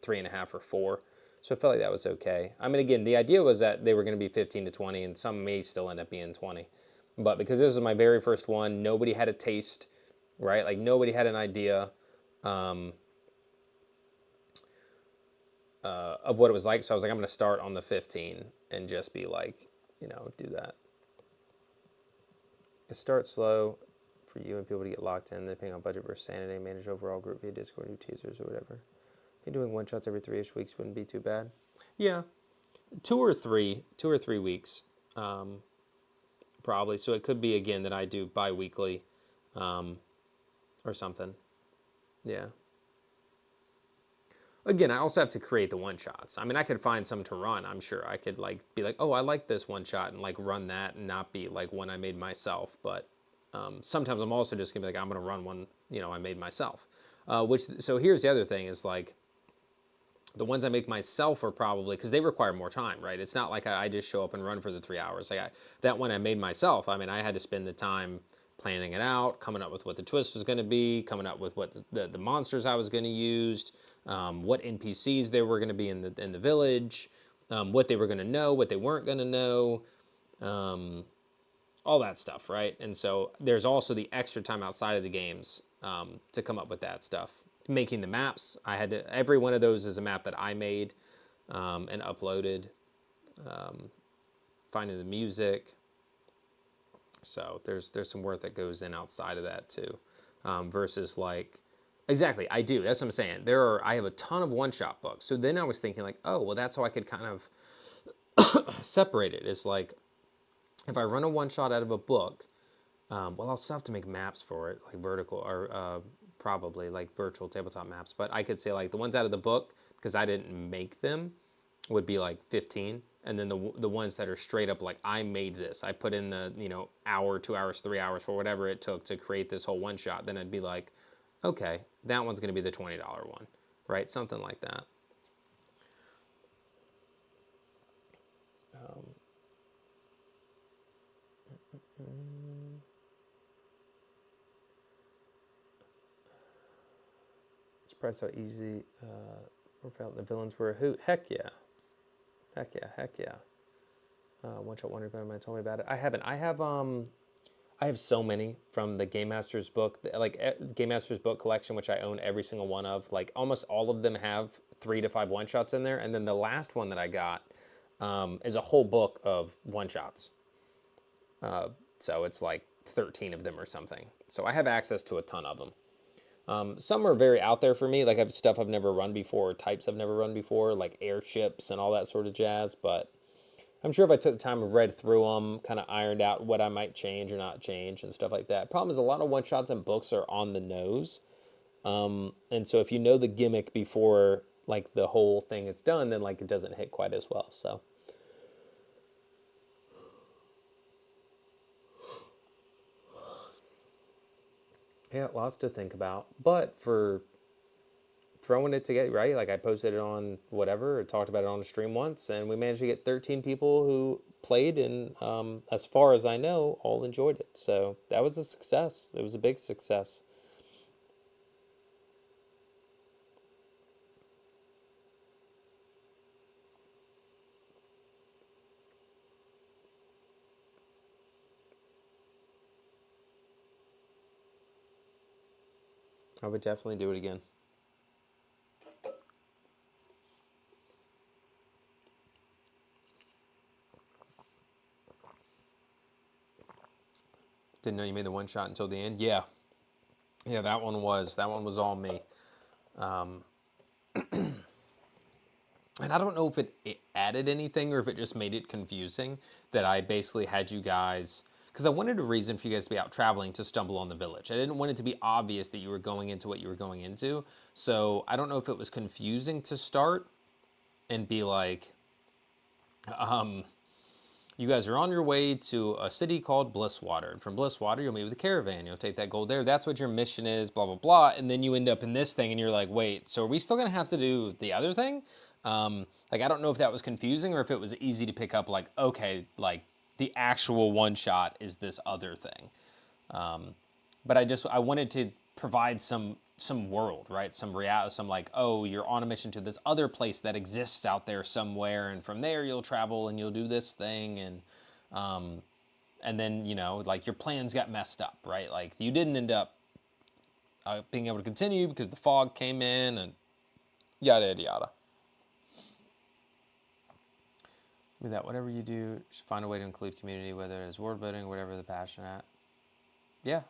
3.5 or 4. So I felt like that was okay. I mean, again, the idea was that they were going to be 15 to 20, and some may still end up being 20. But because this is my very first one, nobody had a taste, right? Like nobody had an idea of what it was like. So I was like, I'm going to start on the 15 and just be like, do that. It starts slow for you and people to get locked in, depending on budget versus sanity, manage overall group via Discord, do teasers or whatever. You're doing one shots every 3-ish weeks wouldn't be too bad. Yeah, 2 or 3 weeks, probably. So it could be again that I do bi-weekly, or something. Yeah. Again, I also have to create the one shots. I mean, I could find some to run. I'm sure I could like be like, oh, I like this one shot and like run that and not be like one I made myself. But sometimes I'm also just gonna be like, I'm gonna run one, I made myself. So here's the other thing is like, the ones I make myself are probably, because they require more time, right? It's not like I just show up and run for the 3 hours. That one I made myself, I mean, I had to spend the time planning it out, coming up with what the twist was going to be, coming up with what the monsters I was going to use, what NPCs there were going to be in the village, what they were going to know, what they weren't going to know, all that stuff, right? And so there's also the extra time outside of the games to come up with that stuff. Making the maps, every one of those is a map that I made and uploaded. Finding the music. So there's some work that goes in outside of that too, versus like, exactly, I do. That's what I'm saying. I have a ton of one-shot books. So then I was thinking like, oh, well, that's how I could kind of separate it. It's like, if I run a one-shot out of a book, well, I'll still have to make maps for it, like vertical or probably like virtual tabletop maps. But I could say like the ones out of the book, because I didn't make them, would be like 15. And then the ones that are straight up like, I made this. I put in the, hour, 2 hours, 3 hours for whatever it took to create this whole one shot. Then I'd be like, okay, that one's going to be the $20 one, right? Something like that. Surprised how easy we felt the villains were a hoot. Heck yeah. Heck yeah. Heck yeah. One Shot Wonder Woman told me about it. I haven't. I have so many from the Game Master's book, like Game Master's book collection, which I own every single one of. Like almost all of them have 3 to 5 one shots in there, and then the last one that I got is a whole book of one shots. So it's like 13 of them or something. So I have access to a ton of them. Some are very out there for me, like I have stuff I've never run before, or types I've never run before, like airships and all that sort of jazz. But I'm sure if I took the time and read through them, kind of ironed out what I might change or not change and stuff like that. Problem is, a lot of one-shots and books are on the nose. And so if you know the gimmick before like the whole thing is done, then like it doesn't hit quite as well. So yeah, lots to think about. But for throwing it together, right? Like I posted it on whatever, or talked about it on a stream once, and we managed to get 13 people who played, and as far as I know, all enjoyed it. So that was a success. It was a big success. I would definitely do it again. Didn't know you made the one shot until the end. Yeah, that one was all me. And I don't know if it added anything or if it just made it confusing that I basically had you guys, because I wanted a reason for you guys to be out traveling to stumble on the village. I didn't want it to be obvious that you were going into what you were going into. So I don't know if it was confusing to start and be like, you guys are on your way to a city called Blisswater. And from Blisswater, you'll meet with a caravan. You'll take that gold there. That's what your mission is, blah, blah, blah. And then you end up in this thing and you're like, wait, so are we still going to have to do the other thing? Like, I don't know if that was confusing or if it was easy to pick up, like, okay, like the actual one shot is this other thing. But I wanted to provide some world, right? Some reality, some like, oh, you're on a mission to this other place that exists out there somewhere, and from there you'll travel and you'll do this thing, and And then, you know, like your plans got messed up, right? Like you didn't end up being able to continue because the fog came in and yada, yada, yada. With that, whatever you do, just find a way to include community, whether it's word building or whatever the passion at. Yeah.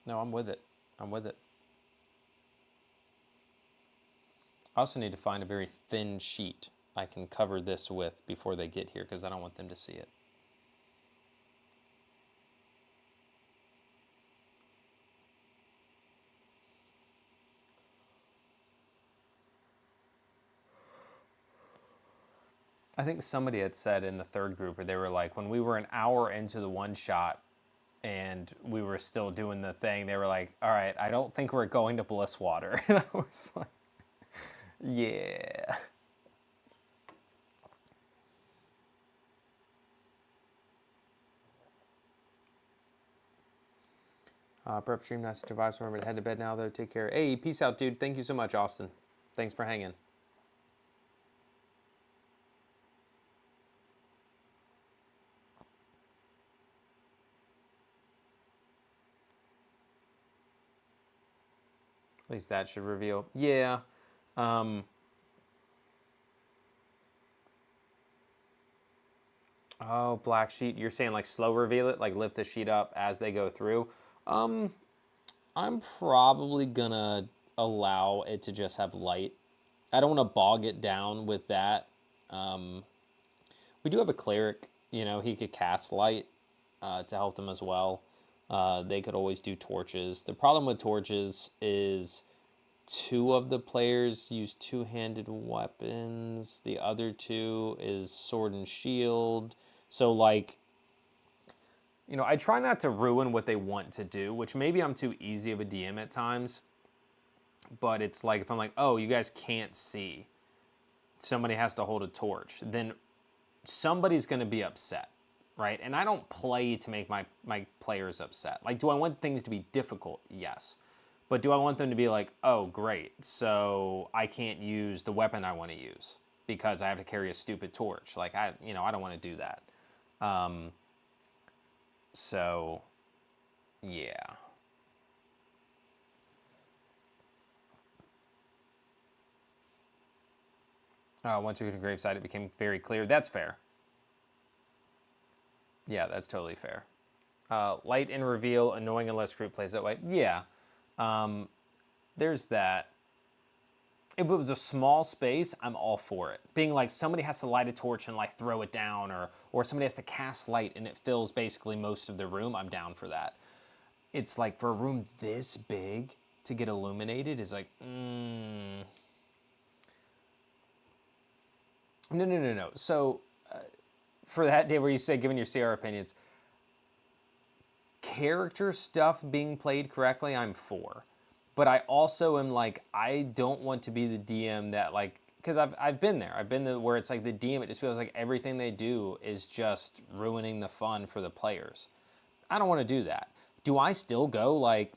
No, I'm with it. I'm with it. I also need to find a very thin sheet I can cover this with before they get here because I don't want them to see it. I think somebody had said in the third group, or they were like, when we were an hour into the one shot and we were still doing the thing, they were like, all right, I don't think we're going to Blisswater. And I was like, yeah. Prep stream, nice to vibes. Remember to head to bed now, though. Take care. Hey, peace out, dude. Thank you so much, Austin. Thanks for hanging. At least that should reveal. Yeah. Oh, black sheet. You're saying like slow reveal it, like lift the sheet up as they go through. I'm probably gonna allow it to just have light. I don't want to bog it down with that. We do have a cleric. You know, he could cast light to help them as well. They could always do torches. The problem with torches is two of the players use two-handed weapons. The other two is sword and shield. So, like, you know, I try not to ruin what they want to do, which maybe I'm too easy of a DM at times. But it's like, if I'm like, oh, you guys can't see, somebody has to hold a torch, then somebody's going to be upset, right? And I don't play to make my players upset. Like, do I want things to be difficult? Yes. But do I want them to be like, oh, great, so I can't use the weapon I want to use because I have to carry a stupid torch? Like, I don't want to do that. So, yeah. Once you get to graveside, it became very clear. That's fair. Yeah, that's totally fair. Light and reveal, annoying unless group plays that way. Yeah. There's that. If it was a small space, I'm all for it. Being like somebody has to light a torch and like throw it down, or somebody has to cast light and it fills basically most of the room, I'm down for that. It's like for a room this big to get illuminated is like, No. So for that day where you say giving your CR opinions, character stuff being played correctly, I'm for. But I also am like, I don't want to be the DM that like, because I've been there. I've been there where it's like the DM, it just feels like everything they do is just ruining the fun for the players. I don't want to do that. Do I still go like,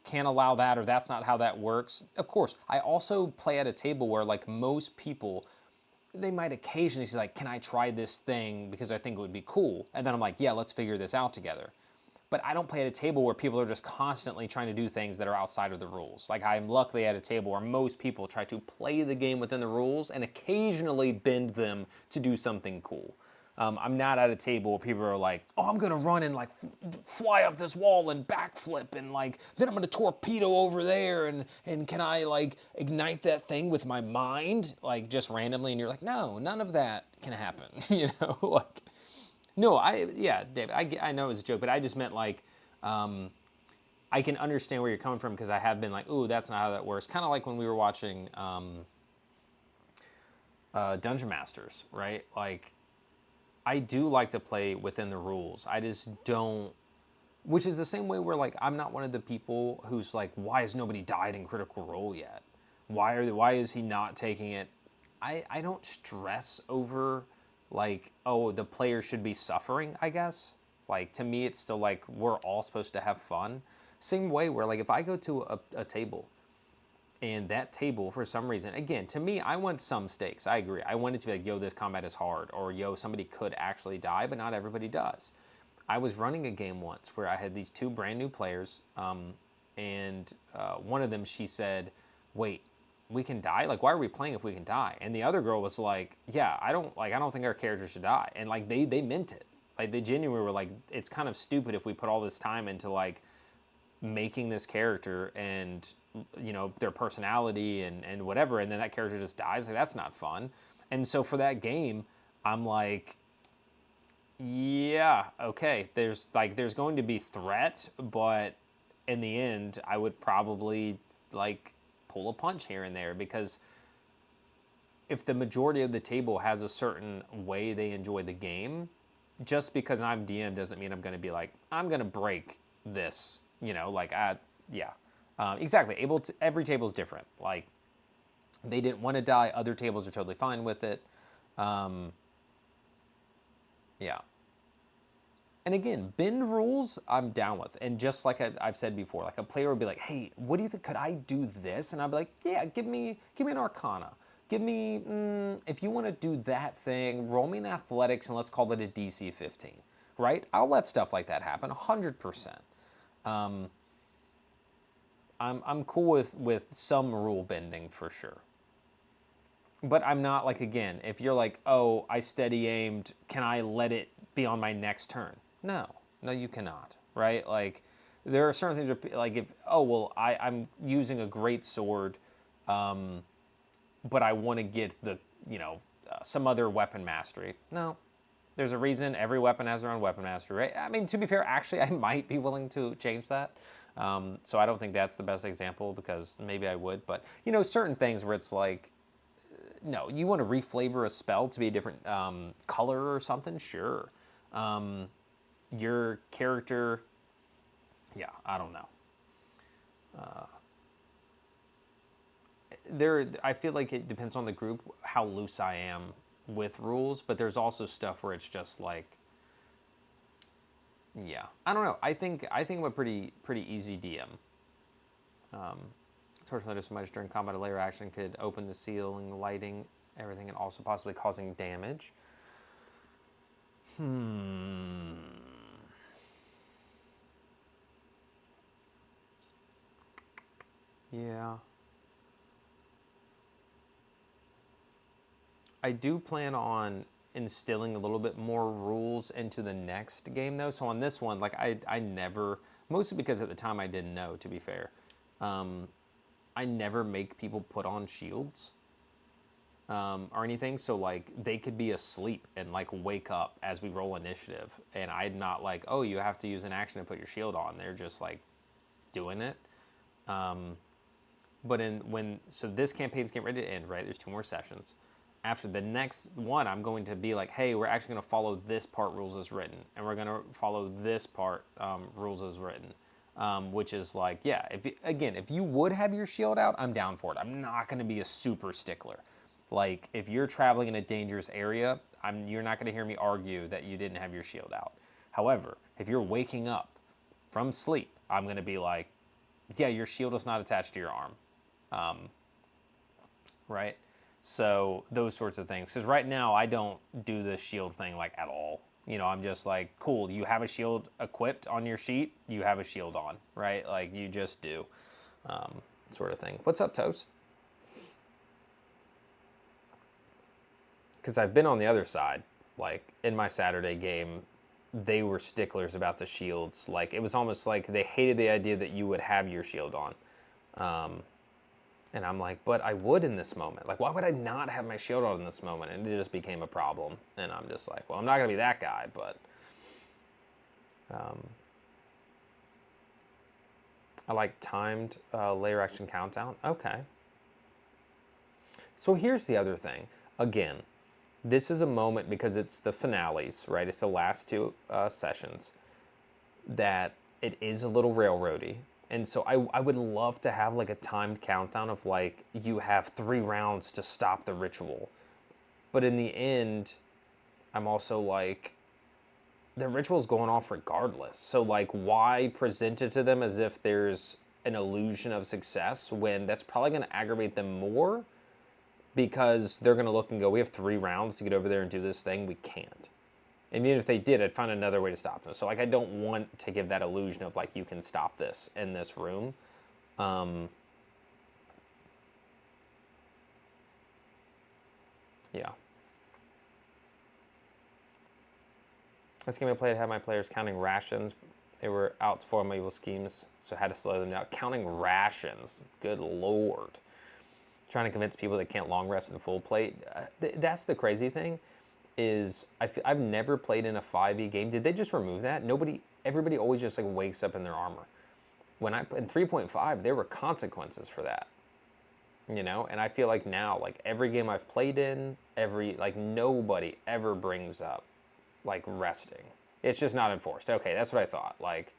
can't allow that, or that's not how that works? Of course. I also play at a table where like most people, they might occasionally say like, can I try this thing because I think it would be cool? And then I'm like, yeah, let's figure this out together. But I don't play at a table where people are just constantly trying to do things that are outside of the rules. Like, I'm luckily at a table where most people try to play the game within the rules and occasionally bend them to do something cool. I'm not at a table where people are like, oh, I'm gonna run and like fly up this wall and backflip and like, then I'm gonna torpedo over there and can I like ignite that thing with my mind? Like just randomly, and you're like, no, none of that can happen, you know? Like, no, David, I know it was a joke, but I just meant like, I can understand where you're coming from because I have been like, ooh, that's not how that works. Kind of like when we were watching Dungeon Masters, right? Like, I do like to play within the rules. I just don't, which is the same way where like, I'm not one of the people who's like, why has nobody died in Critical Role yet? Why is he not taking it? I don't stress over like, oh, the player should be suffering, I guess. Like, to me, it's still like, we're all supposed to have fun. Same way where, like, if I go to a table and that table, for some reason, again, to me, I want some stakes. I agree. I want it to be like, yo, this combat is hard, or yo, somebody could actually die, but not everybody does. I was running a game once where I had these two brand new players, and one of them, she said, "Wait, we can die? Like, why are we playing if we can die?" And the other girl was like, "Yeah, I don't think our character should die." And like they meant it. Like they genuinely were like, "It's kind of stupid if we put all this time into like making this character and their personality and whatever, and then that character just dies. Like that's not fun." And so for that game, I'm like, yeah, okay. There's going to be threat, but in the end, I would probably like pull a punch here and there, because if the majority of the table has a certain way they enjoy the game, just because I'm DM doesn't mean I'm going to be like, I'm going to break this, yeah. Exactly. Every table is different. Like, they didn't want to die. Other tables are totally fine with it. Yeah. And again, bend rules, I'm down with. And just like I've said before, like a player would be like, "Hey, what do you think? Could I do this?" And I'd be like, "Yeah, give me an Arcana. Give me, if you want to do that thing, roll me an Athletics and let's call it a DC 15, right? I'll let stuff like that happen, 100%. I'm cool with some rule bending for sure. But I'm not like, again, if you're like, "Oh, I steady aimed, can I let it be on my next turn?" No, you cannot, right? Like, there are certain things where, like, if, "Oh, well, I'm using a great sword, but I want to get some other weapon mastery." No, there's a reason every weapon has their own weapon mastery, right? I mean, to be fair, actually, I might be willing to change that. So I don't think that's the best example, because maybe I would, but certain things where it's like, no, you want to reflavor a spell to be a different color or something, sure. Your character, yeah, I don't know. I feel like it depends on the group how loose I am with rules, but there's also stuff where it's just like, yeah, I don't know. I think I'm a pretty easy DM. Torch notice so much during combat, a layer action could open the ceiling, lighting everything, and also possibly causing damage. Yeah. I do plan on instilling a little bit more rules into the next game, though. So on this one, like I never, mostly because at the time I didn't know, to be fair, I never make people put on shields or anything. So like they could be asleep and like wake up as we roll initiative, and I'm not like, "Oh, you have to use an action to put your shield on." They're just like doing it. But so this campaign's getting ready to end, right? There's 2 more sessions. After the next one, I'm going to be like, "Hey, we're actually going to follow this part rules as written, and we're going to follow this part rules as written," which is like, yeah. If you would have your shield out, I'm down for it. I'm not going to be a super stickler. Like, if you're traveling in a dangerous area, you're not going to hear me argue that you didn't have your shield out. However, if you're waking up from sleep, I'm going to be like, "Yeah, your shield is not attached to your arm," right? So those sorts of things. Because right now I don't do the shield thing like at all. I'm just like, cool, you have a shield equipped on your sheet, you have a shield on, right? Like, you just do, sort of thing. What's up, Toast? Because I've been on the other side. Like, in my Saturday game, they were sticklers about the shields. Like, it was almost like they hated the idea that you would have your shield on. And I'm like, "But I would in this moment. Like, why would I not have my shield on in this moment?" And it just became a problem. And I'm just like, well, I'm not going to be that guy, but I like timed layer action countdown. Okay. So here's the other thing. Again, this is a moment, because it's the finales, right? It's the last 2 sessions, that it is a little railroady. And so I would love to have like a timed countdown of like, you have 3 rounds to stop the ritual. But in the end, I'm also like, the ritual's going off regardless. So like, why present it to them as if there's an illusion of success when that's probably going to aggravate them more, because they're going to look and go, "We have 3 rounds to get over there and do this thing. We can't." And even if they did, I'd find another way to stop them. So like I don't want to give that illusion of like you can stop this in this room. Yeah. This game I played had my players counting rations. They were out to form evil schemes, so I had to slow them down. Counting rations, good lord. Trying to convince people they can't long rest in full plate. That's the crazy thing, is I've never played in a 5e game. Did they just remove that? Everybody always just like wakes up in their armor. When in 3.5, there were consequences for that. You know, and I feel like now, like every game I've played in, like nobody ever brings up like resting. It's just not enforced. Okay, that's what I thought. Like,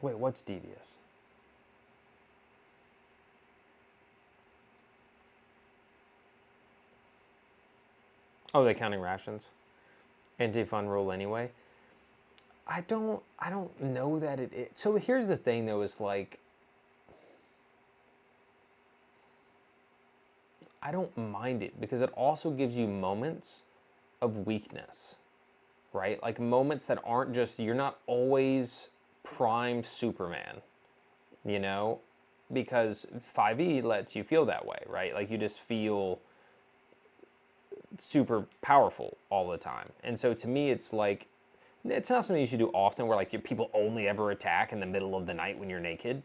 wait, what's devious? Oh, they're counting rations. Anti-fun rule anyway. I don't know that it. So here's the thing, though, is like, I don't mind it because it also gives you moments of weakness, right? Like moments that aren't just, you're not always primed Superman, you know, because 5e lets you feel that way, right? Like you just feel super powerful all the time. And so to me, it's like, it's not something you should do often where like people only ever attack in the middle of the night when you're naked.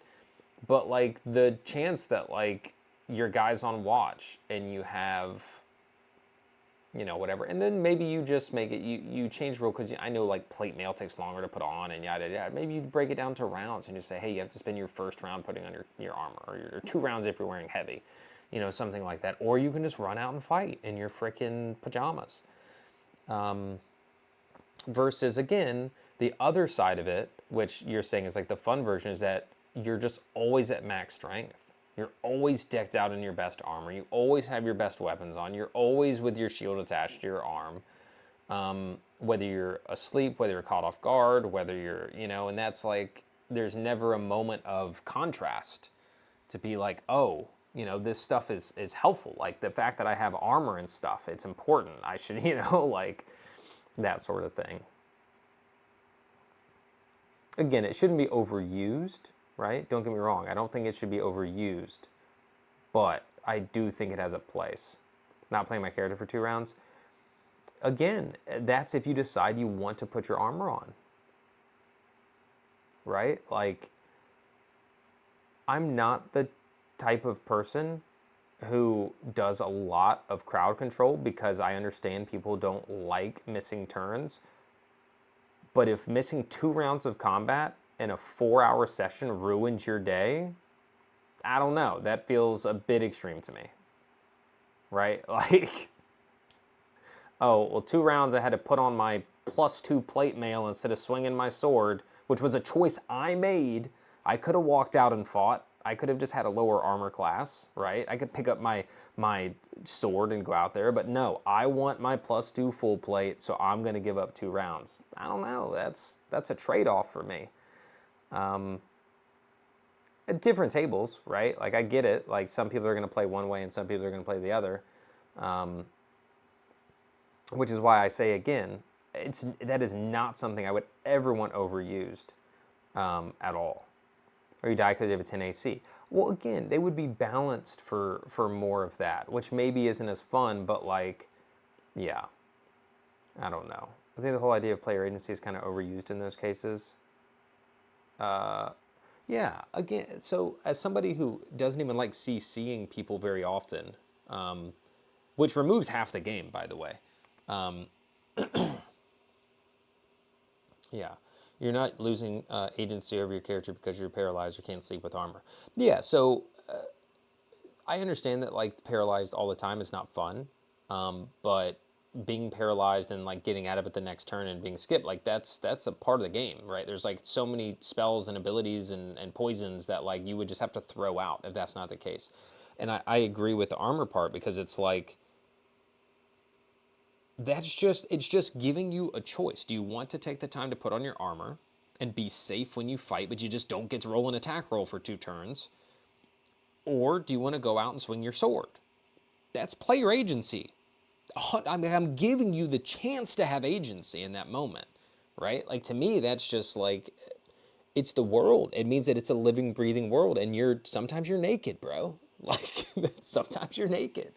But like the chance that like your guy's on watch and you have, you know, whatever, and then maybe you just make it, you change the rule because I know like plate mail takes longer to put on and yada yada. Maybe you break it down to rounds and just say, hey, you have to spend your first round putting on your armor, or your 2 rounds if you're wearing heavy, you know, something like that. Or you can just run out and fight in your freaking pajamas. Versus, again, the other side of it, which you're saying is like the fun version, is that you're just always at max strength. You're always decked out in your best armor. You always have your best weapons on. You're always with your shield attached to your arm. Whether you're asleep, whether you're caught off guard, whether you're, you know, and that's like, there's never a moment of contrast to be like, oh, you know, this stuff is helpful. Like the fact that I have armor and stuff, it's important. I should, you know, like that sort of thing. Again, it shouldn't be overused, right? Don't get me wrong. I don't think it should be overused, but I do think it has a place. Not playing my character for 2 rounds. Again, that's if you decide you want to put your armor on, right? Like, I'm not the type of person who does a lot of crowd control because I understand people don't like missing turns. But if missing 2 rounds of combat in a 4-hour session ruins your day, I don't know. That feels a bit extreme to me. Right? Like, oh, well, 2 rounds I had to put on my +2 plate mail instead of swinging my sword, which was a choice I made. I could have walked out and fought. I could have just had a lower armor class, right? I could pick up my sword and go out there, but no, I want my +2 full plate, so I'm going to give up 2 rounds. I don't know. That's a trade-off for me. At different tables, right? Like I get it. Like some people are going to play one way and some people are going to play the other. Which is why I say again, that is not something I would ever want overused at all. Or you die because you have a 10 AC. Well, again, they would be balanced for more of that, which maybe isn't as fun, but like, yeah, I don't know. I think the whole idea of player agency is kind of overused in those cases. Yeah, again, so as somebody who doesn't even like CCing people very often, which removes half the game, by the way. Yeah, you're not losing agency over your character because you're paralyzed or can't sleep with armor. Yeah, so I understand that like paralyzed all the time is not fun, but being paralyzed and like getting out of it the next turn and being skipped, like that's a part of the game, right? There's like so many spells and abilities and poisons that like you would just have to throw out if that's not the case. And I agree with the armor part because it's like, it's just giving you a choice. Do you want to take the time to put on your armor and be safe when you fight, but you just don't get to roll an attack roll for 2 turns? Or do you want to go out and swing your sword? That's player agency. I'm giving you the chance to have agency in that moment, right? Like, to me, that's just like, it's the world. It means that it's a living, breathing world, and sometimes you're naked, bro. Like, sometimes you're naked.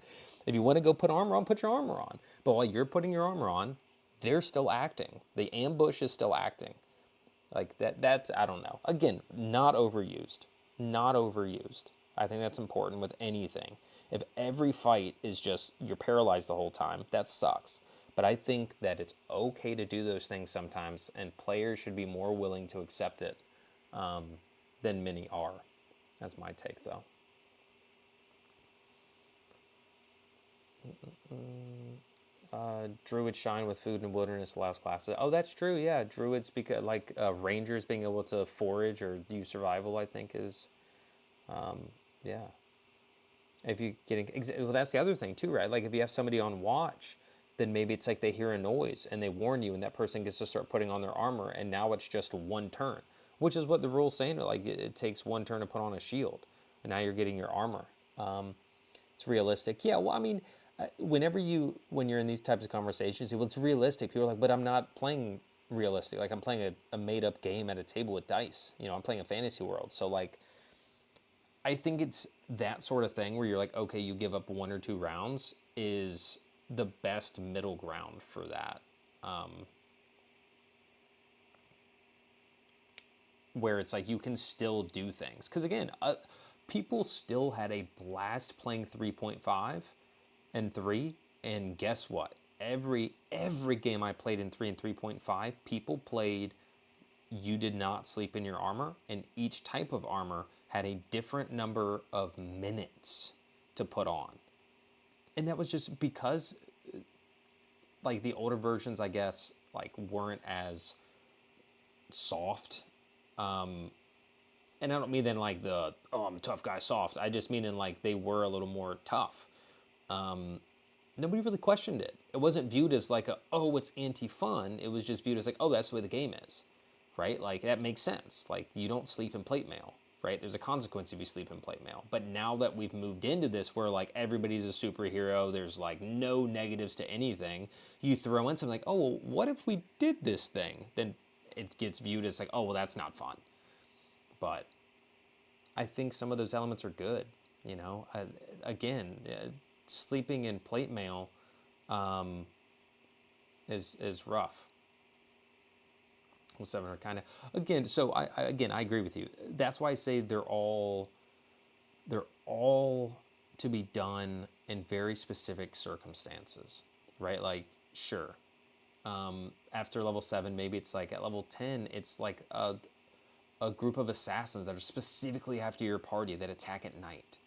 If you want to go put armor on, put your armor on. But while you're putting your armor on, they're still acting. The ambush is still acting. Like that's, I don't know. Again, not overused. Not overused. I think that's important with anything. If every fight is just you're paralyzed the whole time, that sucks. But I think that it's okay to do those things sometimes, and players should be more willing to accept it than many are. That's my take, though. Druids shine with food and wilderness allows classes. Oh, that's true. Yeah, druids, because like rangers being able to forage or use survival, I think is, yeah. If you getting well, that's the other thing too, right? Like if you have somebody on watch, then maybe it's like they hear a noise and they warn you, and that person gets to start putting on their armor, and now it's just 1 turn, which is what the rule's saying. Like it takes 1 turn to put on a shield, and now you're getting your armor. It's realistic. Yeah, well, I mean, when you're in these types of conversations, well, it's realistic. People are like, but I'm not playing realistic. Like I'm playing a made up game at a table with dice. I'm playing a fantasy world. So like, I think it's that sort of thing where you're like, okay, you give up 1 or 2 rounds is the best middle ground for that. Where it's like you can still do things. Because again, people still had a blast playing 3.5 and 3, and guess what? Every game I played in 3 and 3.5, people played you did not sleep in your armor, and each type of armor had a different number of minutes to put on. And that was just because like the older versions, I guess, like weren't as soft. And I don't mean then like the, oh, I'm a tough guy soft. I just mean in like they were a little more tough. Nobody really questioned it. It wasn't viewed as like oh, it's anti-fun. It was just viewed as like, oh, that's the way the game is, right? Like that makes sense. Like you don't sleep in plate mail, right? There's a consequence if you sleep in plate mail. But now that we've moved into this where like everybody's a superhero, there's like no negatives to anything, you throw in something like, oh, well, what if we did this thing? Then it gets viewed as like, oh, well, that's not fun. But I think some of those elements are good. Again, sleeping in plate mail is rough. Well, 700 kind of again. So I agree with you. That's why I say they're all to be done in very specific circumstances, right? Like sure, after level 7, maybe it's like at level 10, it's like a group of assassins that are specifically after your party that attack at night.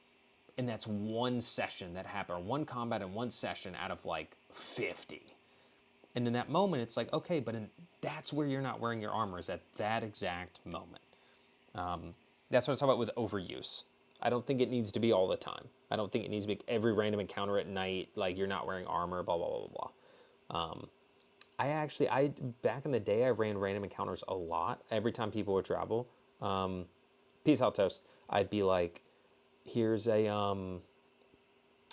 And that's 1 session that happened, or 1 combat in 1 session out of like 50. And in that moment, it's like, okay, but that's where you're not wearing your armor, is at that exact moment. That's what I talk about with overuse. I don't think it needs to be all the time. I don't think it needs to be every random encounter at night, like you're not wearing armor, blah, blah, blah, blah. I back in the day, I ran random encounters a lot. Every time people would travel, peace out toast, I'd be like, here's a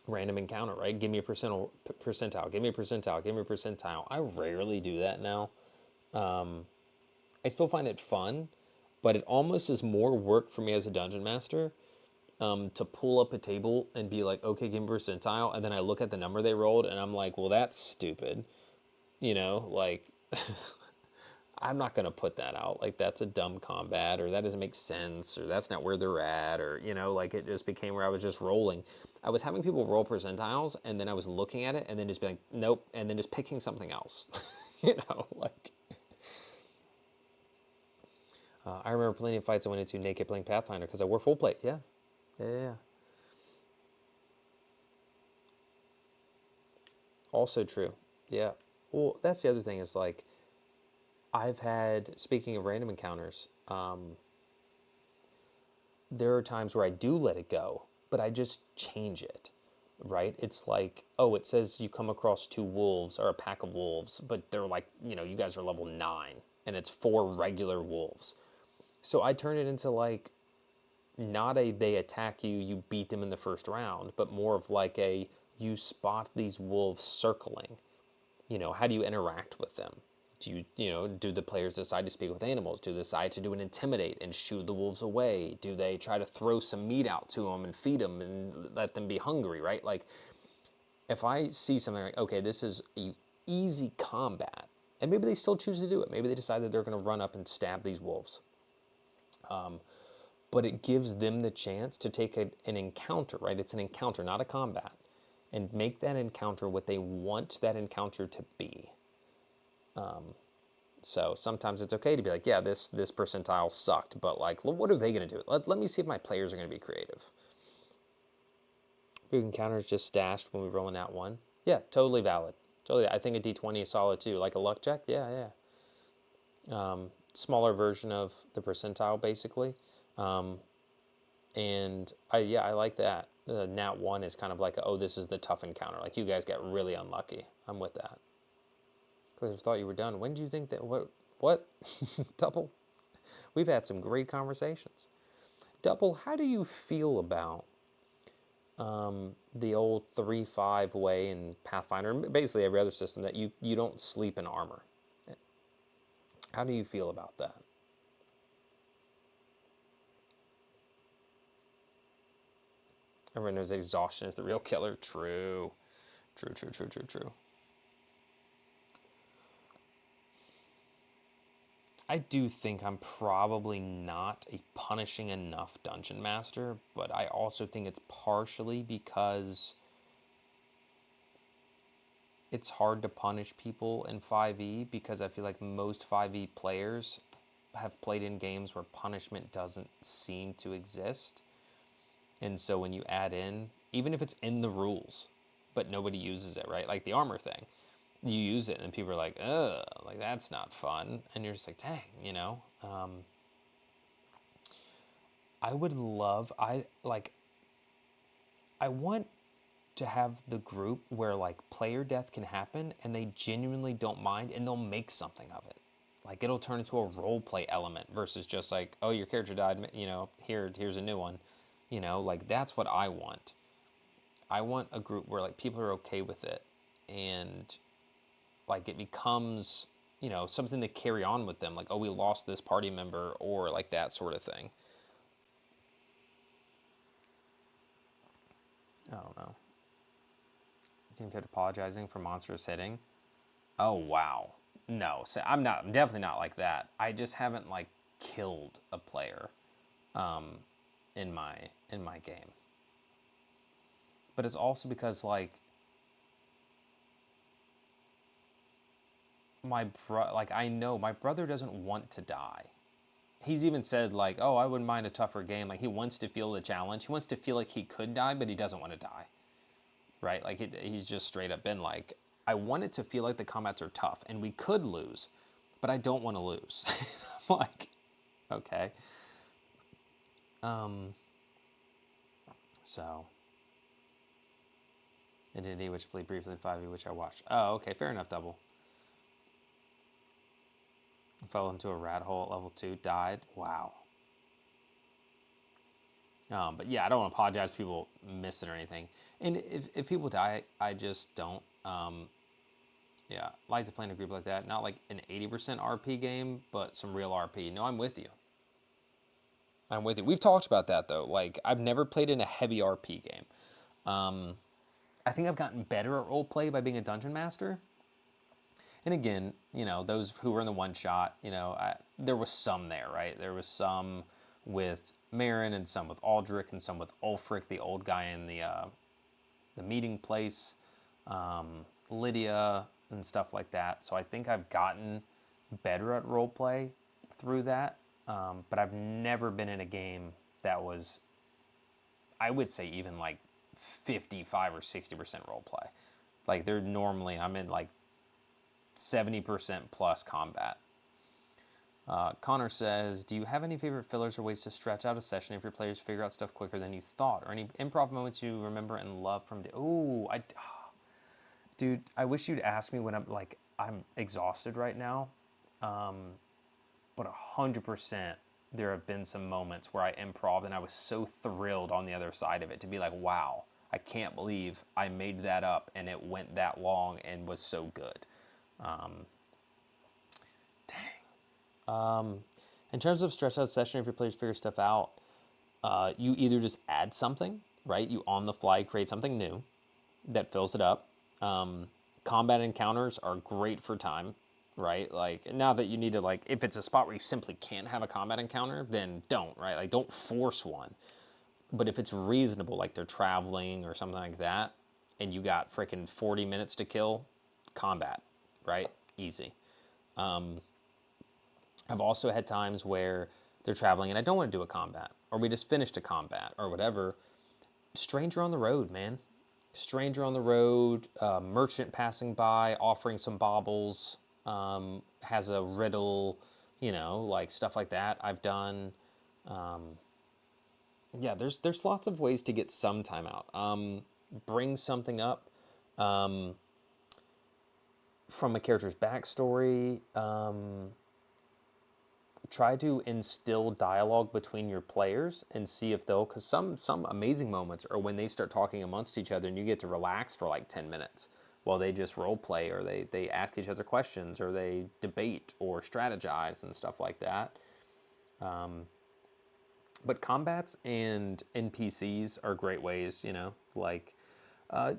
random encounter, right? Give me a percentile, give me a percentile, give me a percentile. I rarely do that now. I still find it fun, but it almost is more work for me as a dungeon master to pull up a table and be like, okay, give me a percentile, and then I look at the number they rolled, and I'm like, well, that's stupid. Like, I'm not going to put that out. Like, that's a dumb combat, or that doesn't make sense, or that's not where they're at, or, like it just became where I was just rolling. I was having people roll percentiles, and then I was looking at it, and then just being like, nope, and then just picking something else. Like. I remember plenty of fights I went into naked playing Pathfinder because I wore full plate. Yeah. Yeah. Also true. Yeah. Well, that's the other thing is like, speaking of random encounters, there are times where I do let it go, but I just change it, right? It's like, oh, it says you come across 2 wolves or a pack of wolves, but they're like, you guys are level 9. and it's 4 regular wolves. So I turn it into like not a they attack you, you beat them in the first round, but more of like a you spot these wolves circling. How do you interact with them? Do the players decide to speak with animals? Do they decide to do an intimidate and shoo the wolves away? Do they try to throw some meat out to them and feed them and let them be hungry, right? Like, if I see something like, okay, this is easy combat, and maybe they still choose to do it. Maybe they decide that they're going to run up and stab these wolves. But it gives them the chance to take an encounter, right? It's an encounter, not a combat, and make that encounter what they want that encounter to be. So sometimes it's okay to be like, yeah, this percentile sucked, but like, what are they going to do? Let me see if my players are going to be creative. Big encounter is just stashed when we roll in that one. Yeah, totally valid. Totally. I think a D20 is solid too. Like a luck check. Yeah. Smaller version of the percentile, basically. And I like that. Nat 1 is kind of like, oh, this is the tough encounter. Like, you guys got really unlucky. I'm with that. I thought you were done. When do you think that? What? Double? We've had some great conversations. Double, how do you feel about the old 3-5 way in Pathfinder, basically every other system, that you don't sleep in armor? How do you feel about that? Everyone knows that exhaustion is the real killer. True. I do think I'm probably not a punishing enough dungeon master, but I also think it's partially because it's hard to punish people in 5e, because I feel like most 5e players have played in games where punishment doesn't seem to exist. And so when you add in, even if it's in the rules, but nobody uses it, right? Like the armor thing. You use it and people are like, ugh, like that's not fun. And you're just like, dang, I would love, I want to have the group where like player death can happen and they genuinely don't mind and they'll make something of it. Like it'll turn into a role play element versus just like, oh, your character died, here's a new one. Like that's what I want. I want a group where like people are okay with it and like it becomes, something to carry on with them. Like, oh, we lost this party member, or like that sort of thing. I don't know. Team kept apologizing for monsters hitting. Oh wow. No, so I'm definitely not like that. I just haven't like killed a player in my game. But it's also because like I know my brother doesn't want to die. He's even said like, oh, I wouldn't mind a tougher game. Like he wants to feel the challenge. He wants to feel like he could die, but he doesn't want to die. Right? Like he's just straight up been like, I want it to feel like the combats are tough and we could lose, but I don't want to lose. I'm like, okay. So D&D, which played briefly in 5e, which I watched. Oh, okay, fair enough, Double. Fell into a rat hole at level 2, died. Wow. But yeah, I don't want to apologize if people miss it or anything. And if people die, I just don't. Yeah, like to play in a group like that. Not like an 80% RP game, but some real RP. No, I'm with you. I'm with you. We've talked about that though. Like I've never played in a heavy RP game. I think I've gotten better at role play by being a dungeon master. And again, those who were in the one shot, there was some there, right? There was some with Marin and some with Aldrich and some with Ulfric, the old guy in the meeting place, Lydia and stuff like that. So I think I've gotten better at role play through that. But I've never been in a game that was, I would say, even like 55 or 60% role play. Like I'm in like 70% plus combat. Connor says, do you have any favorite fillers or ways to stretch out a session if your players figure out stuff quicker than you thought? Or any improv moments you remember and love from... Dude, I wish you'd ask me when I'm exhausted right now. but 100% there have been some moments where I improv and I was so thrilled on the other side of it to be like, wow, I can't believe I made that up and it went that long and was so good. In terms of stretch out session, if your players figure stuff out, you either just add something, right? You on the fly create something new that fills it up. Combat encounters are great for time, right? Like now that you need to like, if it's a spot where you simply can't have a combat encounter, then don't, right? Like don't force one. But if it's reasonable, like they're traveling or something like that, and you got freaking 40 minutes to kill, combat, right? Easy. I've also had times where they're traveling and I don't want to do a combat, or we just finished a combat or whatever. Stranger on the road, man. Stranger on the road, merchant passing by, offering some baubles, has a riddle, like stuff like that I've done. Yeah, there's lots of ways to get some time out. Bring something up from a character's backstory. Try to instill dialogue between your players and see if they'll, because some amazing moments are when they start talking amongst each other and you get to relax for like 10 minutes while they just role play, or they ask each other questions, or they debate or strategize and stuff like that. But combats and NPCs are great ways, like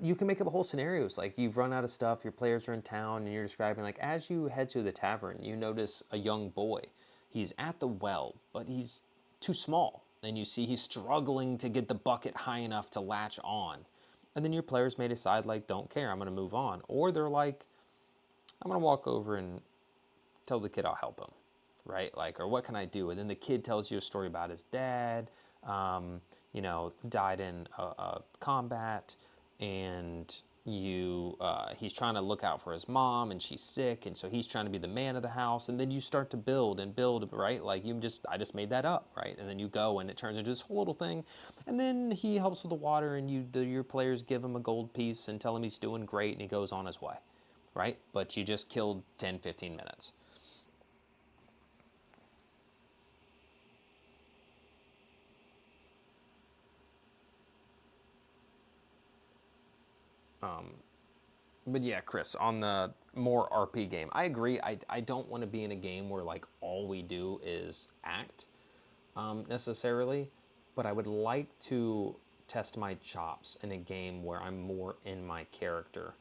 you can make up whole scenarios. Like you've run out of stuff, your players are in town, and you're describing like as you head to the tavern, you notice a young boy. He's at the well, but he's too small, and you see he's struggling to get the bucket high enough to latch on. And then your players may decide like, don't care, I'm going to move on, or they're like, I'm going to walk over and tell the kid I'll help him, right? Like, or what can I do? And then the kid tells you a story about his dad, died in a combat, and he's trying to look out for his mom, and she's sick, and so he's trying to be the man of the house. And then you start to build and build, right? Like I just made that up, right? And then you go, and it turns into this whole little thing. And then he helps with the water, and your players give him a gold piece and tell him he's doing great, and he goes on his way, right? But you just killed 10, 15 minutes. But yeah, Chris, on the more RP game, I agree. I don't want to be in a game where like all we do is act necessarily, but I would like to test my chops in a game where I'm more in my character.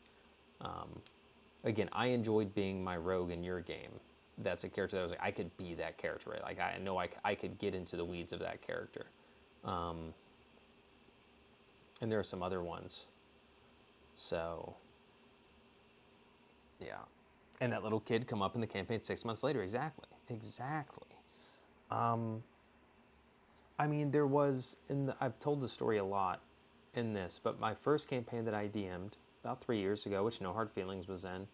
Again, I enjoyed being my rogue in your game. That's a character that I was like, I could be that character, right? Like I know I could get into the weeds of that character. And there are some other ones. So yeah. And that little kid come up in the campaign 6 months later. Exactly. I mean, there was, I've told the story a lot in this, but my first campaign that I DM'd about 3 years ago, which No Hard Feelings was in,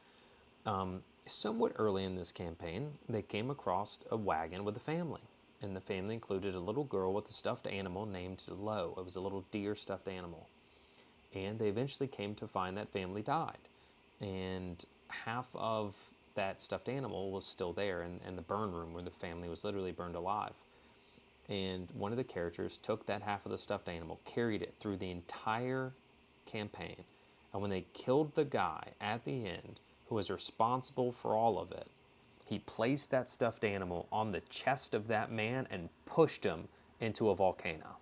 somewhat early in this campaign, they came across a wagon with a family. And the family included a little girl with a stuffed animal named Lo. It was a little deer stuffed animal. And they eventually came to find that family died. And half of that stuffed animal was still there in the burn room where the family was literally burned alive. And one of the characters took that half of the stuffed animal, carried it through the entire campaign. And when they killed the guy at the end, who was responsible for all of it, he placed that stuffed animal on the chest of that man and pushed him into a volcano.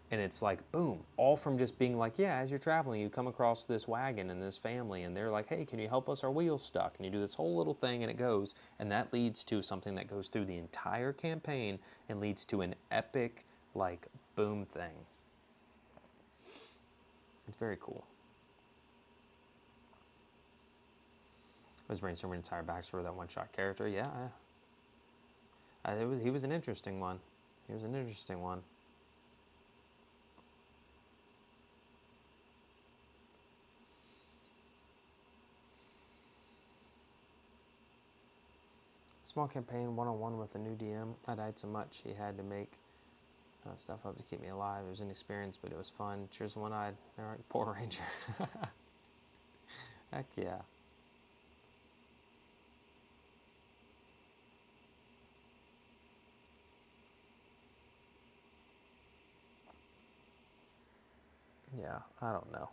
And it's like, boom, all from just being like, yeah, as you're traveling, you come across this wagon and this family, and they're like, hey, can you help us? Our wheel's stuck. And you do this whole little thing, and it goes, and that leads to something that goes through the entire campaign and leads to an epic, like, boom thing. It's very cool. I was brainstorming an entire backstory of that one-shot character. Yeah, he was an interesting one. Small campaign, one-on-one with a new DM. I died so much he had to make stuff up to keep me alive. It was an experience, but it was fun. Cheers, one-eyed. All right, Poor Ranger. Heck yeah. Yeah, I don't know.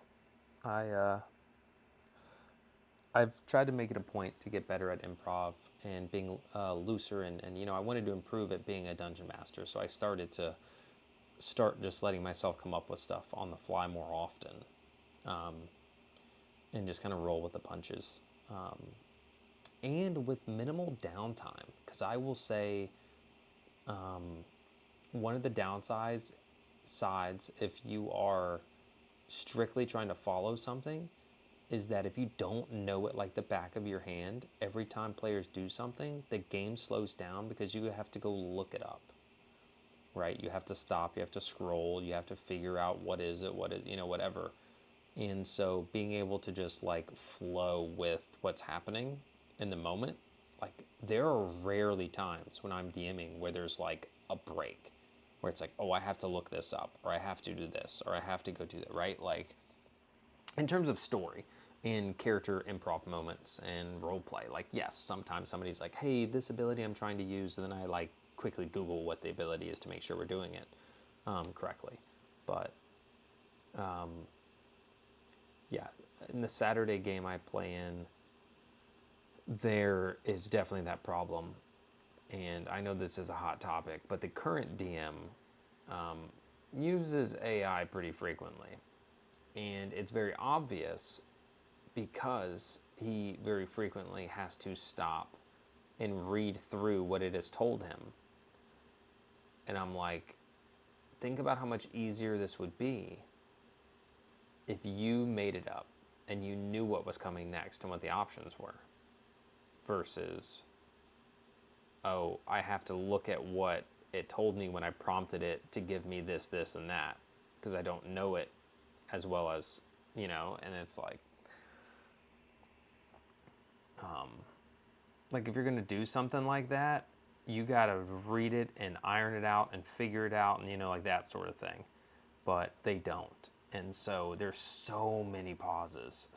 I've tried to make it a point to get better at improv and being looser, and I wanted to improve at being a dungeon master. So I started to start just letting myself come up with stuff on the fly more often, and just kind of roll with the punches, and with minimal downtime. Because I will say, one of the downsides sides if you are strictly trying to follow something is that if you don't know it like the back of your hand, every time players do something, the game slows down because you have to go look it up, right? You have to stop, you have to scroll, you have to figure out what is it, whatever. And so being able to just like flow with what's happening in the moment, like there are rarely times when I'm DMing where there's like a break where it's like, oh, I have to look this up, or I have to do this, or I have to go do that, right? Like in terms of story and character improv moments and role play, like yes, sometimes somebody's like, hey, this ability I'm trying to use, and then I like quickly Google what the ability is to make sure we're doing it correctly. But yeah, in the Saturday game I play in, there is definitely that problem. And I know this is a hot topic, but the current DM uses AI pretty frequently. And it's very obvious because he very frequently has to stop and read through what it has told him. And I'm like, think about how much easier this would be if you made it up and you knew what was coming next and what the options were, versus, oh, I have to look at what it told me when I prompted it to give me this, this, and that, because I don't know it as well as, and it's like if you're going to do something like that, you got to read it and iron it out and figure it out and, like that sort of thing. But they don't. And so there's so many pauses.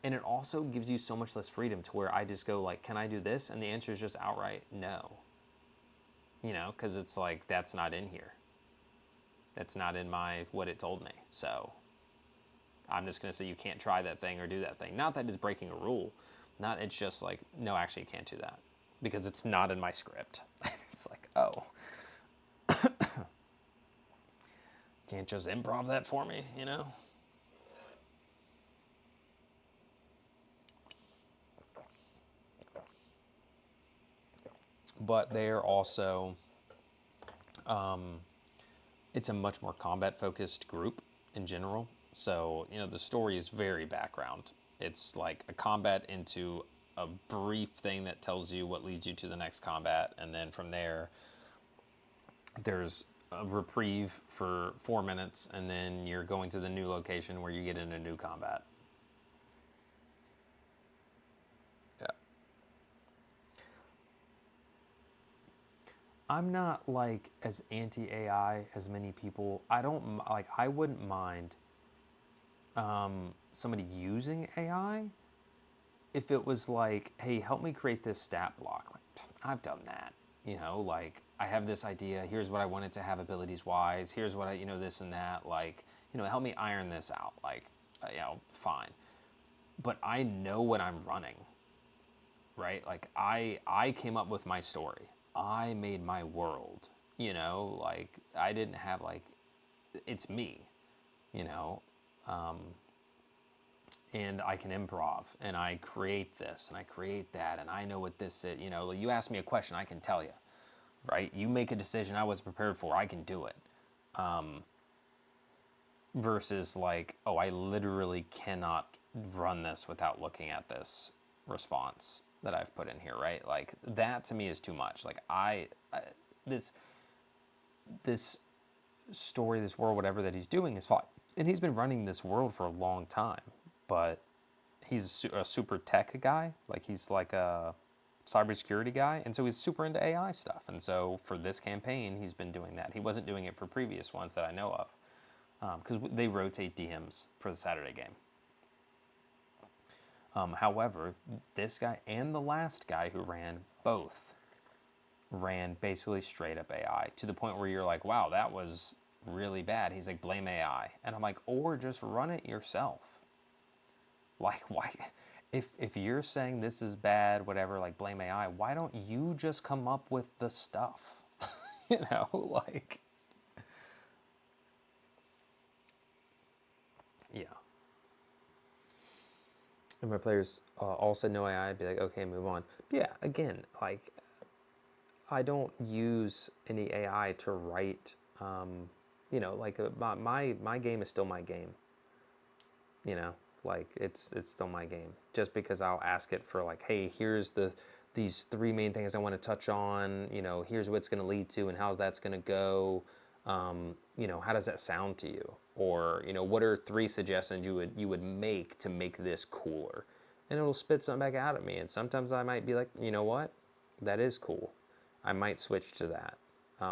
And it also gives you so much less freedom to where I just go like, can I do this? And the answer is just outright no. Because it's like, that's not in here. That's not in what it told me. So I'm just going to say you can't try that thing or do that thing. Not that it's breaking a rule. It's just like, no, actually you can't do that because it's not in my script. It's like, oh, can't just improv that for me, But they're also, it's a much more combat focused group in general. So, the story is very background. It's like a combat into a brief thing that tells you what leads you to the next combat. And then from there, there's a reprieve for 4 minutes. And then you're going to the new location where you get into new combat. Yeah. I'm not like as anti-AI as many people. I wouldn't mind somebody using AI if it was like, hey, help me create this stat block. Like, I've done that. Like I have this idea. Here's what I want it to have abilities wise. Here's what I, this and that. Like, help me iron this out. Like, fine. But I know what I'm running, right? Like I came up with my story. I made my world. Like I didn't have like, it's me. And I can improv and I create this and I create that and I know what this is. You ask me a question, I can tell you, right? You make a decision I was prepared for, I can do it. Versus like, oh, I literally cannot run this without looking at this response that I've put in here, right? Like that to me is too much. Like this story, this world, whatever that he's doing is fine. And he's been running this world for a long time, but he's a super tech guy. Like he's like a cybersecurity guy. And so he's super into AI stuff. And so for this campaign, he's been doing that. He wasn't doing it for previous ones that I know of because they rotate DMs for the Saturday game. However, this guy and the last guy who both ran basically straight up AI to the point where you're like, wow, that was really bad. He's like, blame AI. And I'm like, or just run it yourself. Like, why? If you're saying this is bad, whatever, like blame AI, why don't you just come up with the stuff? You know, like, yeah. And my players all said no AI, I'd be like, okay, move on. But yeah, again, like, I don't use any AI to write, you know, like my game is still my game. You know, like it's still my game. Just because I'll ask it for like, hey, here's these three main things I want to touch on. You know, here's what it's going to lead to and how that's going to go. You know, how does that sound to you? Or you know, what are three suggestions you would make to make this cooler? And it'll spit something back out at me. And sometimes I might be like, you know what, that is cool. I might switch to that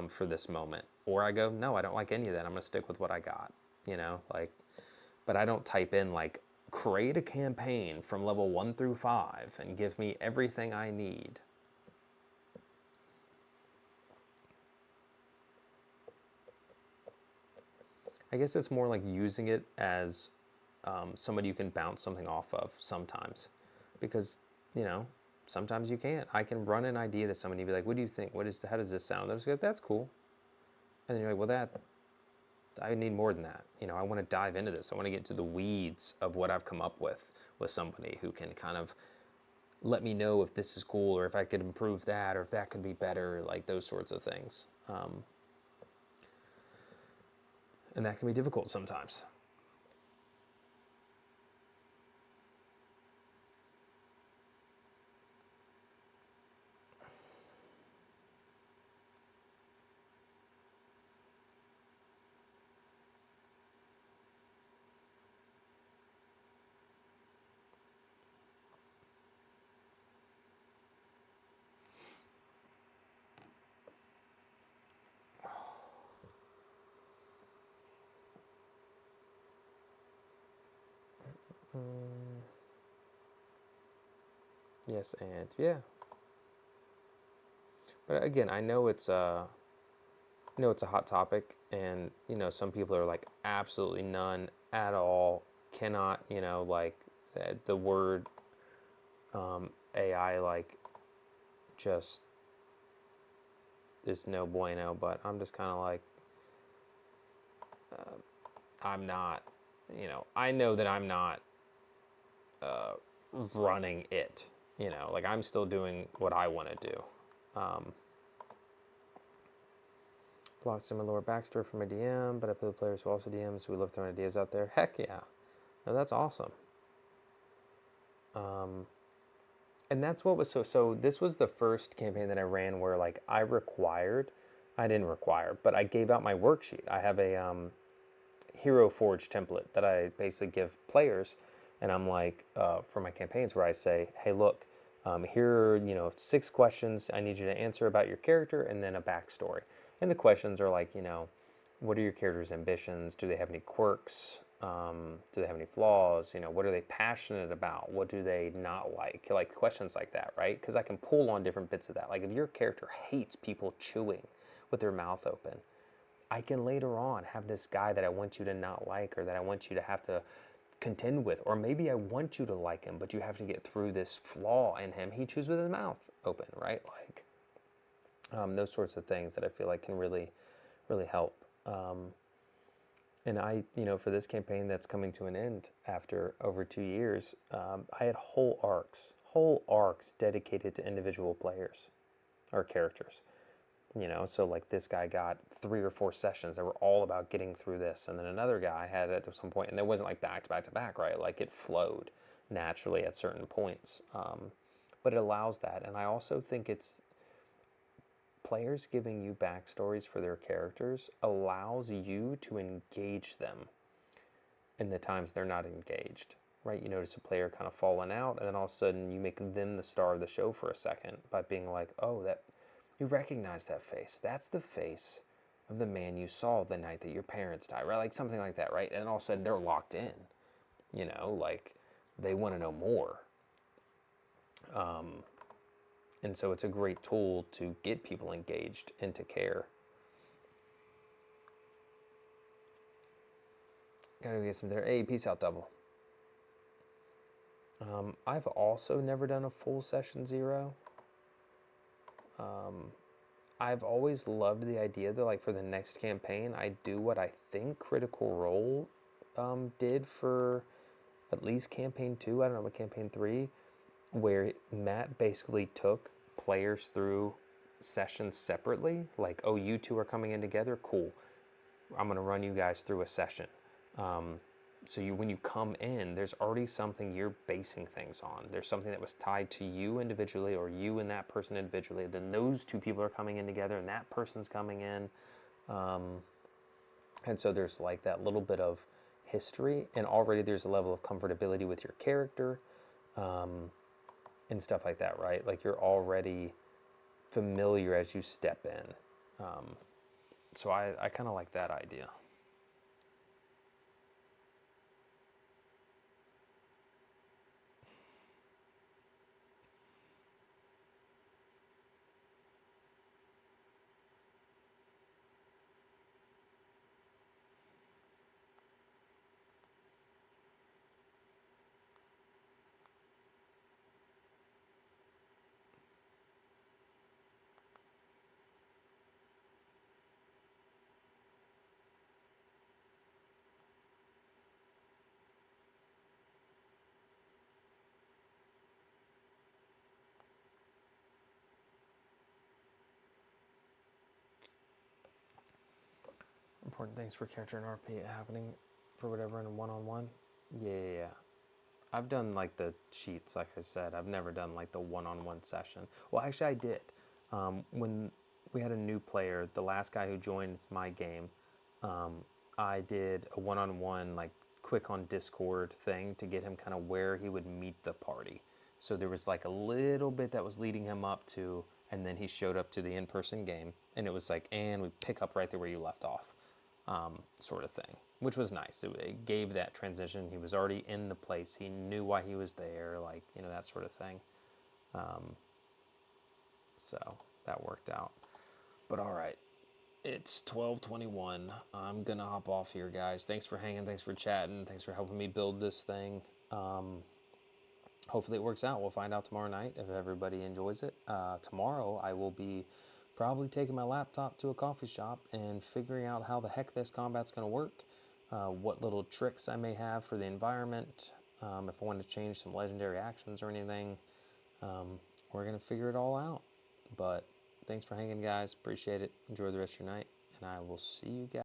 for this moment. Or I go, no, I don't like any of that. I'm going to stick with what I got. You know, like, but I don't type in like create a campaign from level 1 through 5 and give me everything I need. I guess it's more like using it as somebody you can bounce something off of sometimes, because you know sometimes you can't. I can run an idea to somebody and be like, "What do you think? How does this sound?" They'll just go, "That's cool," and then you're like, "Well, I need more than that. You know, I want to dive into this. I want to get to the weeds of what I've come up with somebody who can kind of let me know if this is cool or if I could improve that or if that could be better, like those sorts of things." And that can be difficult sometimes. Yes, and yeah. But again, I know it's a hot topic, and you know some people are like absolutely none at all, cannot, you know, like the word AI like just is no bueno. But I'm just kind of like I'm not, you know, I know that I'm not running it. You know, like I'm still doing what I want to do. Plot similar backstory from a DM, but I play with players who also DMs who love throwing ideas out there. Heck yeah. No, that's awesome. And that's what was so this was the first campaign that I ran where like I didn't require, but I gave out my worksheet. I have a Hero Forge template that I basically give players, and I'm like for my campaigns where I say, hey, look, here are 6 questions I need you to answer about your character, and then a backstory. And the questions are like, what are your character's ambitions? Do they have any quirks? Do they have any flaws? What are they passionate about? What do they not like? Like questions like that, right? Because I can pull on different bits of that. Like if your character hates people chewing with their mouth open, I can later on have this guy that I want you to not like or that I want you to have to contend with. Or maybe I want you to like him, but you have to get through this flaw in him. He chews with his mouth open, right? Like those sorts of things that I feel like can really, really help. And for this campaign that's coming to an end after over 2 years, I had whole arcs dedicated to individual players or characters. So like this guy got 3 or 4 sessions that were all about getting through this, and then another guy had it at some point, and it wasn't like back to back to back, right? Like it flowed naturally at certain points, but it allows that. And I also think it's players giving you backstories for their characters allows you to engage them in the times they're not engaged, right? You notice a player kind of falling out, and then all of a sudden you make them the star of the show for a second by being like, oh, that you recognize that face. That's the face of the man you saw the night that your parents died, right? Like something like that, right? And all of a sudden they're locked in, like they want to know more. And so it's a great tool to get people engaged and to care. Gotta go get some there. Hey, peace out, double. I've also never done a full session 0. I've always loved the idea that, like, for the next campaign, I do what I think Critical Role did for at least campaign 2. I don't know about campaign 3, where Matt basically took players through sessions separately. Like, oh, you two are coming in together? Cool. I'm going to run you guys through a session. So when you come in, there's already something you're basing things on. There's something that was tied to you individually, or you and that person individually. Then those two people are coming in together, and that person's coming in. And so there's like that little bit of history, and already there's a level of comfortability with your character, and stuff like that, right? Like, you're already familiar as you step in. So I kind of like that idea. Important things for character and RP happening for whatever in a one-on-one. Yeah. I've done like the sheets, like I said. I've never done like the one-on-one session. Well, actually, I did. When we had a new player, the last guy who joined my game, I did a one-on-one, like, quick on Discord thing to get him kind of where he would meet the party. So there was like a little bit that was leading him up to, and then he showed up to the in-person game, and it was like, and we pick up right there where you left off, sort of thing, which was nice. It gave that transition. He was already in the place. He knew why he was there, like, that sort of thing. So that worked out. But all right, it's 12:21. I'm gonna hop off here, guys. Thanks for hanging. Thanks for chatting. Thanks for helping me build this thing. Hopefully it works out. We'll find out tomorrow night if everybody enjoys it. Tomorrow I will be probably taking my laptop to a coffee shop and figuring out how the heck this combat's going to work, what little tricks I may have for the environment, if I want to change some legendary actions or anything. We're going to figure it all out. But thanks for hanging, guys. Appreciate it. Enjoy the rest of your night, and I will see you guys.